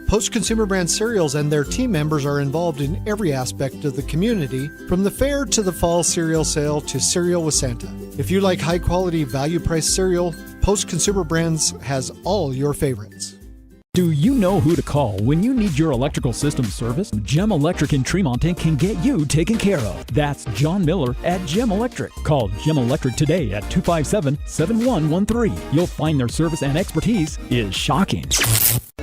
Post Consumer Brand Cereals and their team members are involved in every aspect of the community, from the fair to the fall cereal sale to Cereal with Santa. If you like high-quality, value-priced cereal, Post Consumer Brands has all your favorites. Do you know who to call when you need your electrical system serviced? Gem Electric in Tremonton can get you taken care of. That's John Miller at Gem Electric. Call Gem Electric today at 257-7113. You'll find their service and expertise is shocking.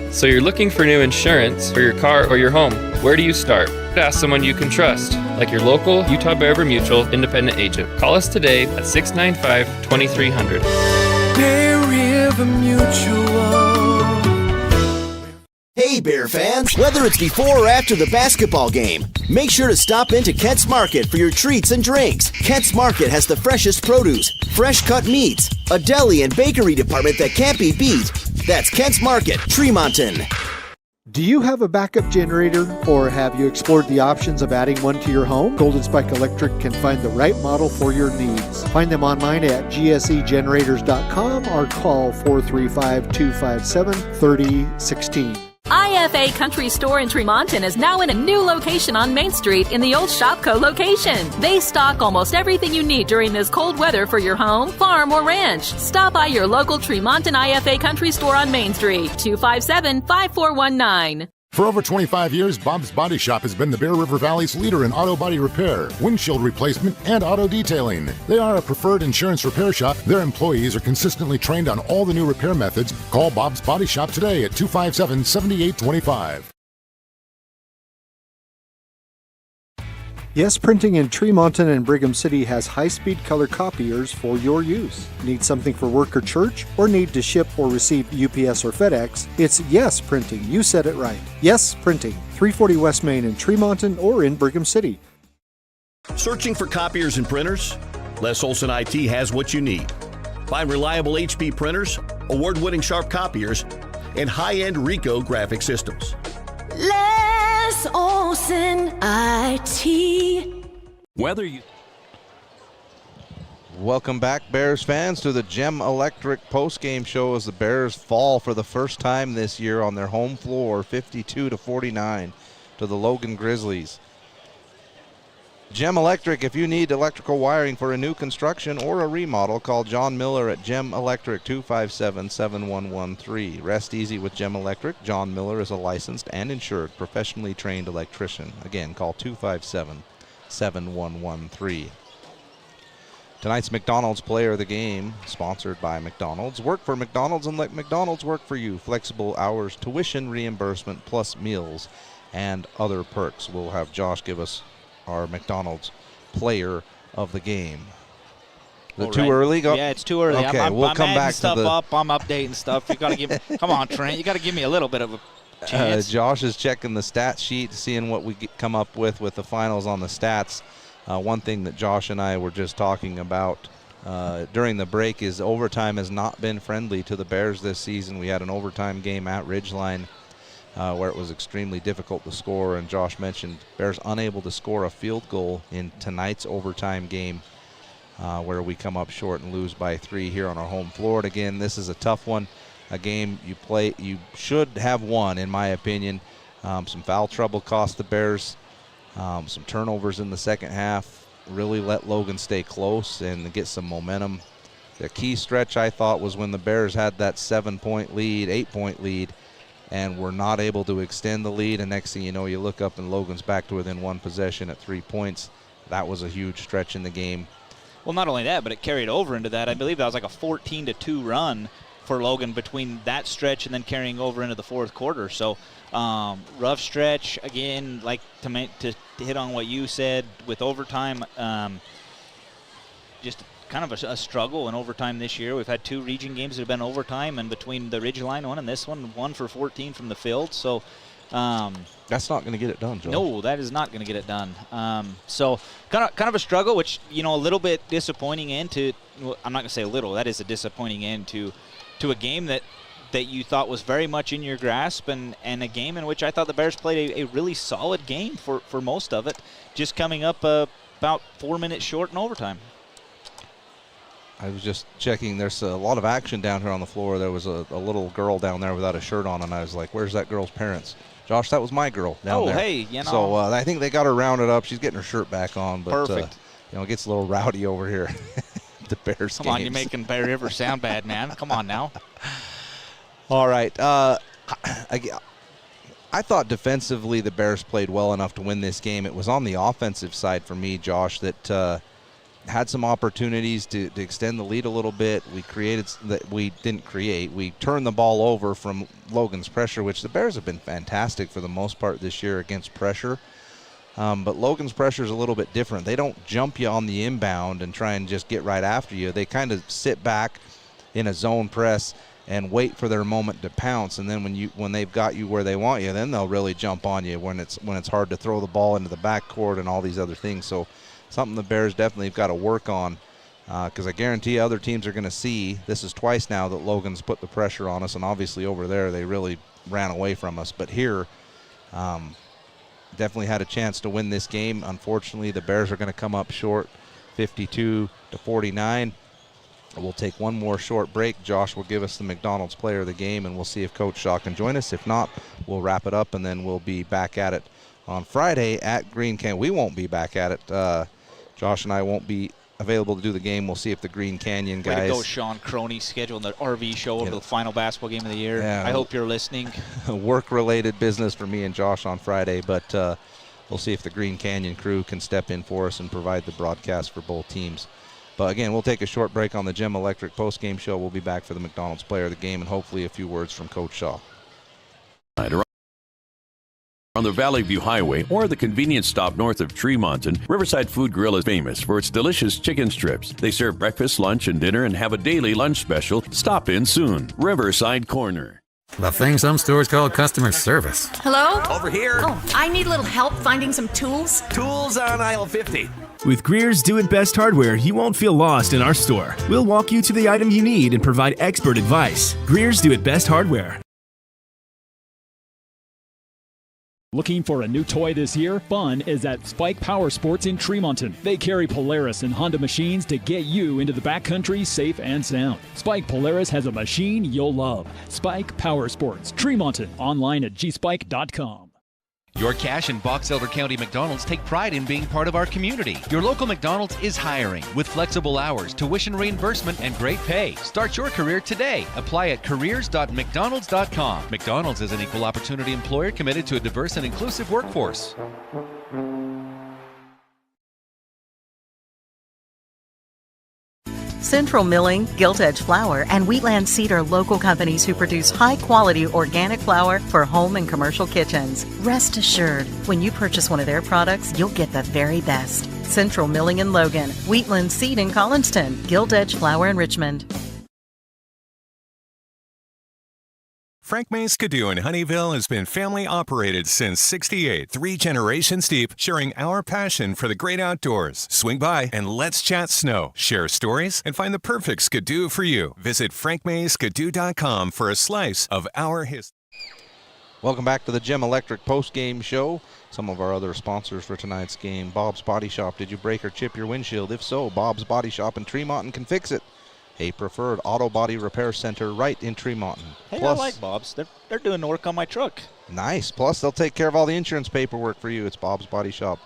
So you're looking for new insurance for your car or your home. Where do you start? Ask someone you can trust, like your local Utah Bear River Mutual independent agent. Call us today at 695-2300. Bear River Mutual. Hey Bear fans, whether it's before or after the basketball game, make sure to stop into Kent's Market for your treats and drinks. Kent's Market has the freshest produce, fresh cut meats, a deli and bakery department that can't be beat. That's Kent's Market, Tremonton. Do you have a backup generator, or have you explored the options of adding one to your home? Golden Spike Electric can find the right model for your needs. Find them online at gsegenerators.com or call 435-257-3016. IFA Country Store in Tremonton is now in a new location on Main Street in the old Shopco location. They stock almost everything you need during this cold weather for your home, farm, or ranch. Stop by your local Tremonton IFA Country Store on Main Street, 257-5419. For over 25 years, Bob's Body Shop has been the Bear River Valley's leader in auto body repair, windshield replacement, and auto detailing. They are a preferred insurance repair shop. Their employees are consistently trained on all the new repair methods. Call Bob's Body Shop today at 257-7825. Yes Printing in Tremonton and Brigham City has high-speed color copiers for your use. Need something for work or church, or need to ship or receive UPS or FedEx? It's Yes Printing. You said it right. Yes Printing, 340 West Main in Tremonton or in Brigham City. Searching for copiers and printers? Les Olson IT has what you need. Find reliable HP printers, award-winning Sharp copiers, and high-end Ricoh graphic systems. Les Olson IT. Whether you... Welcome back, Bears fans, to the Gem Electric postgame show as the Bears fall for the first time this year on their home floor, 52-49 to the Logan Grizzlies. Gem Electric, if you need electrical wiring for a new construction or a remodel, call John Miller at Gem Electric, 257-7113. Rest easy with Gem Electric. John Miller is a licensed and insured professionally trained electrician. Again, call 257-7113. Tonight's McDonald's Player of the Game, sponsored by McDonald's. Work for McDonald's and let McDonald's work for you. Flexible hours, tuition reimbursement, plus meals and other perks. We'll have Josh give us our McDonald's Player of the Game. Is it too early? Yeah, it's too early. Okay, I'm we'll come back stuff to the... up. I'm updating stuff. You got to give. Come on, Trent. You got to give me a little bit of a chance. Josh is checking the stat sheet, seeing what we come up with the finals on the stats. One thing that Josh and I were just talking about during the break is overtime has not been friendly to the Bears this season. We had an overtime game at Ridgeline where it was extremely difficult to score, and Josh mentioned Bears unable to score a field goal in tonight's overtime game where we come up short and lose by 3 here on our home floor. And again, this is a tough one, a game you should have won, in my opinion. Some foul trouble cost the Bears. Some turnovers in the second half really let Logan stay close and get some momentum. The key stretch, I thought, was when the Bears had that 7-point lead, 8-point lead, and were not able to extend the lead. And next thing you know, you look up and Logan's back to within 1 possession at 3 points. That was a huge stretch in the game. Well, not only that, but it carried over into that. I believe that was like a 14-2 run for Logan between that stretch and then carrying over into the fourth quarter. So rough stretch again. Like to hit on what you said with overtime, just kind of a struggle in overtime this year. We've had 2 region games that have been overtime, and between the Ridgeline one and this one for 14 from the field. So that's not going to get it done, Joe. No, that is not going to get it done. So kind of a struggle, which a little bit disappointing end to. Well, I'm not going to say a little. That is a disappointing end to a game that you thought was very much in your grasp, and a game in which I thought the Bears played a really solid game for most of it, just coming up about 4 minutes short in overtime. I was just checking. There's a lot of action down here on the floor. There was a little girl down there without a shirt on, and I was like, where's that girl's parents? Josh, that was my girl down there. Oh, hey, you know. So I think they got her rounded up. She's getting her shirt back on. But, Perfect. It gets a little rowdy over here. The Bears Come on, you're making Bear River sound bad, man. Come on now. All right. I thought defensively the Bears played well enough to win this game. It was on the offensive side for me, Josh, that had some opportunities to extend the lead a little bit. We turned the ball over from Logan's pressure, which the Bears have been fantastic for the most part this year against pressure. But Logan's pressure is a little bit different. They don't jump you on the inbound and try and just get right after you. They kind of sit back in a zone press and wait for their moment to pounce, and then when they've got you where they want you, then they'll really jump on you when it's hard to throw the ball into the backcourt and all these other things. So something the Bears definitely have got to work on, because I guarantee other teams are going to see this is twice now that Logan's put the pressure on us, and obviously over there they really ran away from us. But here, definitely had a chance to win this game. Unfortunately, the Bears are going to come up short, 52-49. We'll take one more short break. Josh will give us the McDonald's player of the game, and we'll see if Coach Shaw can join us. If not, we'll wrap it up, and then we'll be back at it on Friday at Green Canyon. We won't be back at it. Josh and I won't be available to do the game. We'll see if the Green Canyon guys. Way to go, Sean Croney, scheduling the RV show over the final basketball game of the year. Yeah, I hope you're listening. Work-related business for me and Josh on Friday, but we'll see if the Green Canyon crew can step in for us and provide the broadcast for both teams. But again, we'll take a short break on the Gem Electric post-game show. We'll be back for the McDonald's player of the game and hopefully a few words from Coach Shaw. On the Valley View Highway or the convenience stop north of Tremonton, Riverside Food Grill is famous for its delicious chicken strips. They serve breakfast, lunch, and dinner and have a daily lunch special. Stop in soon. Riverside Corner. The thing some stores call customer service. Hello? Over here. Oh, I need a little help finding some tools. Tools on aisle 50. With Greer's Do It Best hardware, you won't feel lost in our store. We'll walk you to the item you need and provide expert advice. Greer's Do It Best hardware. Looking for a new toy this year? Fun is at Spike Power Sports in Tremonton. They carry Polaris and Honda machines to get you into the backcountry safe and sound. Spike Polaris has a machine you'll love. Spike Power Sports, Tremonton. Online at gspike.com. Your Cache and Box Elder County McDonald's take pride in being part of our community. Your local McDonald's is hiring with flexible hours, tuition reimbursement, and great pay. Start your career today. Apply at careers.mcdonalds.com. McDonald's is an equal opportunity employer committed to a diverse and inclusive workforce. Central Milling, Gilt Edge Flour, and Wheatland Seed are local companies who produce high-quality organic flour for home and commercial kitchens. Rest assured, when you purchase one of their products, you'll get the very best. Central Milling in Logan, Wheatland Seed in Collinston, Gilt Edge Flour in Richmond. Frank May's Skidoo in Honeyville has been family operated since '68, 3 generations deep, sharing our passion for the great outdoors. Swing by and let's chat snow, share stories, and find the perfect Skidoo for you. Visit frankmayskidoo.com for a slice of our history. Welcome back to the Gem Electric post-game show. Some of our other sponsors for tonight's game. Bob's Body Shop. Did you break or chip your windshield? If so, Bob's Body Shop in Tremonton can fix it. A preferred auto body repair center right in Tremonton. Hey, plus, I like Bob's. They're doing the work on my truck. Nice. Plus, they'll take care of all the insurance paperwork for you. It's Bob's Body Shop.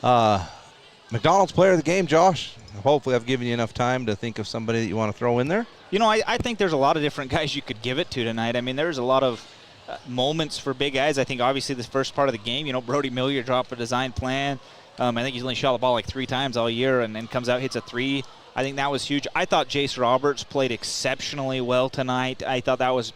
McDonald's player of the game, Josh. Hopefully I've given you enough time to think of somebody that you want to throw in there. You know, I think there's a lot of different guys you could give it to tonight. I mean, there's a lot of moments for big guys. I think obviously this first part of the game, you know, Brody Millier dropped a design plan. I think he's only shot the ball like 3 times all year and then comes out, hits a 3. I think that was huge. I thought Jace Roberts played exceptionally well tonight. I thought that was,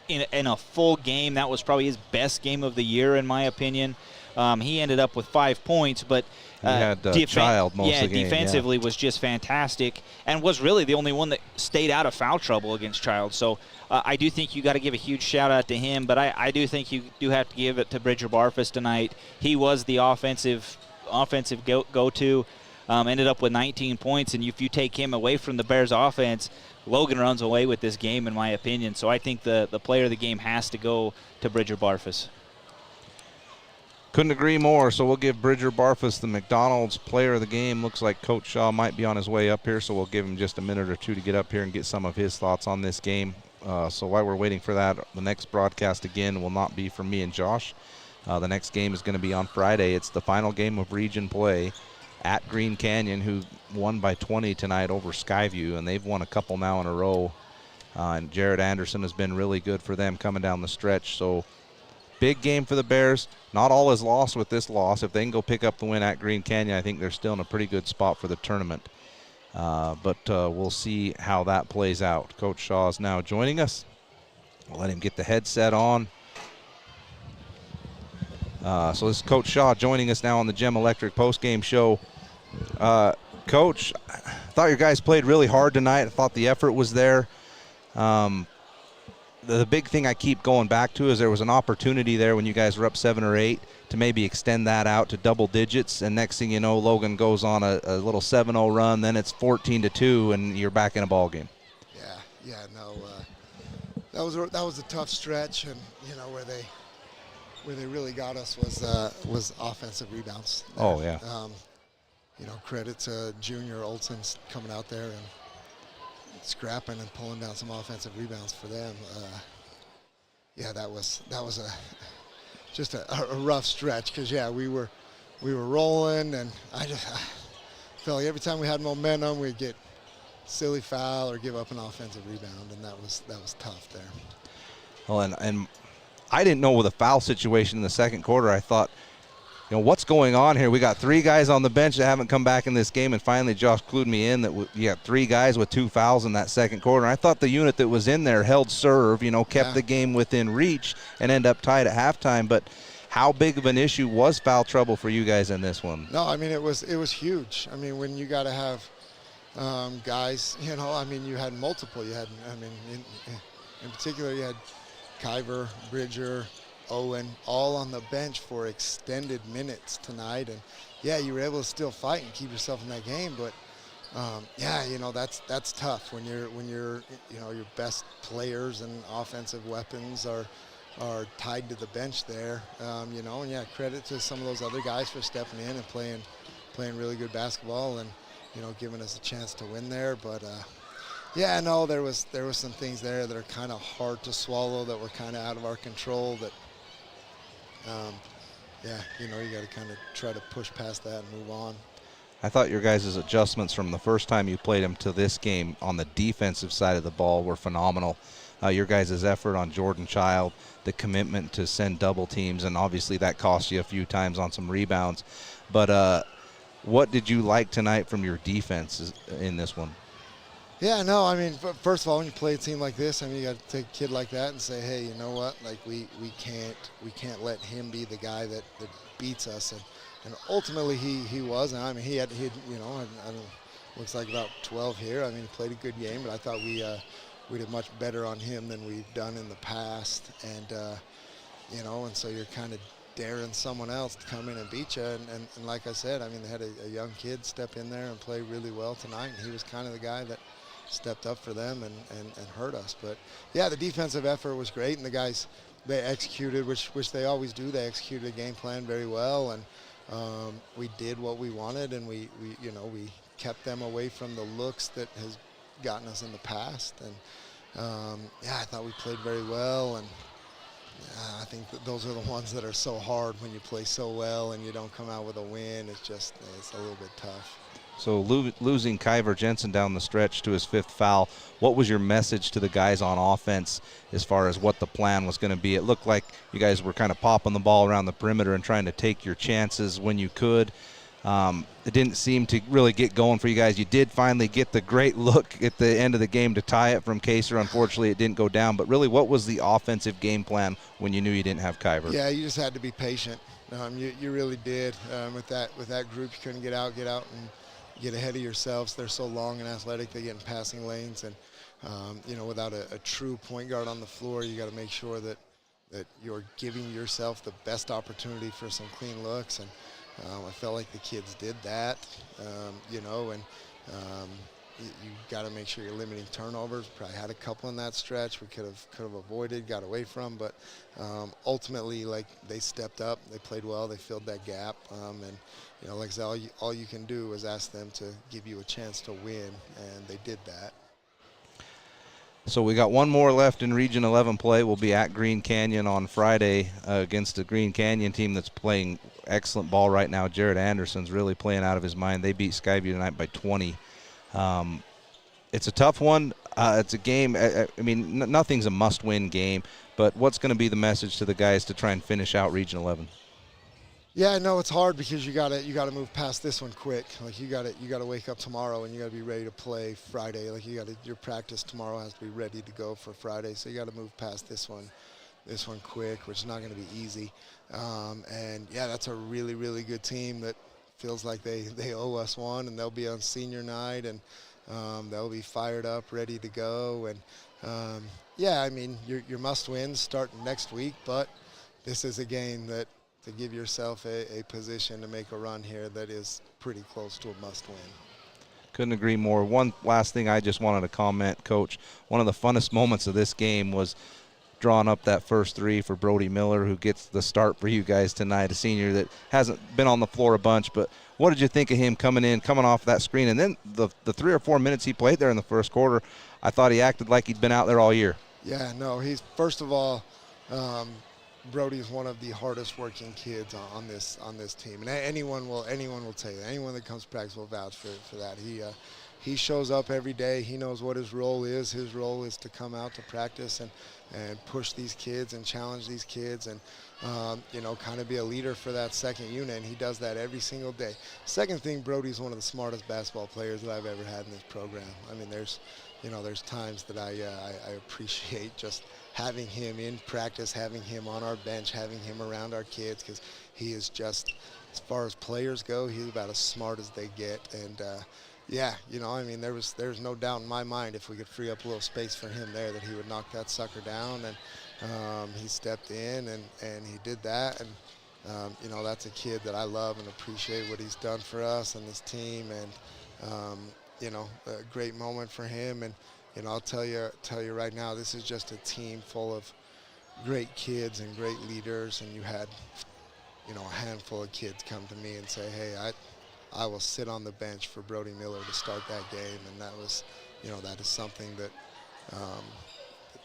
in a full game, that was probably his best game of the year, in my opinion. He ended up with 5 points, but he had Child most of the game. Defensively was just fantastic and was really the only one that stayed out of foul trouble against Child. So I do think you got to give a huge shout-out to him, but I do think you do have to give it to Bridger Barfus tonight. He was the offensive go-to. Ended up with 19 points, and if you take him away from the Bears' offense, Logan runs away with this game, in my opinion. So I think the player of the game has to go to Bridger Barfus. Couldn't agree more. So we'll give Bridger Barfus the McDonald's player of the game. Looks like Coach Shaw might be on his way up here, so we'll give him just a minute or two to get up here and get some of his thoughts on this game. So while we're waiting for that, the next broadcast again will not be from me and Josh. The next game is going to be on Friday. It's the final game of region play at Green Canyon, who won by 20 tonight over Skyview, and they've won a couple now in a row. And Jared Anderson has been really good for them coming down the stretch. So big game for the Bears. Not all is lost with this loss. If they can go pick up the win at Green Canyon, I think they're still in a pretty good spot for the tournament. But we'll see how that plays out. Coach Shaw is now joining us. We'll let him get the headset on. So this is Coach Shaw joining us now on the Gem Electric postgame show. Coach, I thought your guys played really hard tonight. I thought the effort was there. The big thing I keep going back to is there was an opportunity there when you guys were up 7 or 8 to maybe extend that out to double digits, and next thing you know, Logan goes on a little 7-0 run, then it's 14-2, and you're back in a ball game. That was a tough stretch, and where they really got us was offensive rebounds. There. Oh yeah. Credit to Junior Olsen's coming out there and scrapping and pulling down some offensive rebounds for them. That was just a rough stretch because we were rolling, and I felt like every time we had momentum we'd get silly foul or give up an offensive rebound, and that was tough there. Well, and I didn't know with a foul situation in the second quarter. I thought, what's going on here? We got 3 guys on the bench that haven't come back in this game, and finally Josh clued me in that you got 3 guys with 2 fouls in that second quarter. And I thought the unit that was in there held serve, kept the game within reach and end up tied at halftime. But how big of an issue was foul trouble for you guys in this one? No, I mean, it was huge. I mean, when you got to have guys, you had multiple. You had, in particular, you had Kyver, Bridger, Owen, all on the bench for extended minutes tonight, and you were able to still fight and keep yourself in that game. But that's tough when your best players and offensive weapons are tied to the bench there. Credit to some of those other guys for stepping in and playing really good basketball and giving us a chance to win there. But there was some things there that are kind of hard to swallow, that were kind of out of our control. That you got to kind of try to push past that and move on. I thought your guys' adjustments from the first time you played them to this game on the defensive side of the ball were phenomenal. Your guys' effort on Jordan Child, the commitment to send double teams, and obviously that cost you a few times on some rebounds. But what did you like tonight from your defense in this one? First of all, when you play a team like this, you got to take a kid like that and say, hey, you know what? Like we can't let him be the guy that beats us. And ultimately he was. And he had I don't know, looks like about 12 here. He played a good game, but I thought we did much better on him than we've done in the past. And and so you're kind of daring someone else to come in and beat you. And like I said, they had a young kid step in there and play really well tonight, and he was kind of the guy that stepped up for them and hurt us. But the defensive effort was great, and the guys, they executed, which they always do. They executed the game plan very well, and we did what we wanted, and we kept them away from the looks that has gotten us in the past. And I thought we played very well, and I think that those are the ones that are so hard when you play so well and you don't come out with a win. It's a little bit tough. So losing Kyver Jensen down the stretch to his 5th foul, what was your message to the guys on offense as far as what the plan was going to be? It looked like you guys were kind of popping the ball around the perimeter and trying to take your chances when you could. It didn't seem to really get going for you guys. You did finally get the great look at the end of the game to tie it from Kaser. Unfortunately, it didn't go down. But really, what was the offensive game plan when you knew you didn't have Kyver? Yeah, you just had to be patient. You really did. With that group, you couldn't get out and get ahead of yourselves. They're so long and athletic, they get in passing lanes, and without a true point guard on the floor, you got to make sure that you're giving yourself the best opportunity for some clean looks. And I felt like the kids did that, you got to make sure you're limiting turnovers. Probably had a couple in that stretch we could have avoided, got away from, but ultimately, like, they stepped up, they played well, they filled that gap, and you know, like I said, all you can do is ask them to give you a chance to win, and they did that. So we got one more left in Region 11 play. We'll be at Green Canyon on Friday against the Green Canyon team that's playing excellent ball right now. Jared Anderson's really playing out of his mind. They beat Skyview tonight by 20. It's a tough one. It's a game. I mean, nothing's a must-win game, but what's going to be the message to the guys to try and finish out Region 11? Yeah, no, it's hard because you gotta move past this one quick. Like you gotta wake up tomorrow and you gotta be ready to play Friday. Like your practice tomorrow has to be ready to go for Friday. So you gotta move past this one quick, which is not gonna be easy. And yeah, that's a really, really good team that feels like they owe us one, and they'll be on senior night, and they'll be fired up, ready to go. And yeah, I mean, your must-wins start next week, but this is a game that, to give yourself a position to make a run here that is pretty close to a must-win. Couldn't agree more. One last thing I just wanted to comment, Coach. One of the funnest moments of this game was drawing up that first three for Brody Miller, who gets the start for you guys tonight, a senior that hasn't been on the floor a bunch. But what did you think of him coming off that screen? And then the 3 or 4 minutes he played there in the first quarter, I thought he acted like he'd been out there all year. Yeah, no, he's, first of all, Brody is one of the hardest working kids on this team, and anyone will tell you that. Anyone that comes to practice will vouch for that. He shows up every day. He knows what his role is. His role is to come out to practice and push these kids and challenge these kids, and kind of be a leader for that second unit. And he does that every single day. Second thing, Brody's one of the smartest basketball players that I've ever had in this program. I mean, there's times that I appreciate just having him in practice, having him on our bench, having him around our kids, because he is just, as far as players go, he's about as smart as they get. And yeah, I mean, there's no doubt in my mind if we could free up a little space for him there that he would knock that sucker down. And he stepped in and he did that. And that's a kid that I love and appreciate what he's done for us and this team. And a great moment for him. And I'll tell you right now, this is just a team full of great kids and great leaders. And you had, a handful of kids come to me and say, hey, I will sit on the bench for Brody Miller to start that game. And that was, that is something that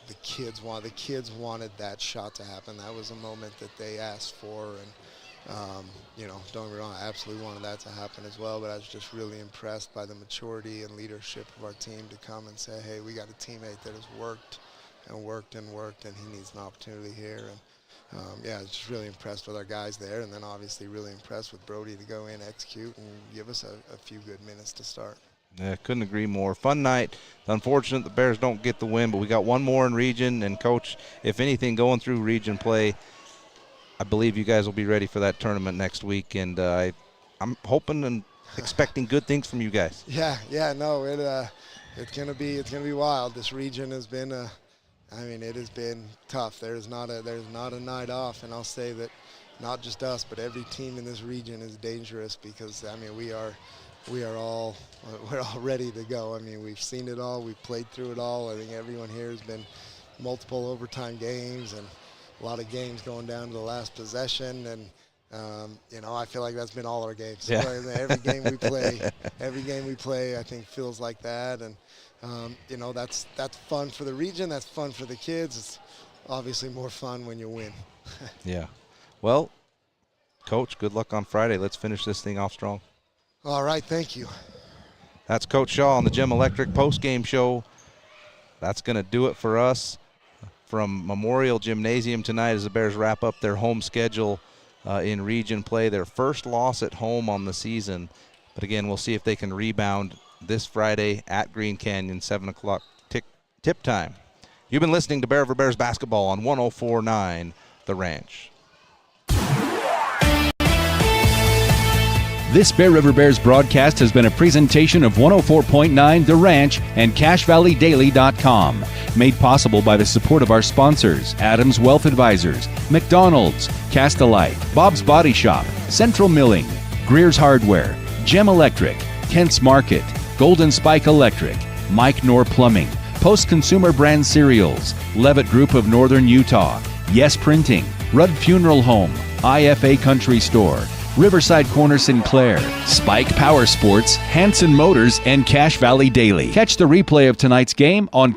the kids want. The kids wanted that shot to happen. That was a moment that they asked for. And don't get me wrong, I absolutely wanted that to happen as well, but I was just really impressed by the maturity and leadership of our team to come and say, hey, we got a teammate that has worked and worked and worked, and he needs an opportunity here. And I was just really impressed with our guys there, and then obviously really impressed with Brody to go in, execute, and give us a few good minutes to start. Yeah, couldn't agree more. Fun night. It's unfortunate the Bears don't get the win, but we got one more in region, and Coach, if anything, going through region play, I believe you guys will be ready for that tournament next week, and I'm hoping and expecting good things from you guys. Yeah, no, it's gonna be wild. This region has been, it has been tough. There's not a night off, and I'll say that not just us, but every team in this region is dangerous because we're all ready to go. I mean, we've seen it all, we've played through it all. I think everyone here has been multiple overtime games and a lot of games going down to the last possession, and I feel like that's been all our games. Yeah. Every game we play, I think feels like that, and that's fun for the region. That's fun for the kids. It's obviously more fun when you win. Yeah. Well, Coach, good luck on Friday. Let's finish this thing off strong. All right, thank you. That's Coach Shaw on the Gem Electric postgame show. That's going to do it for us from Memorial Gymnasium tonight as the Bears wrap up their home schedule in region play, their first loss at home on the season. But again, we'll see if they can rebound this Friday at Green Canyon, 7 o'clock tip time. You've been listening to Bear River Bears basketball on 104.9 The Ranch. This Bear River Bears broadcast has been a presentation of 104.9 The Ranch and CashValleyDaily.com. Made possible by the support of our sponsors, Adams Wealth Advisors, McDonald's, Castelite, Bob's Body Shop, Central Milling, Greer's Hardware, Gem Electric, Kent's Market, Golden Spike Electric, Mike Knorr Plumbing, Post Consumer Brand Cereals, Levitt Group of Northern Utah, Yes Printing, Rudd Funeral Home, IFA Country Store, Riverside Corner Sinclair, Spike Power Sports, Hanson Motors, and Cache Valley Daily. Catch the replay of tonight's game on